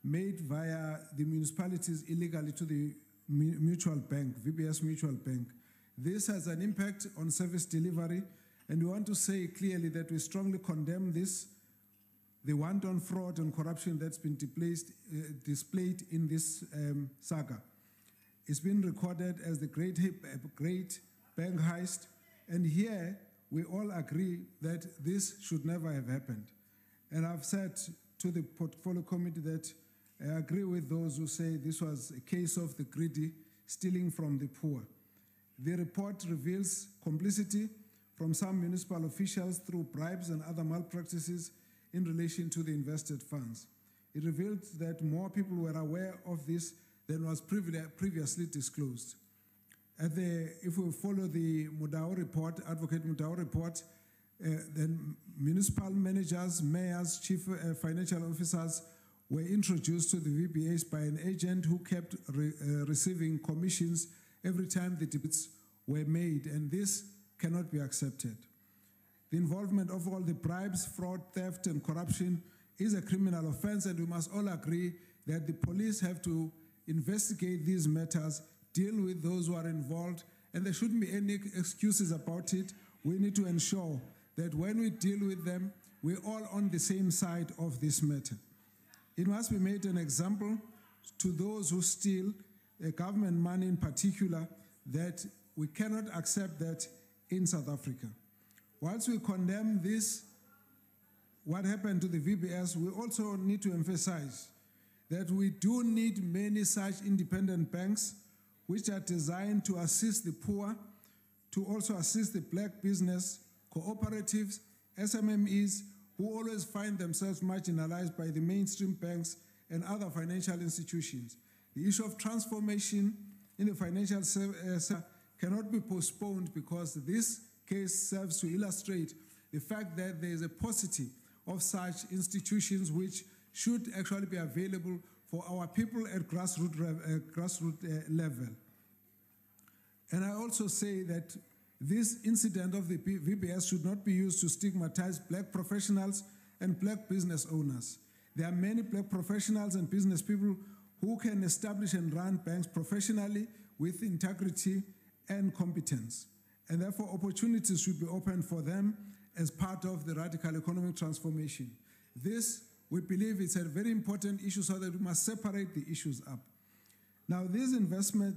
made via the municipalities illegally to the Mutual Bank, VBS Mutual Bank. This has an impact on service delivery, and we want to say clearly that we strongly condemn this, the wanton fraud and corruption that's been displayed in this saga. It's been recorded as the great bank heist, and here we all agree that this should never have happened. And I've said to the portfolio committee that I agree with those who say this was a case of the greedy stealing from the poor. The report reveals complicity from some municipal officials through bribes and other malpractices in relation to the invested funds. It revealed that more people were aware of this than was previously disclosed. If we follow the Mudao report, Advocate Mudao report, then municipal managers, mayors, chief financial officers were introduced to the VBS by an agent who kept receiving commissions every time the deposits were made, and this cannot be accepted. The involvement of all the bribes, fraud, theft, and corruption is a criminal offense, and we must all agree that the police have to investigate these matters, deal with those who are involved, and there shouldn't be any excuses about it. We need to ensure that when we deal with them, we're all on the same side of this matter. It must be made an example to those who steal government money in particular, that we cannot accept that in South Africa. Whilst we condemn this, what happened to the VBS, we also need to emphasize that we do need many such independent banks which are designed to assist the poor, to also assist the black business, cooperatives, SMMEs, who always find themselves marginalized by the mainstream banks and other financial institutions. The issue of transformation in the financial sector cannot be postponed, because this case serves to illustrate the fact that there is a paucity of such institutions which should actually be available for our people at grassroots level. And I also say that this incident of the VBS should not be used to stigmatize black professionals and black business owners. There are many black professionals and business people who can establish and run banks professionally with integrity and competence. And therefore, opportunities should be opened for them as part of the radical economic transformation. This, we believe, is a very important issue, so that we must separate the issues up. Now, the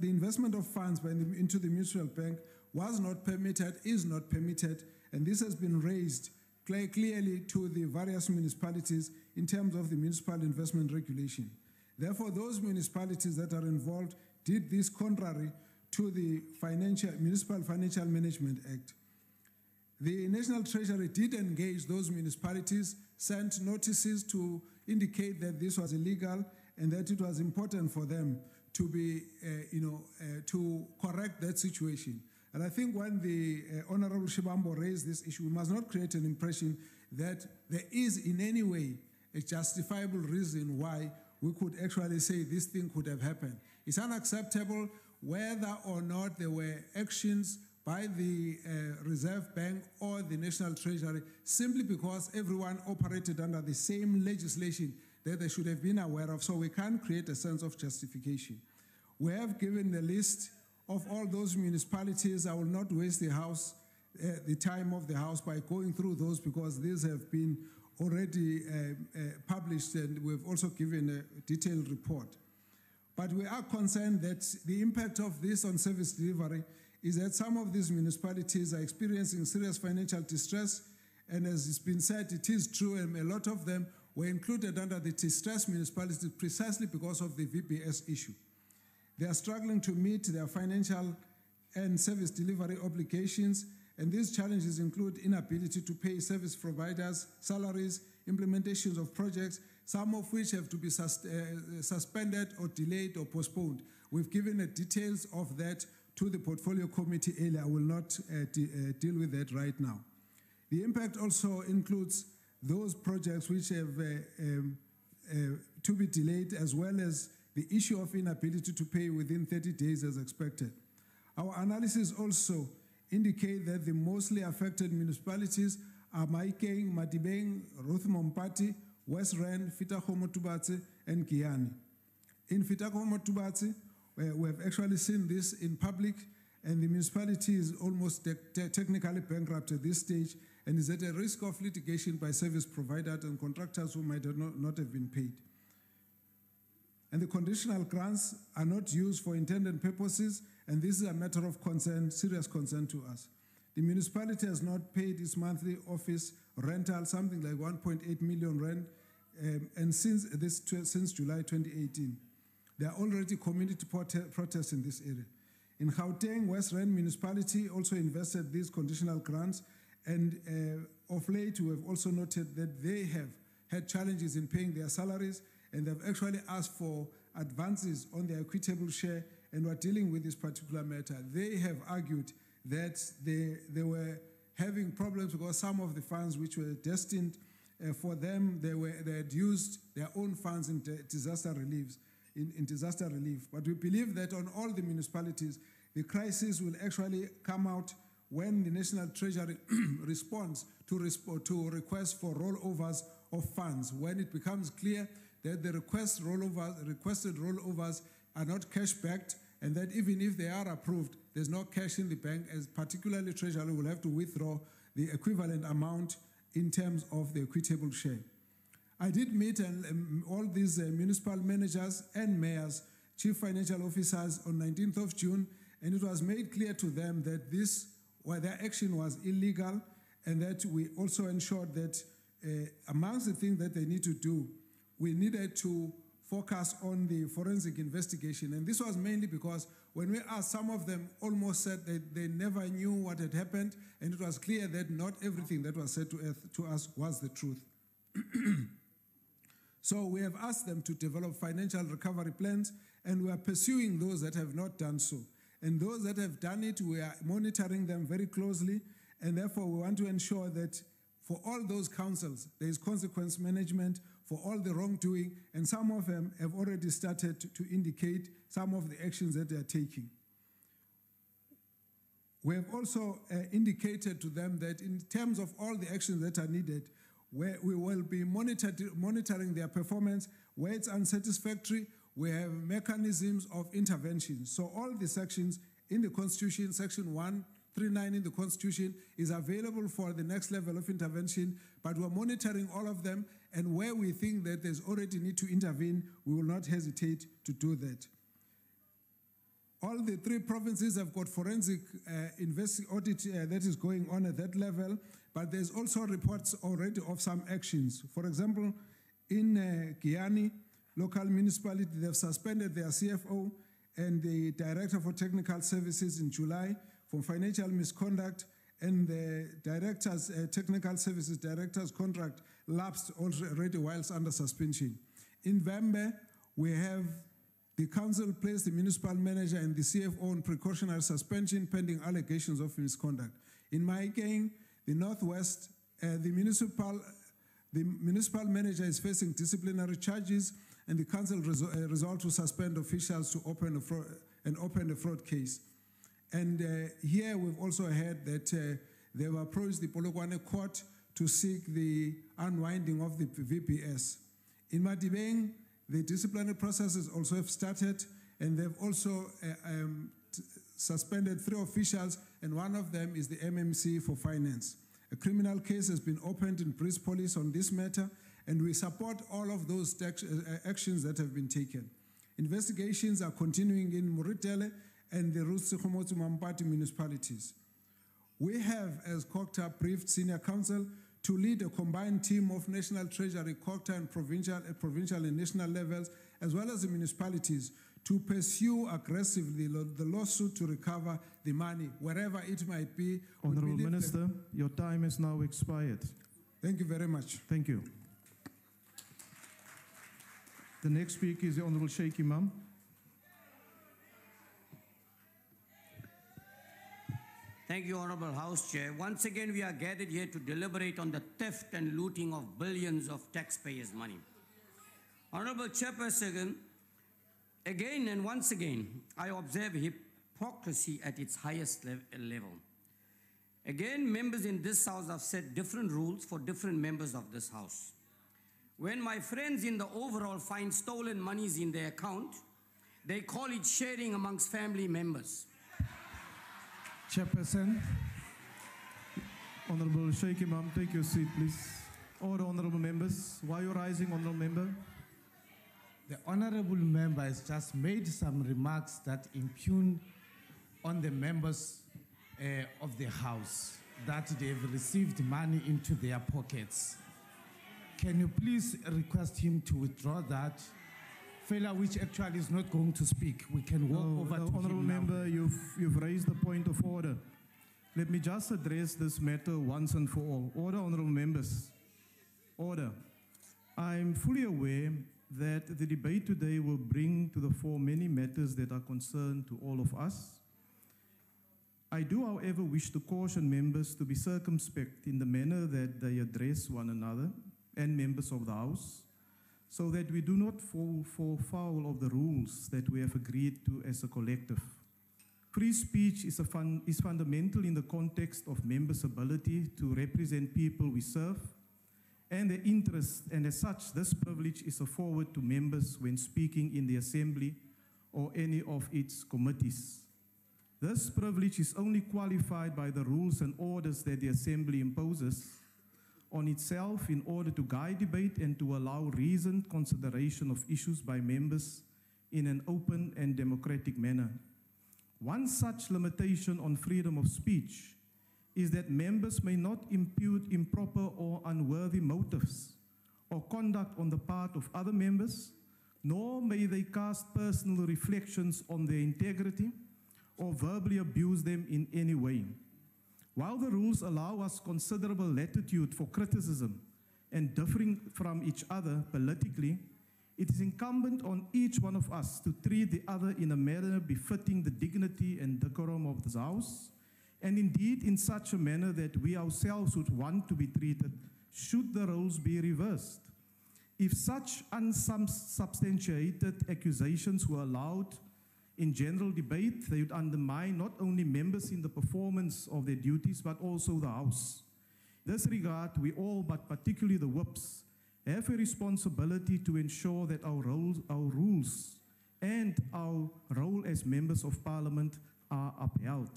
investment of funds into the mutual bank was not permitted, is not permitted, and this has been raised clearly to the various municipalities in terms of the municipal investment regulation. Therefore, those municipalities that are involved did this contrary to the Municipal Financial Management Act. The National Treasury did engage those municipalities, sent notices to indicate that this was illegal and that it was important for them to be, to correct that situation. And I think when the Honorable Shibambo raised this issue, we must not create an impression that there is in any way a justifiable reason why we could actually say this thing could have happened. It's unacceptable whether or not there were actions by the Reserve Bank or the National Treasury, simply because everyone operated under the same legislation that they should have been aware of, so we can't create a sense of justification. We have given the list of all those municipalities. I will not waste the time of the House by going through those, because these have been already published, and we've also given a detailed report. But we are concerned that the impact of this on service delivery is that some of these municipalities are experiencing serious financial distress, and as it's been said, it is true, and a lot of them were included under the distressed municipalities precisely because of the VBS issue. They are struggling to meet their financial and service delivery obligations, and these challenges include inability to pay service providers salaries, implementations of projects, some of which have to be suspended or delayed or postponed. We've given the details of that to the portfolio committee earlier. I will not deal with that right now. The impact also includes those projects which have to be delayed, as well as the issue of inability to pay within 30 days as expected. Our analysis also indicate that the mostly affected municipalities are Maikeng, Madibeng, Ruthmompati, West Rand, Fitahomo Tubatse, and Giyani. In Fitahomo Tubatse, We have actually seen this in public, and the municipality is almost technically bankrupt at this stage and is at a risk of litigation by service providers and contractors who might not have been paid. And the conditional grants are not used for intended purposes, and this is a matter of concern, serious concern to us. The municipality has not paid its monthly office rental, something like 1.8 million rand, and since July 2018. There are already community protests in this area. In Gauteng, West Rand municipality also invested these conditional grants, and of late we have also noted that they have had challenges in paying their salaries, and they've actually asked for advances on their equitable share, and we're dealing with this particular matter. They have argued that they were having problems because some of the funds which were destined for them, they had used their own funds in disaster relief. But we believe that on all the municipalities, the crisis will actually come out when the National Treasury responds to requests for rollovers of funds, when it becomes clear that the requested rollovers are not cash-backed, and that even if they are approved, there's no cash in the bank, as particularly Treasury will have to withdraw the equivalent amount in terms of the equitable share. I did meet all these municipal managers and mayors, chief financial officers on 19th of June, and it was made clear to them that their action was illegal, and that we also ensured that amongst the things that they need to do, we needed to focus on the forensic investigation. And this was mainly because when we asked, some of them almost said that they never knew what had happened, and it was clear that not everything that was said to us was the truth. So we have asked them to develop financial recovery plans, and we are pursuing those that have not done so. And those that have done it, we are monitoring them very closely, and therefore we want to ensure that for all those councils, there is consequence management for all the wrongdoing, and some of them have already started to indicate some of the actions that they are taking. We have also indicated to them that in terms of all the actions that are needed, we will be monitoring their performance. Where it's unsatisfactory, we have mechanisms of intervention. So all the sections in the Constitution, Section 139 in the Constitution, is available for the next level of intervention, but we're monitoring all of them, and where we think that there's already need to intervene, we will not hesitate to do that. All the three provinces have got forensic audit that is going on at that level, but there's also reports already of some actions. For example, in Guyana, local municipality, they've suspended their CFO and the Director for Technical Services in July for financial misconduct, and the director's, Technical Services Director's contract lapsed already whilst under suspension. In Vembe, we have the council placed the municipal manager and the CFO on precautionary suspension pending allegations of misconduct. In Maikeng, the Northwest, the municipal manager is facing disciplinary charges, and the council resolved to suspend officials to open a fraud case. And here we've also heard that they've approached the Polokwane court to seek the unwinding of the VBS. In Madibeng, the disciplinary processes also have started, and they've also suspended 3 officials, and one of them is the MMC for finance. A criminal case has been opened in Police Police on this matter, and we support all of those actions that have been taken. Investigations are continuing in Muritele and the Rutsikhomotu Mampati municipalities. We have, as COCTA, briefed Senior Council to lead a combined team of National Treasury, COCTA, and provincial and national levels, as well as the municipalities, to pursue aggressively the lawsuit to recover the money, wherever it might be. Honourable Minister, your time has now expired. Thank you very much. Thank you. The next speaker is the Honourable Sheikh Imam. Thank you, Honorable House Chair. Once again, we are gathered here to deliberate on the theft and looting of billions of taxpayers' money. Honorable Chairperson, again and once again, I observe hypocrisy at its highest level. Again, members in this House have set different rules for different members of this House. When my friends in the overall find stolen monies in their account, They call it sharing amongst family members. Chairperson. Honorable Sheikh Imam, take your seat, please. Order, honorable members. Why are you rising, honorable member? The honorable member has just made some remarks that impugn on the members of the House that they've received money into their pockets. Can you please request him to withdraw that? Fella, which actually is not going to speak. We can walk over to honorable him member, now. you've raised the point of order. Let me just address this matter once and for all. Order, honorable members. Order. I'm fully aware that the debate today will bring to the fore many matters that are concerned to all of us. I do, however, wish to caution members to be circumspect in the manner that they address one another and members of the House, so that we do not fall foul of the rules that we have agreed to as a collective. Free speech is fundamental in the context of members' ability to represent people we serve and their interests, and as such, this privilege is afforded to members when speaking in the Assembly or any of its committees. This privilege is only qualified by the rules and orders that the Assembly imposes on itself in order to guide debate and to allow reasoned consideration of issues by members in an open and democratic manner. One such limitation on freedom of speech is that members may not impute improper or unworthy motives or conduct on the part of other members, nor may they cast personal reflections on their integrity or verbally abuse them in any way. While the rules allow us considerable latitude for criticism and differing from each other politically, it is incumbent on each one of us to treat the other in a manner befitting the dignity and decorum of this House, and indeed in such a manner that we ourselves would want to be treated should the roles be reversed. If such unsubstantiated accusations were allowed in general debate, they would undermine not only members in the performance of their duties, but also the House. In this regard, we all, but particularly the whips, have a responsibility to ensure that our rules and our role as members of Parliament are upheld.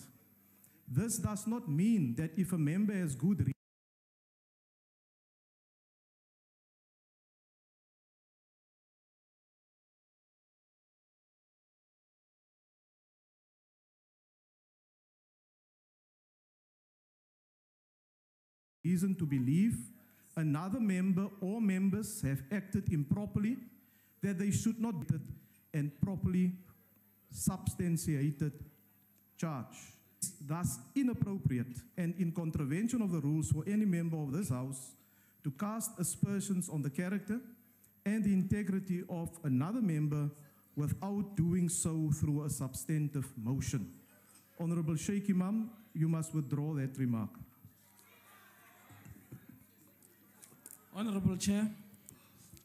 This does not mean that if a member has good reason to believe another member or members have acted improperly, that they should not be and properly substantiated charge. It's thus inappropriate and in contravention of the rules for any member of this House to cast aspersions on the character and the integrity of another member without doing so through a substantive motion. Honorable Sheikh Imam, you must withdraw that remark. Honorable Chair.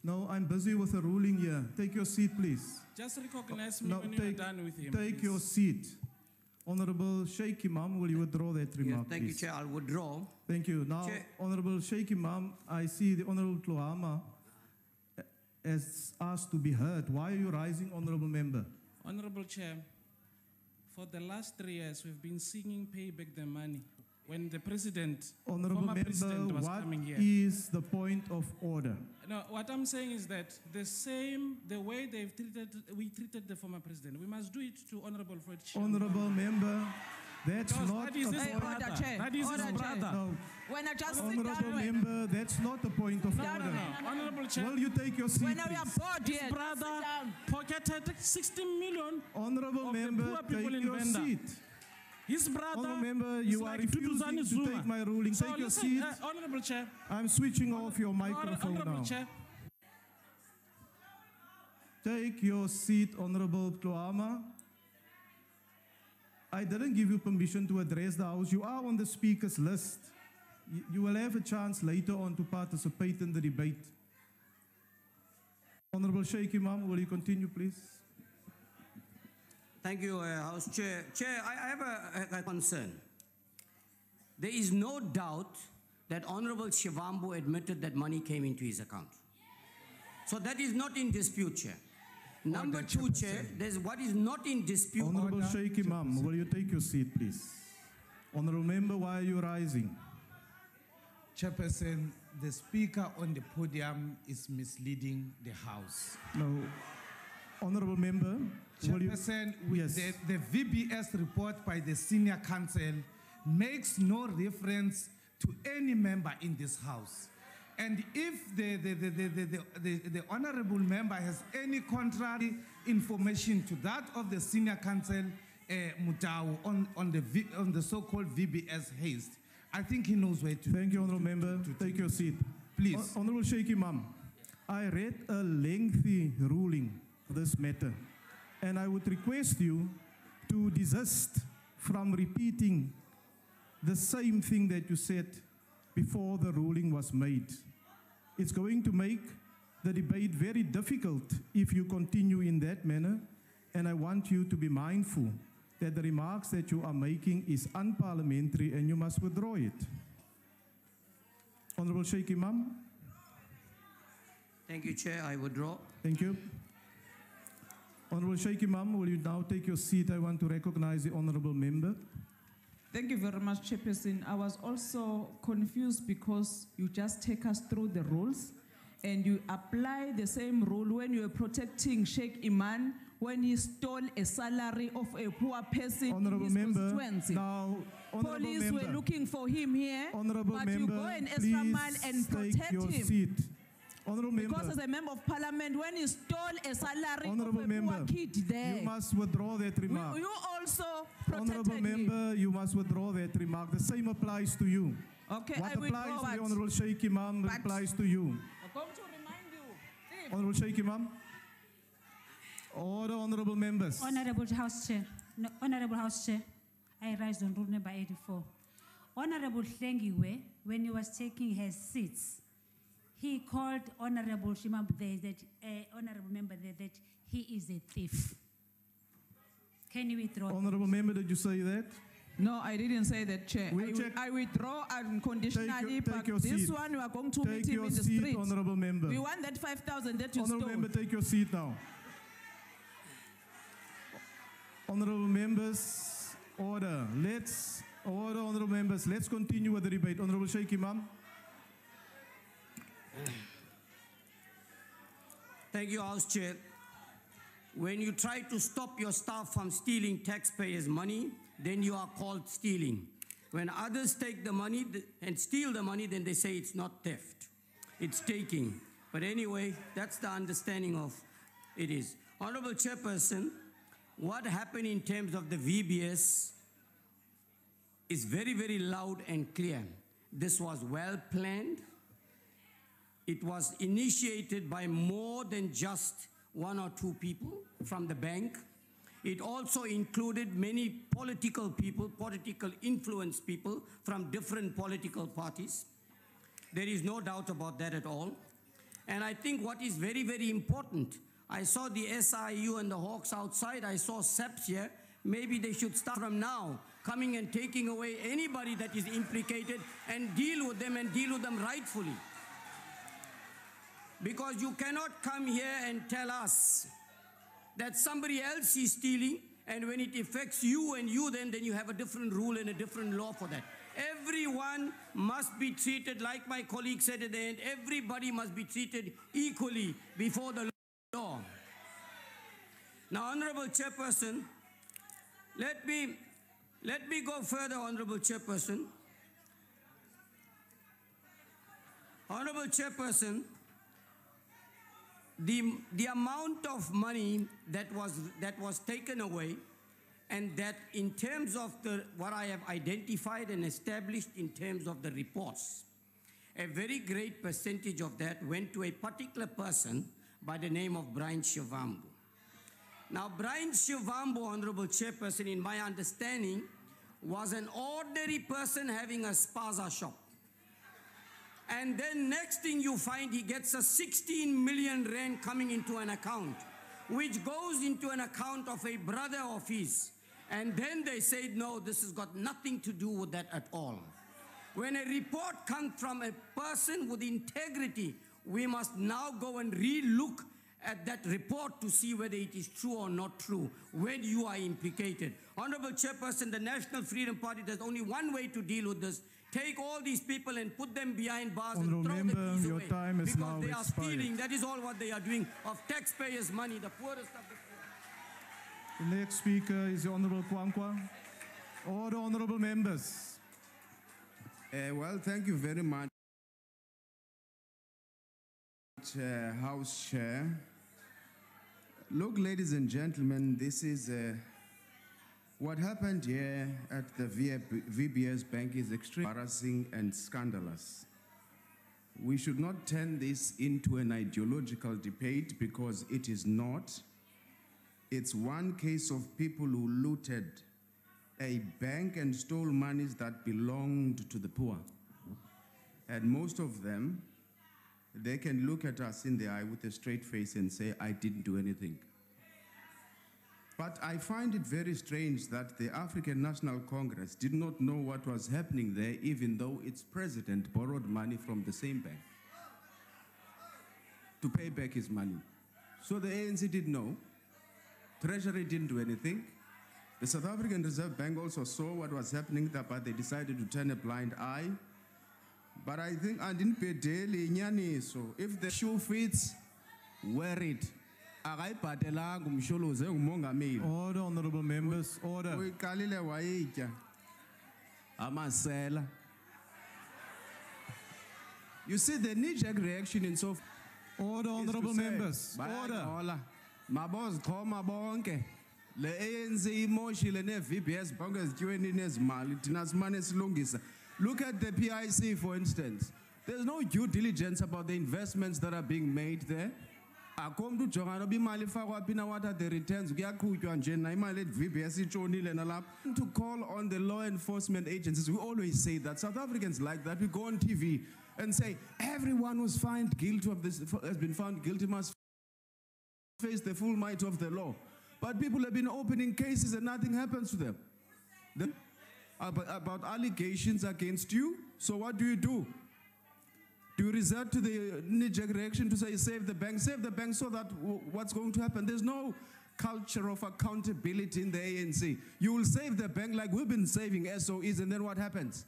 No, I'm busy with a ruling here. Take your seat, please. Just recognize me when you're done with him. Take please. your seat. Honorable Sheikh Imam, will you withdraw that remark, Thank you, please? Chair. I'll withdraw. Thank you. Now, Chair. Honorable Sheikh Imam, I see the Honorable Tlohama has asked to be heard. Why are you rising, Honorable Member? Honorable Chair, for the last 3 years, we've been singing pay back the money. When the president, Honorable former president Member, was what coming here. is the point of order? No, what I'm saying is that the way we treated the former president, we must do it to Honorable Fred Shah. Honorable Member, that's Because not that is a his point. brother. That is his brother. No. When I just sit Honorable down, Member, that's not the point of No, order. no, no. Honorable Chair. Will you take your seat, when we are please? bored His here, brother pocketed 16 million Honorable of Member, the poor people take in your Venda. seat. His brother Honorable Member, is you are like refusing Duduzane to Zuma. take my ruling. So Take your listen, seat. Honorable Chair. I'm switching off your microphone Honorable now. Chair. Take your seat, Honorable Tlohama. I didn't give you permission to address the House. You are on the speaker's list. You will have a chance later on to participate in the debate. Honorable Sheikh Imam, will you continue, please? Thank you, House Chair. Chair, I have a concern. There is no doubt that Honorable Shivambu admitted that money came into his account. So that is not in dispute, Chair. Number two, Chair, there's what is not in dispute. Honorable Sheikh Imam, will you take your seat, please? Honorable member, why are you rising? Chairperson, the speaker on the podium is misleading the House. No. Honorable member, Chairperson, yes. the VBS report by the senior counsel makes no reference to any member in this House. And if the honorable member has any contrary information to that of the senior counsel, Mutau, on the so-called VBS haste, I think he knows where to. Thank you, honorable member. Take your seat. Please. Honorable Sheikh Imam, I read a lengthy ruling for this matter, and I would request you to desist from repeating the same thing that you said before the ruling was made. It's going to make the debate very difficult if you continue in that manner, and I want you to be mindful that the remarks that you are making is unparliamentary and you must withdraw it. Honorable Sheikh Imam. Thank you, Chair. I withdraw. Thank you. Honorable Sheikh Imam, will you now take your seat? I want to recognize the honorable member. Thank you very much, Chairperson. I was also confused because you just take us through the rules and you apply the same rule when you are protecting Sheikh Iman when he stole a salary of a poor person Honorable in his member, constituency. now, honorable Police member, were looking for him here, honorable but member, you go an extra mile and take protect your him. seat. Honorable Because member, as a member of parliament, when he stole a salary honorable of a member, poor kid there, you must withdraw that remark. you also protected Honorable him. member, you must withdraw that remark. The same applies to you. Okay, what I withdraw applies to what? the Honorable Sheikh Imam applies to you. I'm going to remind you. Honorable Sheikh Imam. Order, honorable members. Honorable House Chair, no, Honorable House Chair, I rise on rule number 84. Honorable Hlengiwe, when he was taking his seats, he called Honorable Shimab there, honorable member there, that he is a thief. Can you withdraw? Honorable member, did you say that? No, I didn't say that, Chair. We'll check. I withdraw unconditionally, Take your but this seat. one we are going to Take meet him your in the seat, street. honorable member. We want that 5,000 that you Honorable stole. member, take your seat now. Honorable members, order. Order, honorable members. Let's continue with the debate. Honorable Sheikh Imam. Thank you, House Chair. When you try to stop your staff from stealing taxpayers' money, then you are called stealing. When others take the money and steal the money, then they say it's not theft, it's taking. But anyway, that's the understanding of it is. Honorable Chairperson, what happened in terms of the VBS is very, very loud and clear. This was well planned. It was initiated by more than just one or two people from the bank. It also included many political people, political influence people from different political parties. There is no doubt about that at all. And I think what is very, very important, I saw the SIU and the Hawks outside, I saw SEPs here. Maybe they should start from now, coming and taking away anybody that is implicated and deal with them rightfully. Because you cannot come here and tell us that somebody else is stealing, and when it affects you and you, then you have a different rule and a different law for that. Everyone must be treated, like my colleague said at the end, everybody must be treated equally before the law. Now, Honorable Chairperson, let me go further, Honorable Chairperson. Honorable Chairperson, the amount of money that was taken away, and that in terms of what I have identified and established in terms of the reports, a very great percentage of that went to a particular person by the name of Brian Shivambu. Now, Brian Shivambu, Honorable Chairperson, in my understanding, was an ordinary person having a spaza shop. And then next thing you find, he gets a 16 million rand coming into an account, which goes into an account of a brother of his. And then they say, no, this has got nothing to do with that at all. When a report comes from a person with integrity, we must now go and re-look at that report to see whether it is true or not true when you are implicated. Honorable Chairperson, the National Freedom Party, there's only one way to deal with this. Take all these people and put them behind bars and throw the keys your away. time is because now they are expired. stealing. That is all what they are doing of taxpayers' money, the poorest of the poor. The next speaker is the Honorable Kwankwa. Order, honorable members. Well, thank you very much, House Chair. Look, ladies and gentlemen, this is what happened here at the VBS Bank is extremely embarrassing and scandalous. We should not turn this into an ideological debate because it is not. It's one case of people who looted a bank and stole monies that belonged to the poor. And most of them, they can look at us in the eye with a straight face and say, I didn't do anything. But I find it very strange that the African National Congress did not know what was happening there, even though its president borrowed money from the same bank to pay back his money. So the ANC didn't know. Treasury didn't do anything. The South African Reserve Bank also saw what was happening there, but they decided to turn a blind eye. But I think I didn't pay daily so if the shoe fits, wear it. Order, honorable members, order. You see the knee-jerk reaction in so. Order, honorable members, order. Maboz khoma bonke. Le ANC imoshile ne VBS Bank ezityiweni nezimali thina simane silungisa. Look at the PIC, for instance. There's no due diligence about the investments that are being made there. Akomdu jongana bimali fakwa pina what are the returns kuyaqhutywa nje na imali et VBS itshonile nalapha. To call on the law enforcement agencies, we always say that South Africans like that. We go on TV and say everyone who's found guilty of this has been found guilty must face the full might of the law. But people have been opening cases and nothing happens to them. About allegations against you. So what do? Do you resort to the knee-jerk reaction to say save the bank so that what's going to happen? There's no culture of accountability in the ANC. You will save the bank like we've been saving SOEs, and then what happens?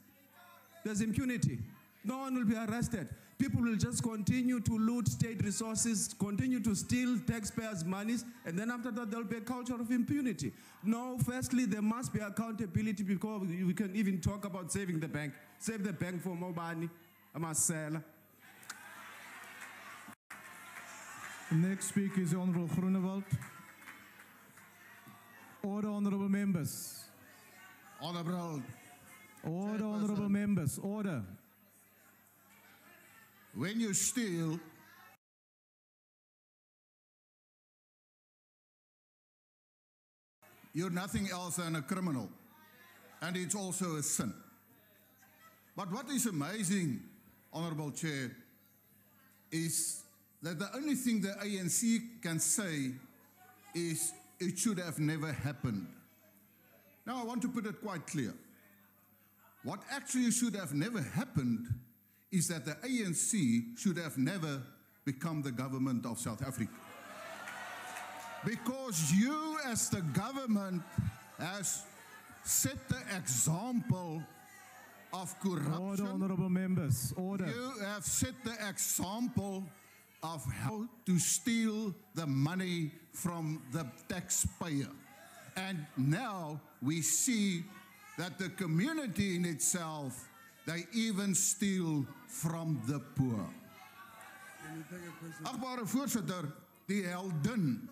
There's impunity. No one will be arrested. People will just continue to loot state resources, continue to steal taxpayers' monies, and then after that, there'll be a culture of impunity. No, firstly, there must be accountability because we can even talk about saving the bank. Save the bank for Mobani, Amasela. The next speaker is the Honorable Groenewald. Order, honorable members. Honorable. Order, honorable members. Order. When you steal, you're nothing else than a criminal. And it's also a sin. But what is amazing, Honorable Chair, is that the only thing the ANC can say is it should have never happened. Now I want to put it quite clear. What actually should have never happened is that the ANC should have never become the government of South Africa. Because you as the government has set the example of corruption. Order, honorable members, order. You have set the example of how to steal the money from the taxpayer. And now we see that the community in itself, they even steal from the poor. Agbare voorsitter, die heldin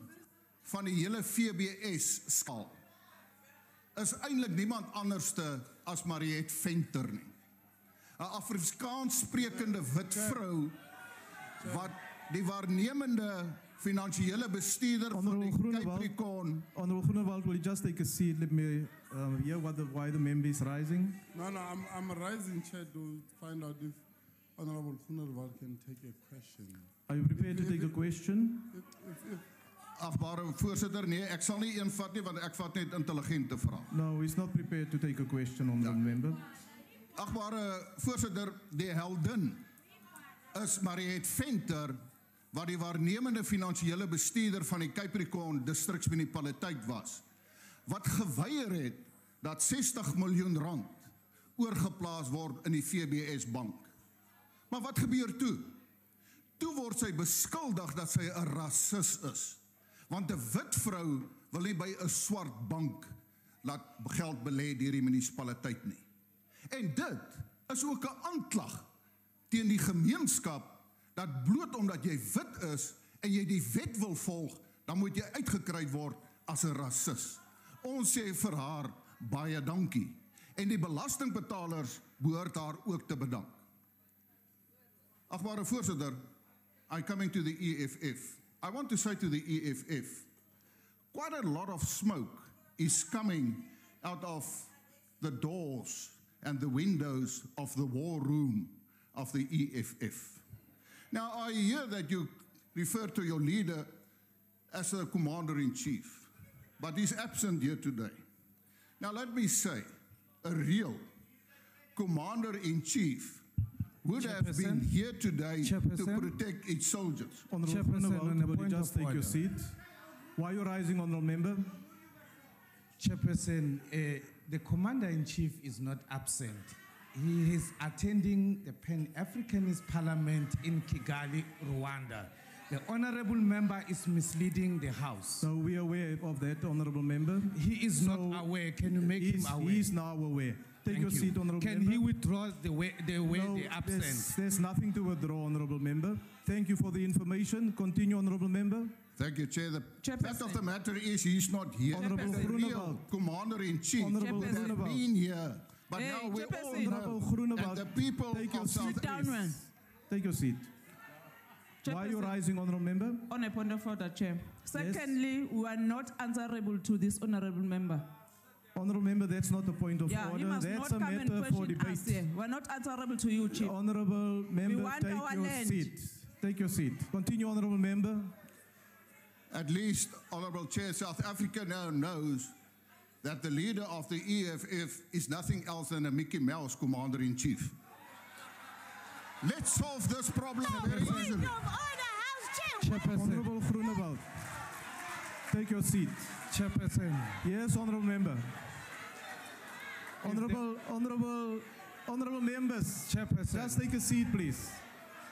van die hele VBS skaal is eintlik niemand anderste as Mariette Venter nie. 'n Afrikaans sprekende wit vrou wat die waarnemende finansiële bestuurder van die Capricorn. Honorable Groenewald, will you just take a seat? Let me hear why the member is rising. No, I'm rising, Chair, to find out if Honorable Groenewald can take a question. Are you prepared to take a question? Agbare voorsitter, nee, ek sal nie een vat nie want ek vat net intelligente vrae. No, he's not prepared to take a question, honorable member. Agbare voorsitter, die heldin is Mariette Venter wat die waarnemende finansiële bestuurder van die Capricorn distriksmunisipaliteit was, wat geweier het dat 60 miljoen rand oorgeplaas word in die VBS Bank. Maar wat gebeur toe? Toe word sy beskuldig dat sy 'n rasis is, want 'n wit vrou wil nie by 'n swart bank laat geld belê deur die munisipaliteit nie. En dit is ook 'n aanklag teen die gemeenskap, dat bloot omdat jy wit is en jy die wet wil volg, dan moet jy uitgekry word as 'n rasis. Ons sê vir haar baie dankie. En die belastingbetalers behoort haar ook te bedank. Agbare voorsitter, I'm coming to the EFF. I want to say to the EFF, quite a lot of smoke is coming out of the doors and the windows of the war room of the EFF. Now, I hear that you refer to your leader as a commander-in-chief, but he's absent here today. Now, let me say, a real commander-in-chief would have been here today to protect its soldiers. Honourable Groenewald, will you just take your seat? Why are you rising, Honourable Member? Chairperson, the Commander-in-Chief is not absent. He is attending the Pan-Africanist Parliament in Kigali, Rwanda. The Honourable Member is misleading the House. So we are aware of that, Honourable Member. He is not aware. Can you make him aware? He is now aware. Take your seat, Honourable Member. Can he withdraw the way they absent? There's nothing to withdraw, Honourable Member. Thank you for the information. Continue, Honourable Member. Thank you, Chair. The fact of the matter is he's not here. Honourable The real Groenewald. Commander-in-Chief would have Groenewald. been here. But now we all know, and the people of South Africa. Take your seat. Why are you rising, Honourable Member? On a point of order, Chair. Secondly, we are not answerable to this Honourable Member. Honourable Member, that's not a point of He order. must That's not a come and matter for question us debate. here. We're not answerable to you, Chief. Honourable Member, want our take your land. seat. Take your seat. Continue, Honourable Member. At least, Honourable Chair, South Africa now knows that the leader of the EFF is nothing else than a Mickey Mouse Commander-in-Chief. Let's solve this problem very easily. Honourable Groenewald, take your seat. Chairperson. Yes, Honourable Member. Honourable members. Chairperson. Just take a seat, please.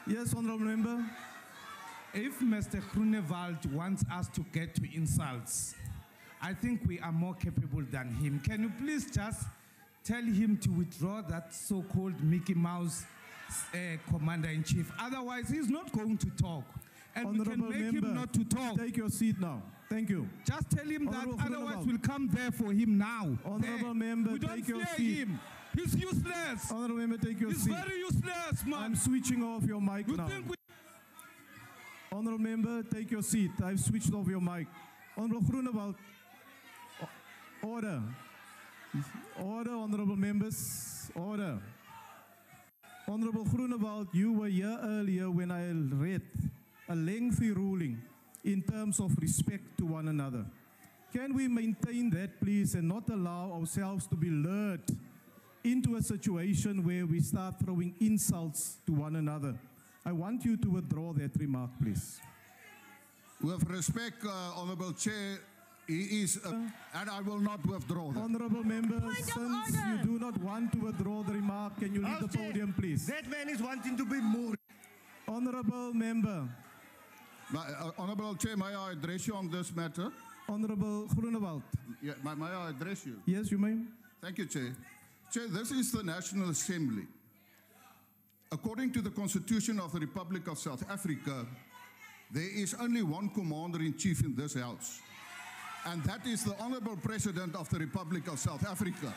Yes, Honourable Member. If Mr. Groenewald wants us to get to insults, I think we are more capable than him. Can you please just tell him to withdraw that so-called Mickey Mouse Commander-in-Chief? Otherwise, he's not going to talk. And Honourable we can make Member, him not to talk. Take your seat now. Thank you. Just tell him Honourable that otherwise Groenewald. we'll come there for him now. Honourable There. Member, we don't take your fear seat. him. He's useless. Honourable Member, take your He's seat. very useless, man. I'm switching off your mic You now. think we Honourable Member, take your seat. I've switched off your mic. Honourable Groenewald. Order. Order, Honourable Members. Order. Honourable Groenewald, you were here earlier when I read a lengthy ruling in terms of respect to one another. Can we maintain that, please, and not allow ourselves to be lured into a situation where we start throwing insults to one another? I want you to withdraw that remark, please. With respect, Honourable Chair, he is, and I will not withdraw that. Honourable Member, since you do not want to withdraw the remark, can you leave the podium, please? That man is wanting to be moved. Honourable Member. Honourable Chair, may I address you on this matter? Honourable Groenewald. Yeah, may I address you? Yes, you may. Thank you, Chair. Chair, this is the National Assembly. According to the Constitution of the Republic of South Africa, there is only one Commander-in-Chief in this House, and that is the Honourable President of the Republic of South Africa.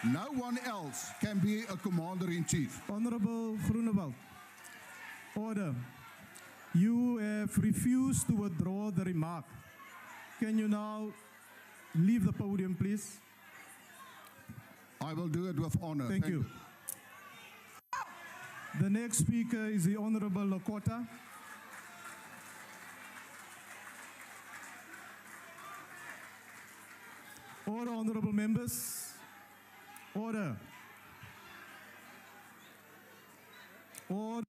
No one else can be a Commander-in-Chief. Honourable Groenewald. Order. You have refused to withdraw the remark. Can you now leave the podium, please? I will do it with honour. Thank you. The next speaker is the Honourable Lokota. Order, Honourable Members. Order. Order.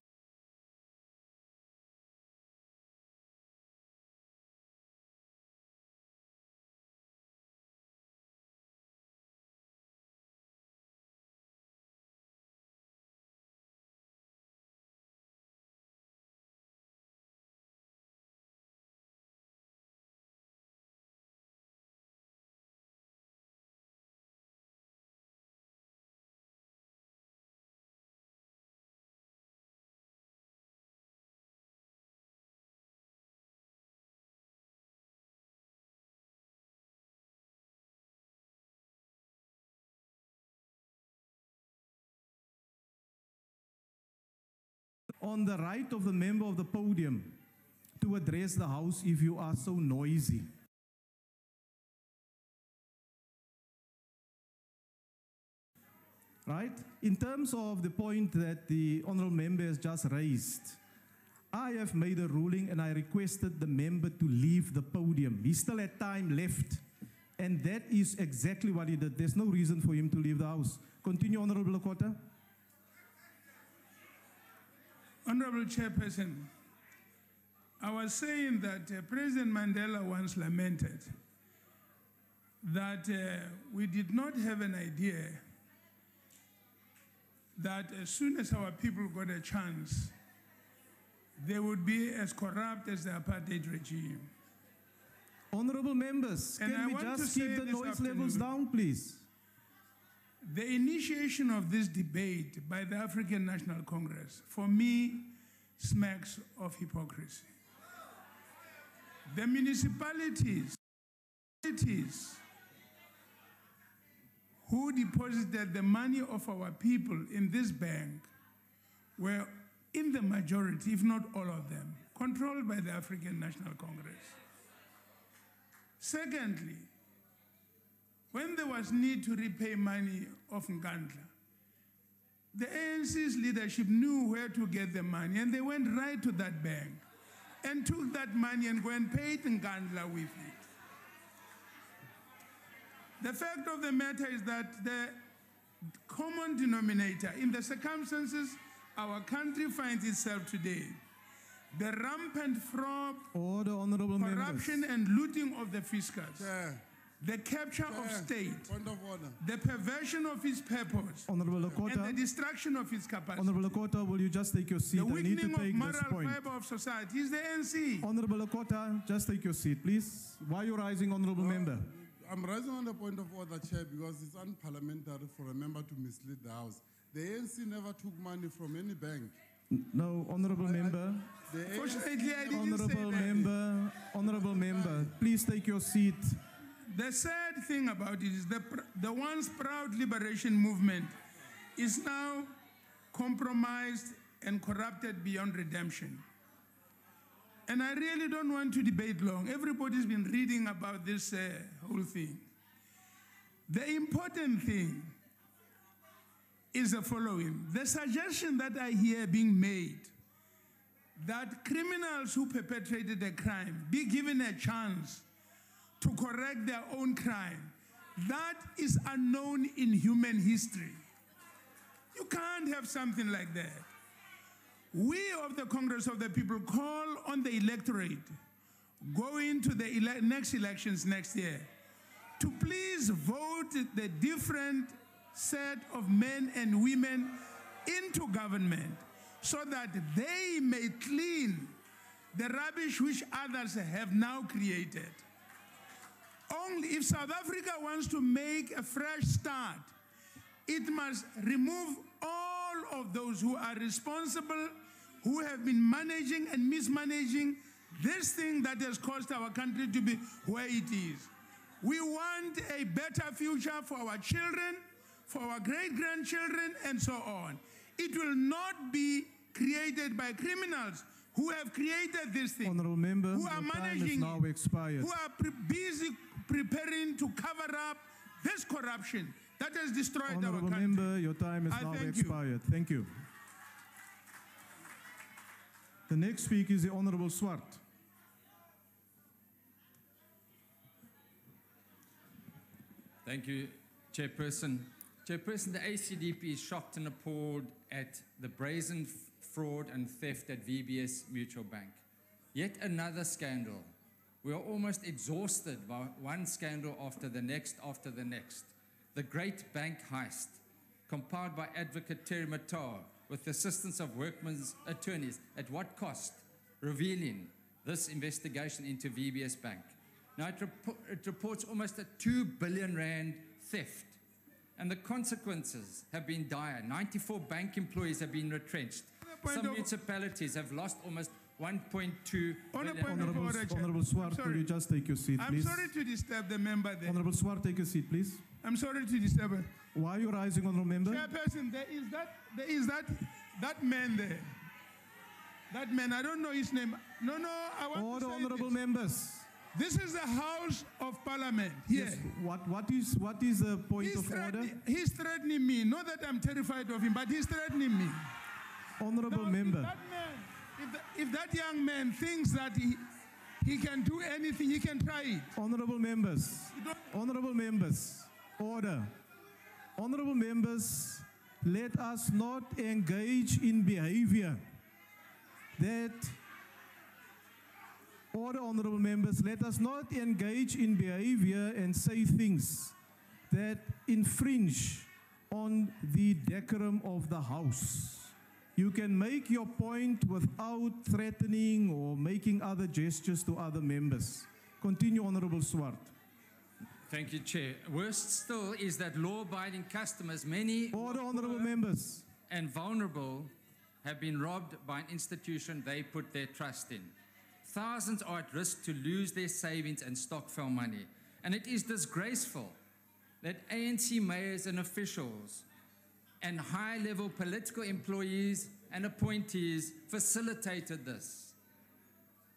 on the right of the member of the podium to address the House if you are so noisy. Right? In terms of the point that the honourable member has just raised, I have made a ruling and I requested the member to leave the podium. He still had time left. And that is exactly what he did. There's no reason for him to leave the House. Continue, Honourable Lakota. Honourable Chairperson, I was saying that President Mandela once lamented that we did not have an idea that as soon as our people got a chance, they would be as corrupt as the apartheid regime. Honourable members, And I can we want to just say keep the this noise levels afternoon, down, please? The initiation of this debate by the African National Congress, for me, smacks of hypocrisy. The municipalities who deposited the money of our people in this bank were in the majority, if not all of them, controlled by the African National Congress. Secondly, when there was need to repay money of Nkandla, the ANC's leadership knew where to get the money, and they went right to that bank and took that money and went and paid Nkandla with it. The fact of the matter is that the common denominator in the circumstances our country finds itself today, the rampant fraud, Order, honourable corruption members. and looting of the fiscus, the capture of state, the perversion of its purpose, Honourable and the Lakota, destruction of its capacity. Honourable Lakota, will you just take your seat? The I need to weakening of take this moral point. fiber of society is the ANC. Honourable Lakota, just take your seat, please. Why are you rising, honourable member? I'm rising on the point of order, Chair, because it's unparliamentary for a member to mislead the House. The ANC never took money from any bank. No, honourable member. Fortunately, I didn't say Honourable that. member, honourable member, please take your seat. The sad thing about it is the once proud liberation movement is now compromised and corrupted beyond redemption. And I really don't want to debate long. Everybody's been reading about this whole thing. The important thing is the following. The suggestion that I hear being made that criminals who perpetrated a crime be given a chance to correct their own crime, that is unknown in human history. You can't have something like that. We of the Congress of the People call on the electorate going to the next elections next year to please vote the different set of men and women into government so that they may clean the rubbish which others have now created. Only if South Africa wants to make a fresh start, it must remove all of those who are responsible, who have been managing and mismanaging this thing that has caused our country to be where it is. We want a better future for our children, for our great-grandchildren, and so on. It will not be created by criminals who have created this thing, Honourable member, who your are time is managing now it, expired. who are busy preparing to cover up this corruption that has destroyed Honourable our country. member, your time is I now thank you. expired. Thank you. The next speaker is the Honourable Swart. Thank you, Chairperson. Chairperson, the ACDP is shocked and appalled at the brazen fraud and theft at VBS Mutual Bank. Yet another scandal. We are almost exhausted by one scandal after the next after the next. The great bank heist, compiled by Advocate Terry Matoa with the assistance of workmen's attorneys. At what cost? Revealing this investigation into VBS Bank. Now, it reports almost a 2 billion rand theft, and the consequences have been dire. 94 bank employees have been retrenched. Some municipalities have lost almost 1.2 billion. Honourable Swart, will you just take your seat, I'm please? sorry to disturb the member there. Honourable Swart, take your seat, please. I'm sorry to disturb her. Why are you rising, honourable member? Chairperson, there is that man there. That man, I don't know his name. No, I want Order, to say honorable this. members. This is the House of Parliament here. Yes, what is the point of order? He's threatening me. Not that I'm terrified of him, but he's threatening me. Honorable Now, member. If that young man thinks that he can do anything, he can try it. Honorable members. Honorable members. Order. Honorable members, let us not engage in behavior that. Order, honorable members, let us not engage in behavior and say things that infringe on the decorum of the House. You can make your point without threatening or making other gestures to other members. Continue, Honorable Swart. Thank you, Chair. Worst still is that law-abiding customers, many Order, honorable members, and vulnerable, have been robbed by an institution they put their trust in. Thousands are at risk to lose their savings and stokvel money. And it is disgraceful that ANC mayors and officials and high-level political employees and appointees facilitated this.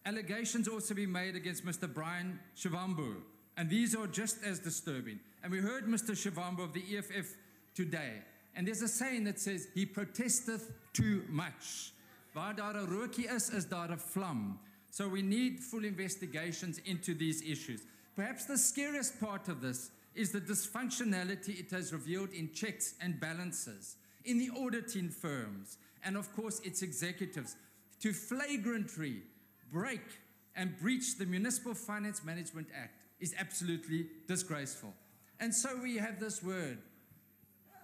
Allegations also be made against Mr. Brian Shivambu, and these are just as disturbing. And we heard Mr. Shivambu of the EFF today, and there's a saying that says, he protesteth too much. Waar daar 'n rookie is daar 'n vlam. So we need full investigations into these issues. Perhaps the scariest part of this is the dysfunctionality it has revealed in checks and balances, in the auditing firms, and of course its executives, to flagrantly break and breach the Municipal Finance Management Act is absolutely disgraceful. And so we have this word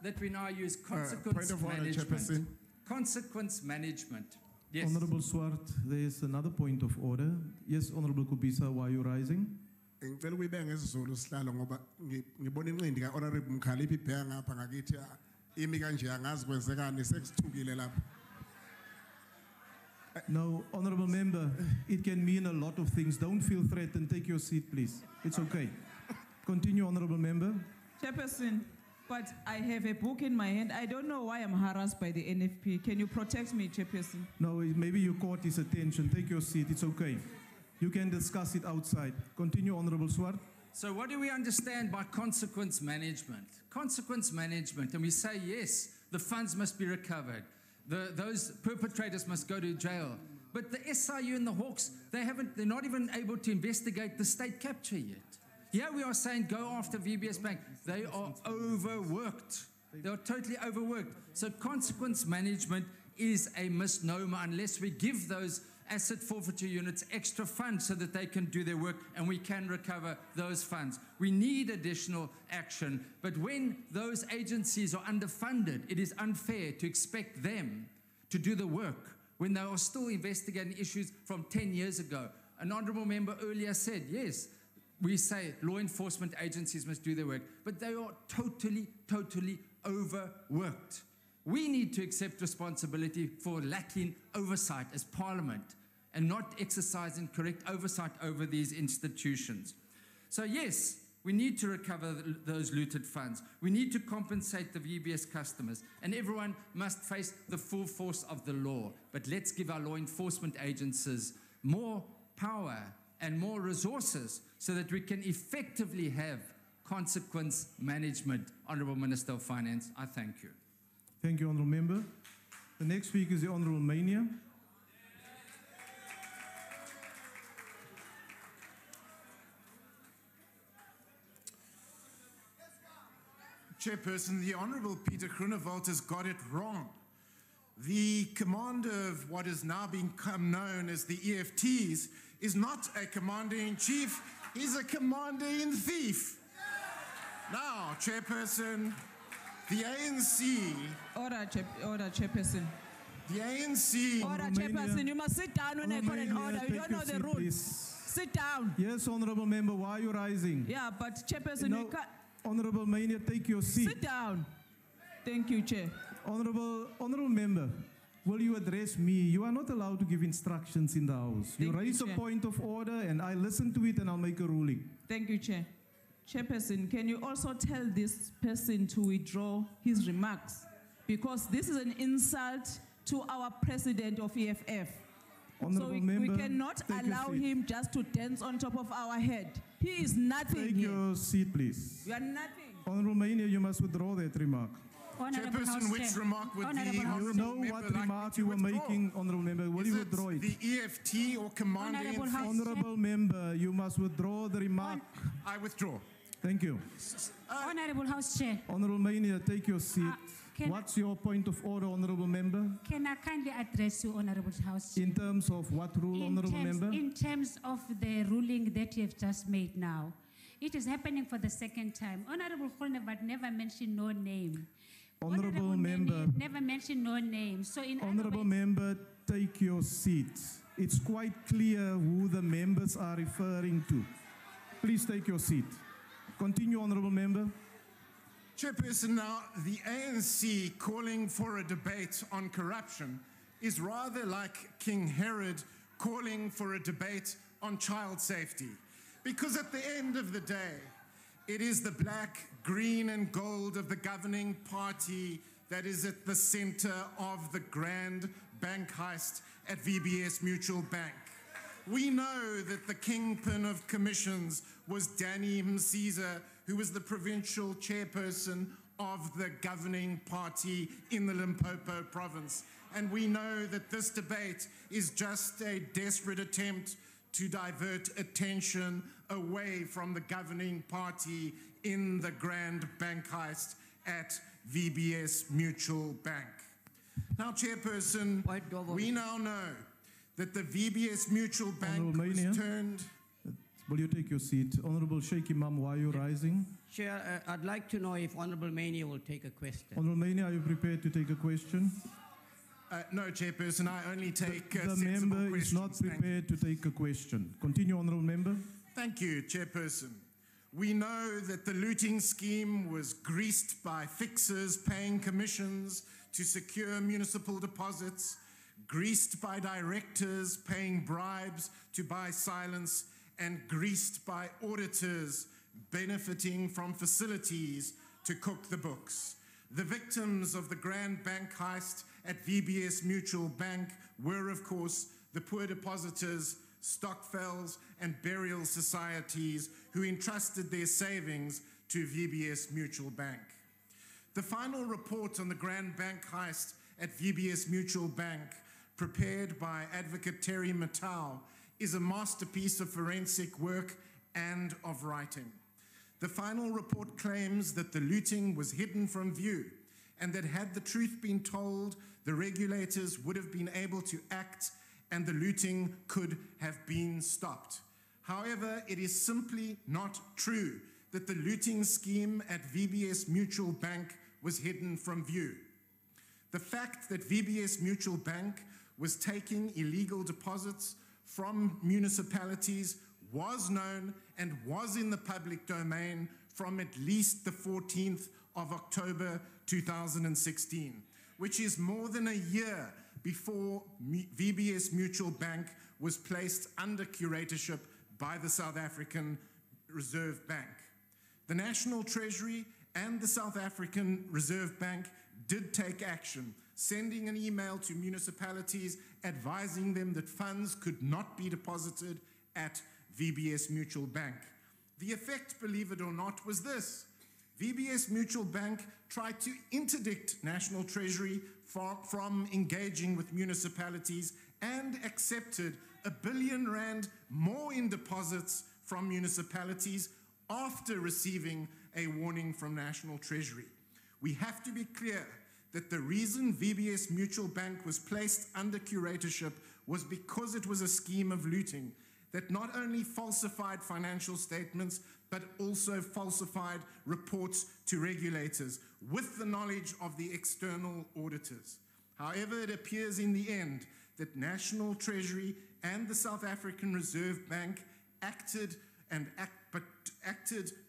that we now use, consequence point of order, management. Chairperson. Consequence management. Yes. Honorable Swart, there is another point of order. Yes, Honorable Kubisa, why are you rising? Ngicela ukuyibeka ngesizulu sihlalo ngoba ngibona inqindi ka Honorable Mkhaliphi ibheka ngapha ngakithi imi kanje angazi kwenzekani sekusithukile lapha. No, honorable member, it can mean a lot of things. Don't feel threatened. Take your seat, please. It's okay. Continue, honorable member. Chairperson, but I have a book in my hand. I don't know why I'm harassed by the NFP. Can you protect me, Chairperson? No, maybe you caught his attention. Take your seat. It's okay. You can discuss it outside. Continue, Honorable Swart. So what do we understand by consequence management? Consequence management, and we say, yes, the funds must be recovered. Those perpetrators must go to jail. But the SIU and the Hawks, they're not even able to investigate the state capture yet. Here we are saying go after VBS Bank. They are overworked. They are totally overworked. So consequence management is a misnomer unless we give those asset forfeiture units extra funds so that they can do their work and we can recover those funds. We need additional action, but when those agencies are underfunded, it is unfair to expect them to do the work when they are still investigating issues from 10 years ago. An honourable member earlier said, yes, we say law enforcement agencies must do their work, but they are totally overworked. We need to accept responsibility for lacking oversight as Parliament and not exercising correct oversight over these institutions. So yes, we need to recover those looted funds. We need to compensate the VBS customers, and everyone must face the full force of the law. But let's give our law enforcement agencies more power and more resources so that we can effectively have consequence management. Honourable Minister of Finance, I thank you. Thank you, Honourable Member. The next speaker is the Honourable Mania. Chairperson, the Honourable Peter Groenewald has got it wrong. The commander of what has now become known as the EFTs is not a commander-in-chief, he's a commander-in-thief. Now, Chairperson, the ANC... Order, Chairperson. The ANC... Order, Chairperson, you must sit down when I call an order. You don't know the rules. Sit down. Yes, Honourable Member, why are you rising? Yeah, but Chairperson, you can't... Honourable Mania, take your seat. Sit down. Thank you, Chair. Honourable Member, will you address me? You are not allowed to give instructions in the House. You raise a point of order and I listen to it and I'll make a ruling. Thank you, Chair. Chairperson, can you also tell this person to withdraw his remarks? Because this is an insult to our president of EFF. Honourable we member, cannot take your allow seat. him just to dance on top of our head. He is nothing Take here. your seat, please. You are nothing. Honourable Mania, you must withdraw that remark. Honourable Chairperson, House which Chair. remark would the Honourable House You honourable know member what like me remark to you were withdraw? making, Honourable member. Will Is you it withdraw it? the EFT or commanding in Honourable House Honourable member, you must withdraw the remark. I withdraw. Thank you. Honourable House Chair, Honourable Mania, take your seat. can- What's your point of order, Honourable member? can I kindly address you, Honourable House Chair? In terms of what rule, Honourable member? In terms of the ruling that you have just made now, it is happening for the second time. Honourable Holnevat never mentioned no name. Honourable member, Never mentioned no name. So in other Honourable words, member, take your seat. It's quite clear who the members are referring to. Please take your seat. Continue, Honourable member. Chairperson, now the ANC calling for a debate on corruption is rather like King Herod calling for a debate on child safety. Because at the end of the day, it is the black, green, and gold of the governing party that is at the center of the grand bank heist at VBS Mutual Bank. We know that the kingpin of commissions was Danny Msiza, who was the provincial chairperson of the governing party in the Limpopo province. And we know that this debate is just a desperate attempt to divert attention away from the governing party in the grand bank heist at VBS Mutual Bank. Now, Chairperson, we now know that the VBS Mutual Bank Honourable was Mania. turned. Will you take your seat? Honourable Sheikh Imam, why are you rising? Chair, I'd like to know if Honourable Mania will take a question. Honourable Mania, are you prepared to take a question? No, Chairperson, I only take The sensible member is questions. not Thank you. prepared to take a question. Continue, Honourable member. Thank you, Chairperson. We know that the looting scheme was greased by fixers paying commissions to secure municipal deposits, greased by directors paying bribes to buy silence, and greased by auditors benefiting from facilities to cook the books. The victims of the grand bank heist at VBS Mutual Bank were, of course, the poor depositors, stockfells, and burial societies who entrusted their savings to VBS Mutual Bank. The final report on the grand bank heist at VBS Mutual Bank, prepared by Advocate Terry Matau, is a masterpiece of forensic work and of writing. The final report claims that the looting was hidden from view and that had the truth been told, the regulators would have been able to act and the looting could have been stopped. However, it is simply not true that the looting scheme at VBS Mutual Bank was hidden from view. The fact that VBS Mutual Bank was taking illegal deposits from municipalities was known and was in the public domain from at least the 14th of October 2016, which is more than a year before VBS Mutual Bank was placed under curatorship by the South African Reserve Bank. The National Treasury and the South African Reserve Bank did take action, sending an email to municipalities advising them that funds could not be deposited at VBS Mutual Bank. The effect, believe it or not, was this. VBS Mutual Bank tried to interdict National Treasury from engaging with municipalities and accepted R1 billion more in deposits from municipalities after receiving a warning from National Treasury. We have to be clear that the reason VBS Mutual Bank was placed under curatorship was because it was a scheme of looting that not only falsified financial statements, but also falsified reports to regulators with the knowledge of the external auditors. However, it appears in the end that National Treasury and the South African Reserve Bank acted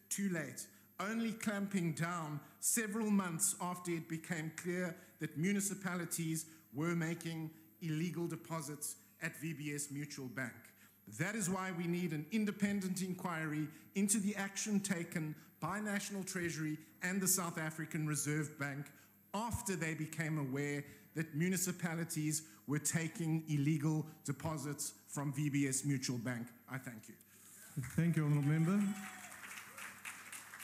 too late, only clamping down several months after it became clear that municipalities were making illegal deposits at VBS Mutual Bank. That is why we need an independent inquiry into the action taken by National Treasury and the South African Reserve Bank after they became aware that municipalities were taking illegal deposits from VBS Mutual Bank. I thank you. Thank you, Honourable Member.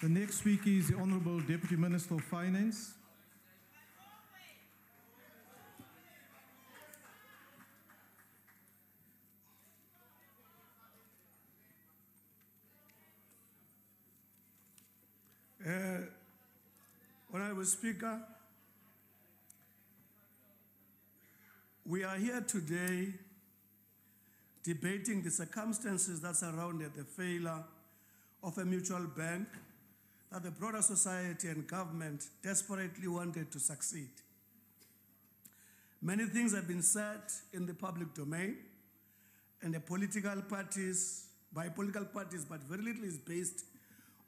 The next speaker is the Honourable Deputy Minister of Finance. Honorable Speaker, we are here today debating the circumstances that surrounded the failure of a mutual bank that the broader society and government desperately wanted to succeed. Many things have been said in the public domain and by political parties, but very little is based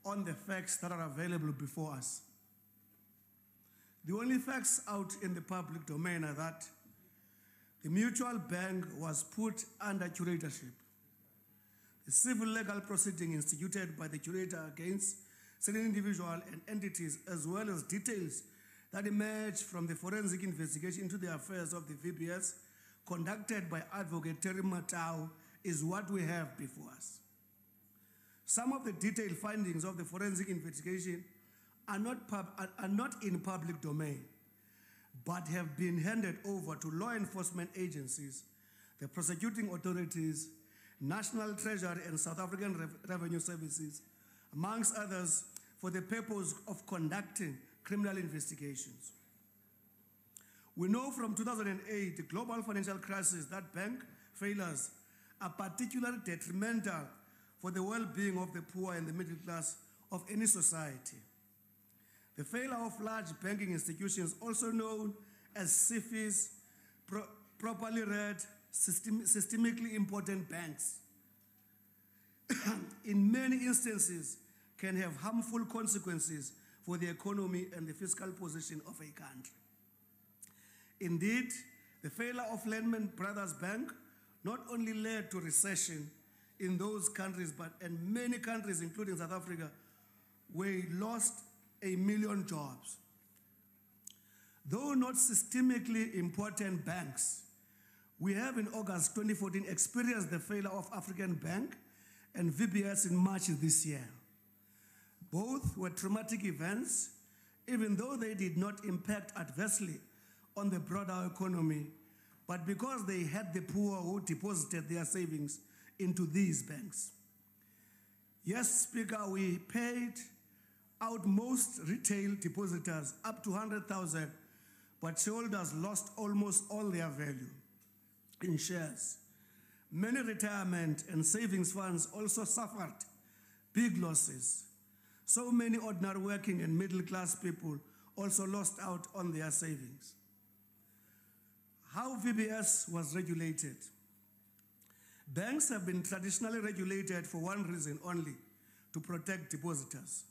on the facts that are available before us. The only facts out in the public domain are that the mutual bank was put under curatorship. The civil legal proceeding instituted by the curator against certain individuals and entities, as well as details that emerged from the forensic investigation into the affairs of the VBS conducted by Advocate Terry Matau, is what we have before us. Some of the detailed findings of the forensic investigation are not in public domain, but have been handed over to law enforcement agencies, the prosecuting authorities, National Treasury and South African Revenue Services, amongst others, for the purpose of conducting criminal investigations. We know from 2008, the global financial crisis, that bank failures are particularly detrimental for the well-being of the poor and the middle class of any society. The failure of large banking institutions, also known as SIFIs, properly read systemically important banks, in many instances can have harmful consequences for the economy and the fiscal position of a country. Indeed, the failure of Lehman Brothers Bank not only led to recession in those countries, but in many countries, including South Africa, we lost 1 million jobs. Though not systemically important banks, we have in August 2014 experienced the failure of African Bank and VBS in March this year. Both were traumatic events, even though they did not impact adversely on the broader economy, but because they had the poor who deposited their savings into these banks. Yes, Speaker, we paid out most retail depositors up to 100,000, but shareholders lost almost all their value in shares. Many retirement and savings funds also suffered big losses. So many ordinary working and middle class people also lost out on their savings. How VBS was regulated. Banks have been traditionally regulated for one reason only, to protect depositors.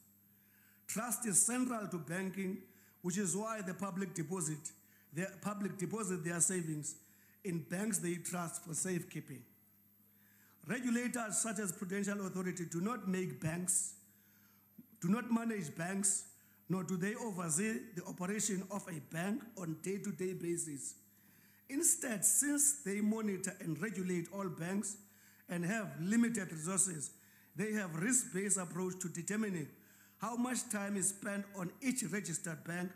Trust is central to banking, which is why the public deposit their savings in banks they trust for safekeeping. Regulators such as Prudential Authority do not manage banks, nor do they oversee the operation of a bank on a day-to-day basis. Instead, since they monitor and regulate all banks and have limited resources, they have a risk-based approach to determining how much time is spent on each registered bank,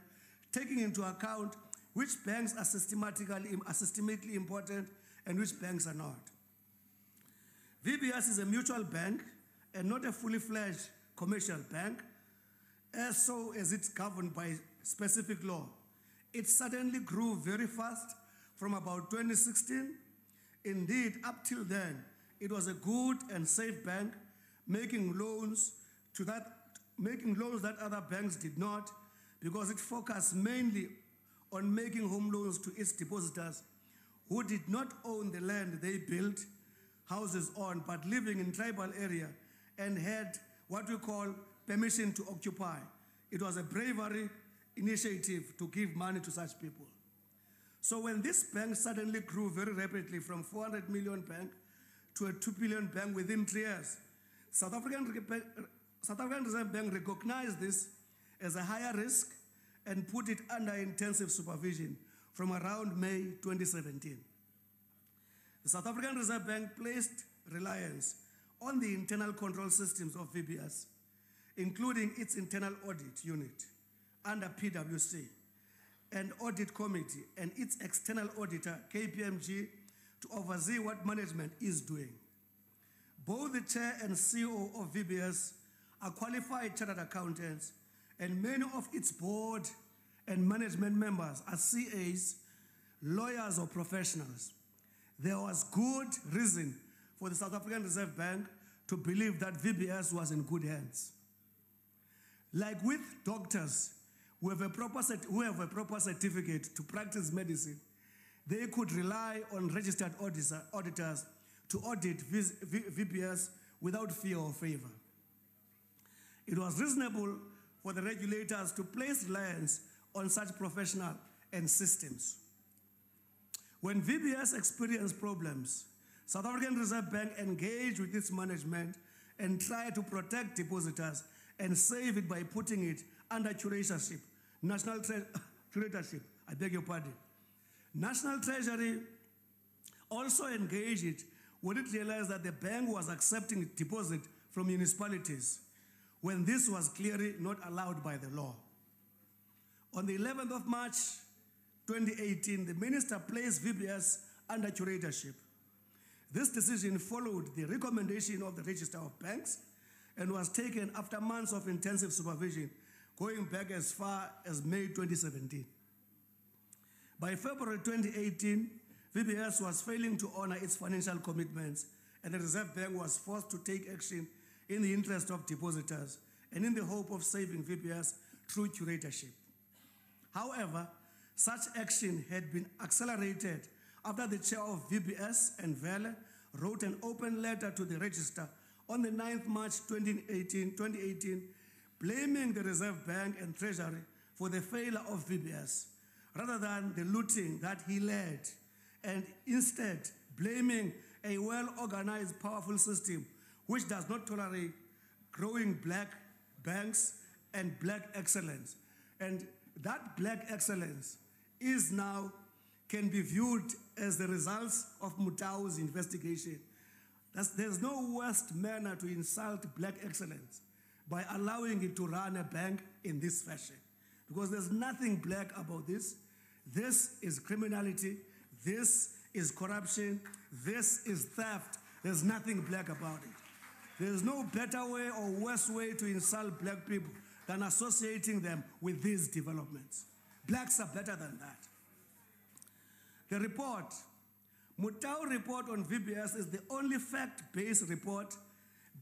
taking into account which banks are systemically important and which banks are not. VBS is a mutual bank and not a fully fledged commercial bank, as it's governed by specific law. It suddenly grew very fast from about 2016. Indeed, up till then, it was a good and safe bank, making loans that other banks did not, because it focused mainly on making home loans to its depositors who did not own the land they built houses on, but living in tribal area and had what we call permission to occupy. It was a bravery initiative to give money to such people. So when this bank suddenly grew very rapidly from 400 million bank to a 2 billion bank within 3 years, South African Reserve Bank recognized this as a higher risk and put it under intensive supervision from around May 2017. The South African Reserve Bank placed reliance on the internal control systems of VBS, including its internal audit unit under PwC, and audit committee and its external auditor, KPMG, to oversee what management is doing. Both the chair and CEO of VBS are qualified chartered accountants, and many of its board and management members are CAs, lawyers or professionals. There was good reason for the South African Reserve Bank to believe that VBS was in good hands. Like with doctors who have a proper certificate to practice medicine, they could rely on registered auditors to audit VBS without fear or favor. It was reasonable for the regulators to place reliance on such professional and systems. When VBS experienced problems, South African Reserve Bank engaged with its management and tried to protect depositors and save it by putting it under curatorship, national curatorship, I beg your pardon. National Treasury also engaged it when it realized that the bank was accepting deposit from municipalities when this was clearly not allowed by the law. On the 11th of March 2018, the minister placed VBS under curatorship. This decision followed the recommendation of the Register of Banks and was taken after months of intensive supervision, going back as far as May 2017. By February 2018, VBS was failing to honor its financial commitments, and the Reserve Bank was forced to take action in the interest of depositors and in the hope of saving VBS through curatorship. However, such action had been accelerated after the chair of VBS and Vele wrote an open letter to the register on the 9th March 2018, blaming the Reserve Bank and Treasury for the failure of VBS, rather than the looting that he led, and instead blaming a well-organized, powerful system which does not tolerate growing black banks and black excellence. And that black excellence is now, can be viewed as the results of Mutau's investigation. There's no worse manner to insult black excellence by allowing it to run a bank in this fashion. Because there's nothing black about this. This is criminality. This is corruption. This is theft. There's nothing black about it. There's no better way or worse way to insult black people than associating them with these developments. Blacks are better than that. The report, Mutau report on VBS, is the only fact-based report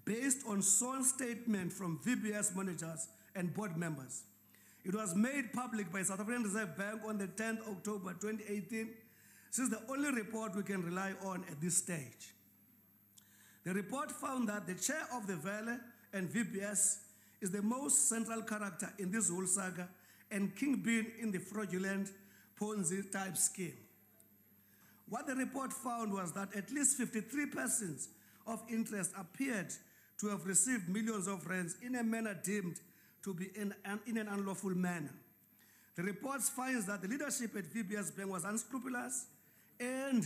based on sworn statement from VBS managers and board members. It was made public by South African Reserve Bank on the 10th October 2018. This is the only report we can rely on at this stage. The report found that the chair of the Vele and VBS is the most central character in this whole saga and kingpin in the fraudulent Ponzi-type scheme. What the report found was that at least 53 persons of interest appeared to have received millions of rands in a manner deemed to be in an unlawful manner. The report finds that the leadership at VBS Bank was unscrupulous and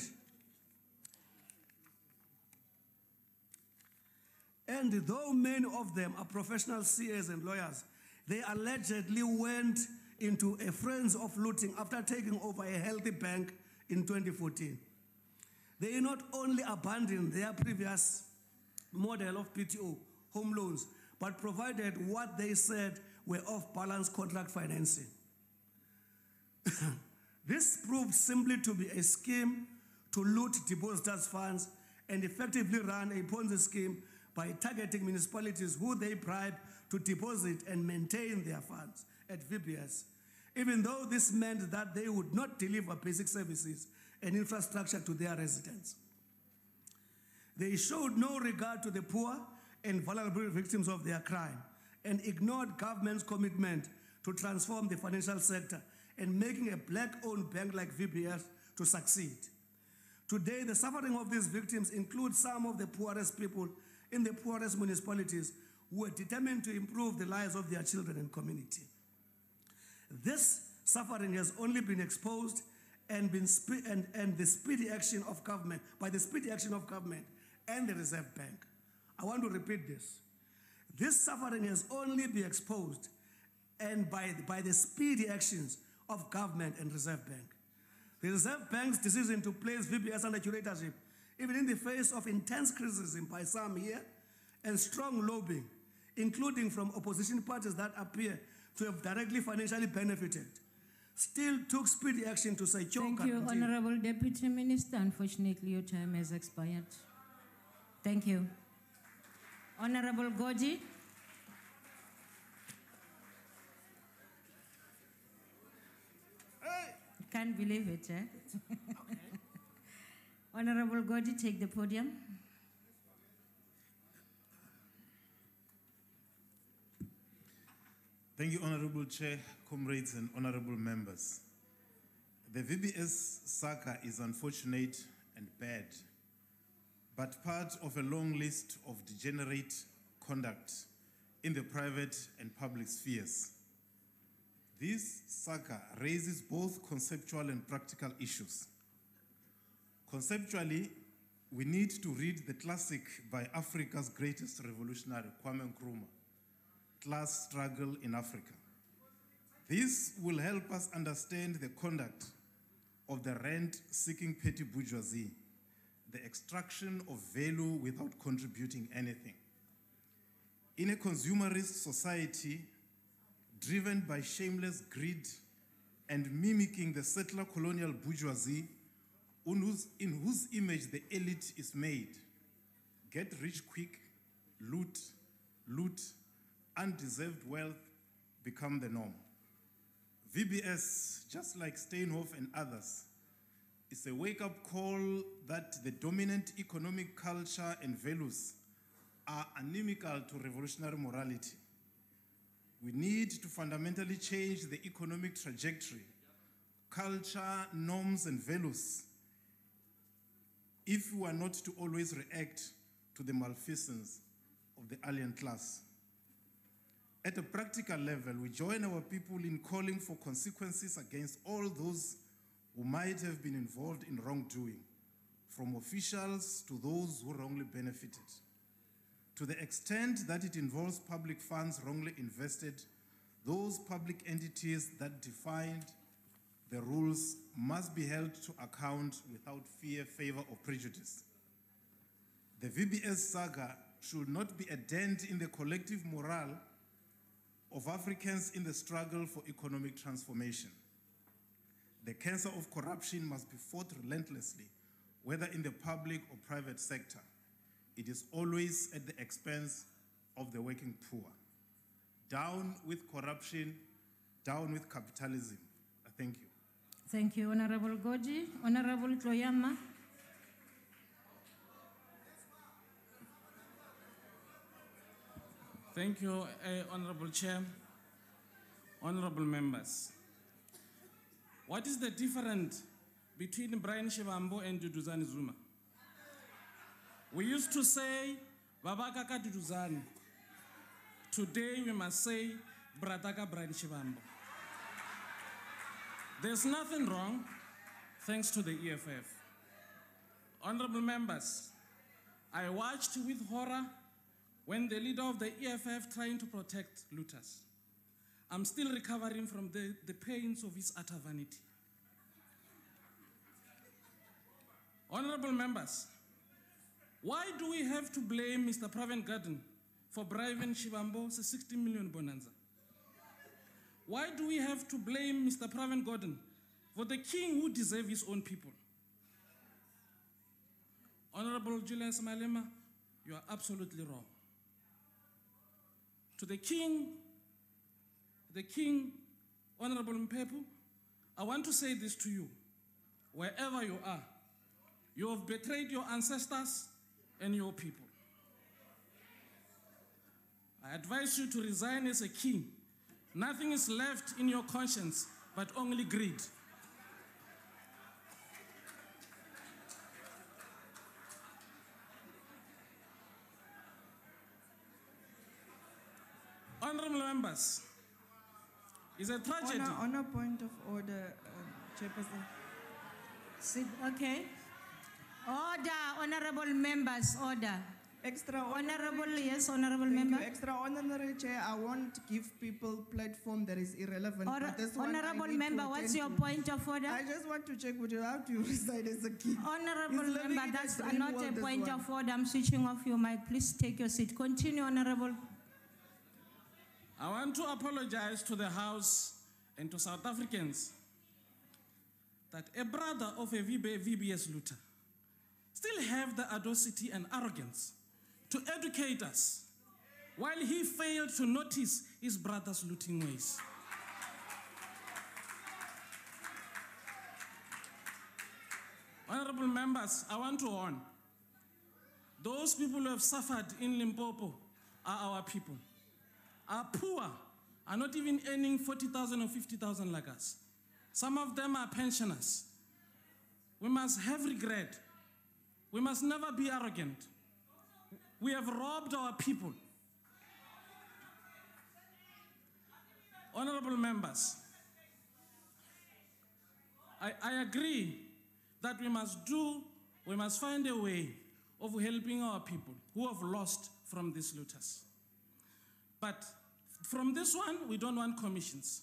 though many of them are professional CAs and lawyers, they allegedly went into a frenzy of looting after taking over a healthy bank in 2014. They not only abandoned their previous model of PTO, home loans, but provided what they said were off-balance contract financing. This proved simply to be a scheme to loot depositors' funds and effectively run a Ponzi scheme by targeting municipalities who they bribe to deposit and maintain their funds at VBS, even though this meant that they would not deliver basic services and infrastructure to their residents. They showed no regard to the poor and vulnerable victims of their crime and ignored government's commitment to transform the financial sector and making a black-owned bank like VBS to succeed. Today, the suffering of these victims includes some of the poorest people in the poorest municipalities who are determined to improve the lives of their children and community. This suffering has only been exposed and the speedy action of government, by the speedy action of government and the Reserve Bank. I want to repeat this. This suffering has only been exposed and by the speedy actions of government and Reserve Bank. The Reserve Bank's decision to place VBS under curatorship, even in the face of intense criticism by some here and strong lobbying, including from opposition parties that appear to have directly financially benefited, still took speedy action to secure. Thank you, Honorable Deputy Minister. Unfortunately, your time has expired. Thank you. Honorable Goji. Can't believe it, eh? Honorable Goji, take the podium. Thank you, Honorable Chair, comrades and honorable members. The VBS saga is unfortunate and bad, but part of a long list of degenerate conduct in the private and public spheres. This saga raises both conceptual and practical issues. Conceptually, we need to read the classic by Africa's greatest revolutionary, Kwame Nkrumah, Class Struggle in Africa. This will help us understand the conduct of the rent-seeking petty bourgeoisie, the extraction of value without contributing anything. In a consumerist society driven by shameless greed and mimicking the settler colonial bourgeoisie in whose image the elite is made, get rich quick, loot, undeserved wealth become the norm. VBS, just like Steinhoff and others, is a wake-up call that the dominant economic culture and values are inimical to revolutionary morality. We need to fundamentally change the economic trajectory, culture, norms, and values if we are not to always react to the malfeasance of the alien class. At a practical level, we join our people in calling for consequences against all those who might have been involved in wrongdoing, from officials to those who wrongly benefited. To the extent that it involves public funds wrongly invested, those public entities that defined the rules must be held to account without fear, favor, or prejudice. The VBS saga should not be a dent in the collective morale of Africans in the struggle for economic transformation. The cancer of corruption must be fought relentlessly, whether in the public or private sector. It is always at the expense of the working poor. Down with corruption, down with capitalism. Thank you. Thank you, Honorable Goji. Honorable Tloyama. Thank you, Honorable Chair, honorable members. What is the difference between Brian Shivambo and Duduzane Zuma? We used to say, Babakaka Duduzane. Today we must say, Brataka Brian Shivambo. There's nothing wrong, thanks to the EFF. Honorable members, I watched with horror when the leader of the EFF trying to protect looters. I'm still recovering from the pains of his utter vanity. Honorable members, why do we have to blame Mr. Pravin Gordhan for bribing Shivambo's 60 million bonanza? Why do we have to blame Mr. Pravin Gordhan for the king who deserves his own people? Honorable Julius Malema, you are absolutely wrong. To the king, Honorable Mpepu, I want to say this to you. Wherever you are, you have betrayed your ancestors and your people. I advise you to resign as a king. Nothing is left in your conscience but only greed. Honorable members, it's a tragedy. On a point of order, Chairperson. Sit, okay. Order, honorable members, order. Honorable, yes, honorable member. Extraordinary Chair, I won't give people platform that is irrelevant. Or, but this one I honorable need to member, what's attend your to. point of order? I just want to check with you how do you reside as a king. Honorable He's living member, in that's dream not world, a this point one. of order. I'm switching off your mic. Please take your seat. Continue, honorable. I want to apologize to the House and to South Africans that a brother of a VBS looter still have the audacity and arrogance to educate us while he failed to notice his brother's looting ways. Honorable members, I want to warn. Those people who have suffered in Limpopo are our people. Are poor, are not even earning 40,000 or 50,000 like us. Some of them are pensioners. We must have regret. We must never be arrogant. We have robbed our people. Honorable members, I agree that we must find a way of helping our people who have lost from these looters. But from this one, we don't want commissions.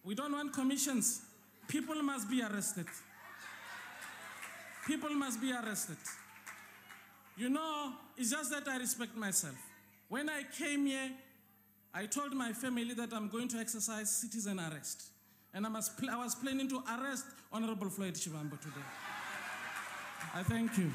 We don't want commissions. People must be arrested. People must be arrested. You know, it's just that I respect myself. When I came here, I told my family that I'm going to exercise citizen arrest. And I was planning to arrest Honorable Floyd Shivambu today. I thank you.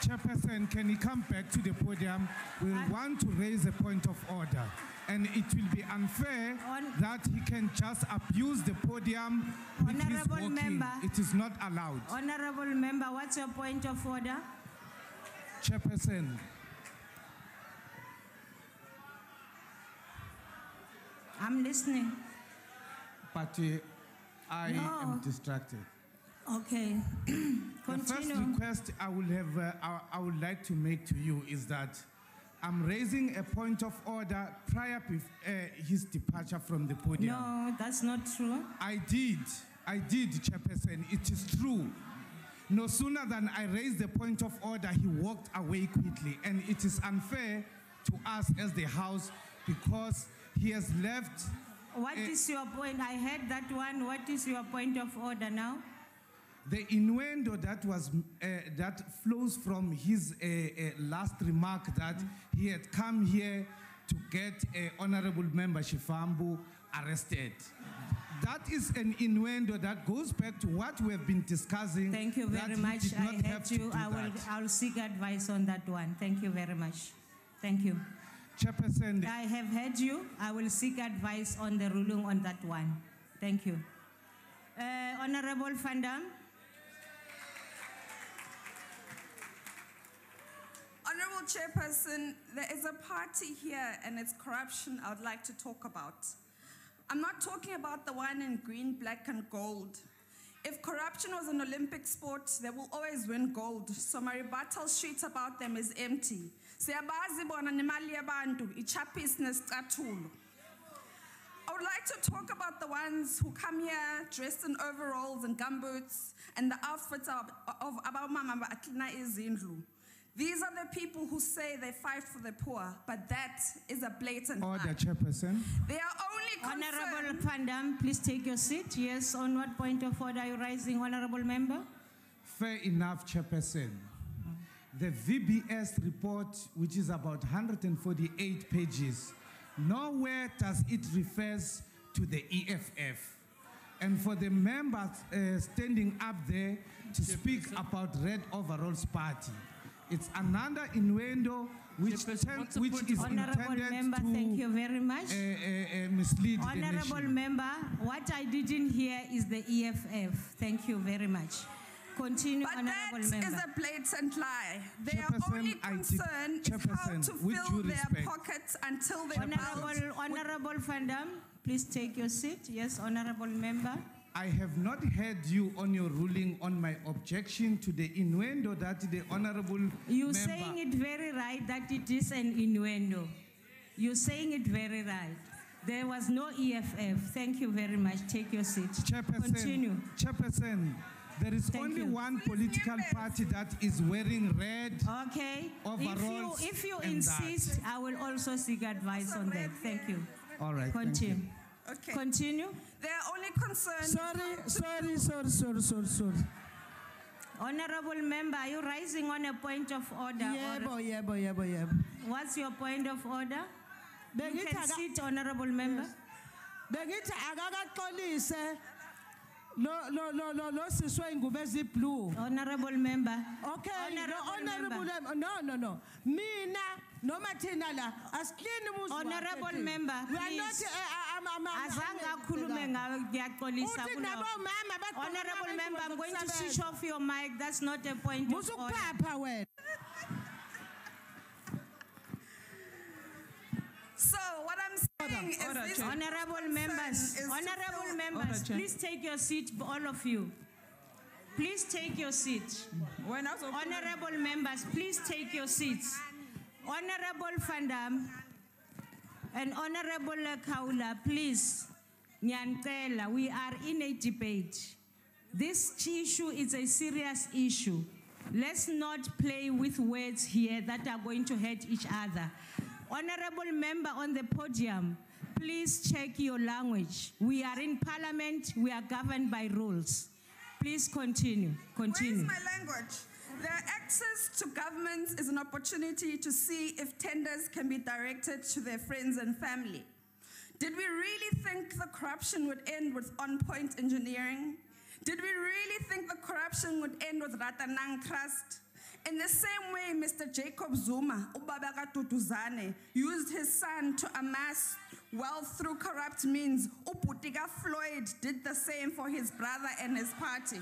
Chairperson, can he come back to the podium? We want to raise a point of order. And it will be unfair that he can just abuse the podium with his Honorable walking. member. It is not allowed. Honorable member, what's your point of order? Chairperson. I'm listening. But I No. am distracted. Okay. The first Continue. request I would like to make to you is that I'm raising a point of order prior to his departure from the podium. No, that's not true. I did, Chairperson. It is true. No sooner than I raised the point of order, he walked away quickly. And it is unfair to us as the House because he has left. What is your point? I heard that one. What is your point of order now? The innuendo that flows from his last remark that he had come here to get Honorable Member Shivambu arrested. That is an innuendo that goes back to what we have been discussing. Thank you very much. I heard you. I'll seek advice on that one. Thank you very much. Thank you. Chairperson. I have heard you. I will seek advice on the ruling on that one. Thank you. Honorable Van Dam. Honorable Chairperson, there is a party here and it's corruption I would like to talk about. I'm not talking about the one in green, black, and gold. If corruption was an Olympic sport, they will always win gold. So my rebuttal sheet about them is empty. Siyabazi bona nemali yabantu, ichapis nesicathulo. I would like to talk about the ones who come here dressed in overalls and gumboots and the outfits of abamama aklina izindlu. These are the people who say they fight for the poor, but that is a blatant lie. Order, Chairperson. They are only Honorable Van Dam, please take your seat. Yes, on what point of order are you rising, Honorable Member? Fair enough, Chairperson. The VBS report, which is about 148 pages, nowhere does it refers to the EFF. And for the members standing up there to speak about Red Overalls Party, it's another innuendo which is Honorable intended Member, to thank you very much. Mislead the Honorable nation. Member, what I didn't hear is the EFF. Thank you very much. Continue, But Honorable that Member. is a blatant lie. Their Chairperson, only concern is how to with fill due their respect. pockets until they're out. Honorable Van Dam, please take your seat. Yes, Honorable Member. I have not heard you on your ruling on my objection to the innuendo that the honorable You're member. saying it very right that it is an innuendo. You're saying it very right. There was no EFF. Thank you very much. Take your seat. Continue. Chairperson, there is Thank only you. one political party that is wearing red Okay. overalls. If you and that. insist, I will also seek advice on that. Thank you. All right. thank Continue. you. Okay. Continue. They are only concerned. Sorry. Honorable member, are you rising on a point of order? Yebo. What's your point of order? You Bengithi can sit, honorable member. Bengithi akakaxolise lo siswe ingubo eziblue. Honorable member. Okay, Honorable member. No. Mina noma thina la asiklini umuzi. Honorable member, We are please. not Azange akhulume ngawe ngiyaxolisa Uthi kulo. nabomama bagqoka Honorable ama- member, I'm going to zokusebenza. switch off your mic. That's not a point of order. Musukupapha wena. So what I'm saying is this Honorable members, is to honorable fill- members, please take your seat, all of you. Please take your seat. Honorable members, please take your seats. Honorable Fandam and Honorable Kaula, please. Nyankela, we are in a debate. This issue is a serious issue. Let's not play with words here that are going to hurt each other. Honorable member on the podium, please check your language. We are in parliament, we are governed by rules. Please continue. Where is my language? Their access to governments is an opportunity to see if tenders can be directed to their friends and family. Did we really think the corruption would end with on-point engineering? Did we really think the corruption would end with Ratanang Trust? In the same way, Mr. Jacob Zuma, Ubabaka Tutuzane, used his son to amass wealth through corrupt means, Uputiga Floyd did the same for his brother and his party.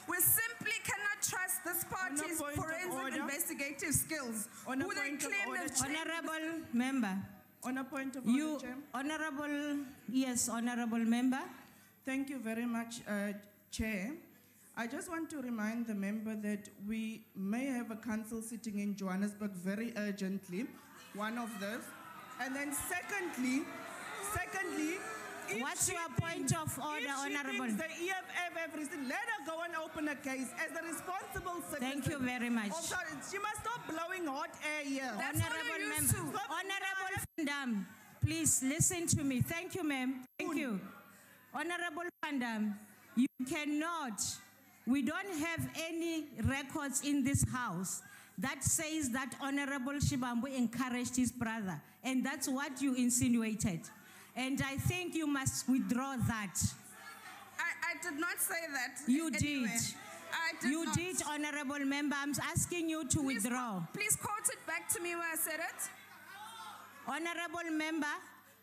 We simply cannot trust this party's point of forensic order. investigative skills, On a who they point of claim order, they've trained. Honorable member. On a point of You, order, Chair. honorable, yes, honorable member. Thank you very much, Chair. I just want to remind the member that we may have a council sitting in Johannesburg very urgently, one of those. And then secondly, if What's she your point thinks- of order, if she honorable? thinks the EFF everything, let her go and open a case as the responsible citizen. Thank you very much. Oh, sorry, she must stop blowing hot air here. Honorable member. Honorable Fandam, please listen to me. Thank you, ma'am. Thank you. Honorable Fandam, you cannot, we don't have any records in this house that says that Honorable Shibambu encouraged his brother. And that's what you insinuated. And I think you must withdraw that. I did not say that. You anyway. did. I did You not. did, honorable member. I'm asking you to withdraw. Please quote it back to me where I said it. Honorable member.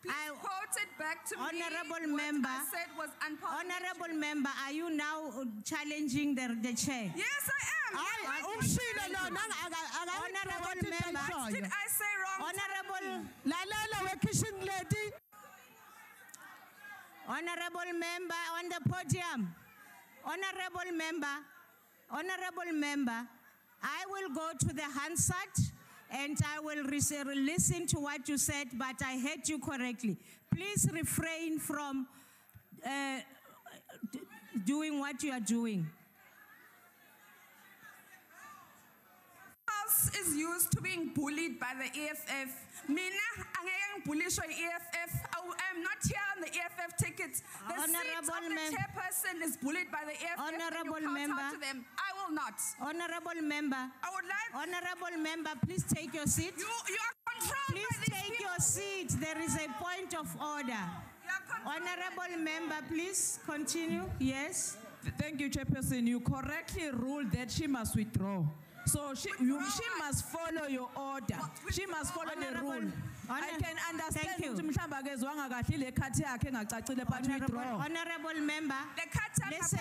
Please quote it back to me. Honorable What member. I said was unparliamentary. Honorable member, are you now challenging the chair? Yes, I am. Honorable member. What did I say wrong? Honorable. Honorable member on the podium. Honorable member, I will go to the Hansard and I will listen to what you said, but I heard you correctly. Please refrain from doing what you are doing. House is used to being bullied by the EFF. Mina, angeke bullish EFF. I am not here on the EFF tickets. The seat of the chairperson is bullied by the EFF. Honorable and you member. talk to them. I will not. Honorable member. I would like. Honorable member, please take your seat. You are controlled Please by these take people. your seat. There is a point of order. Honorable member, please continue. Yes. Thank you, Chairperson. You correctly ruled that she must withdraw. So she must follow your order. She must follow the rule. I can understand ukuthi mhlawumbe akezwanga kahle ile khathi yakhe engacacile but withdraw. Honorable member. Listen.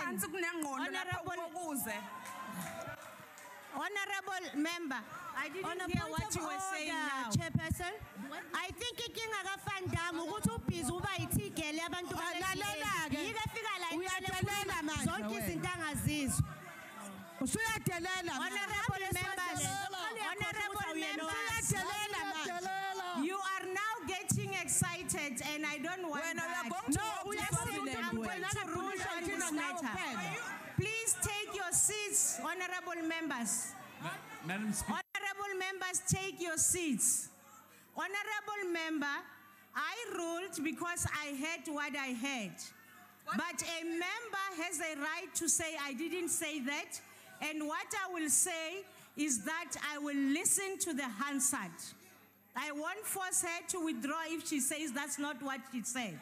Honorable member, I didn't hear what you were saying now. Chairperson, I think inkinga kaFandam ukuthi ubhizi uba yithigele abantu Lalela-ke. yike fika la Uyadelela manje zonke wena. izinto angazizwa. Usuyadelela manje. Honorable members, honorable members, you are now getting excited and I don't want When we are that. going to No, vote just for saying the I'm going language. to rule on this matter. Please take your seats, honorable members. Madam Speaker. Honorable members, take your seats. Honorable member, I ruled because I heard what I heard. But a member has a right to say, I didn't say that. And what I will say is that I will listen to the Hansard. I won't force her to withdraw if she says that's not what she said.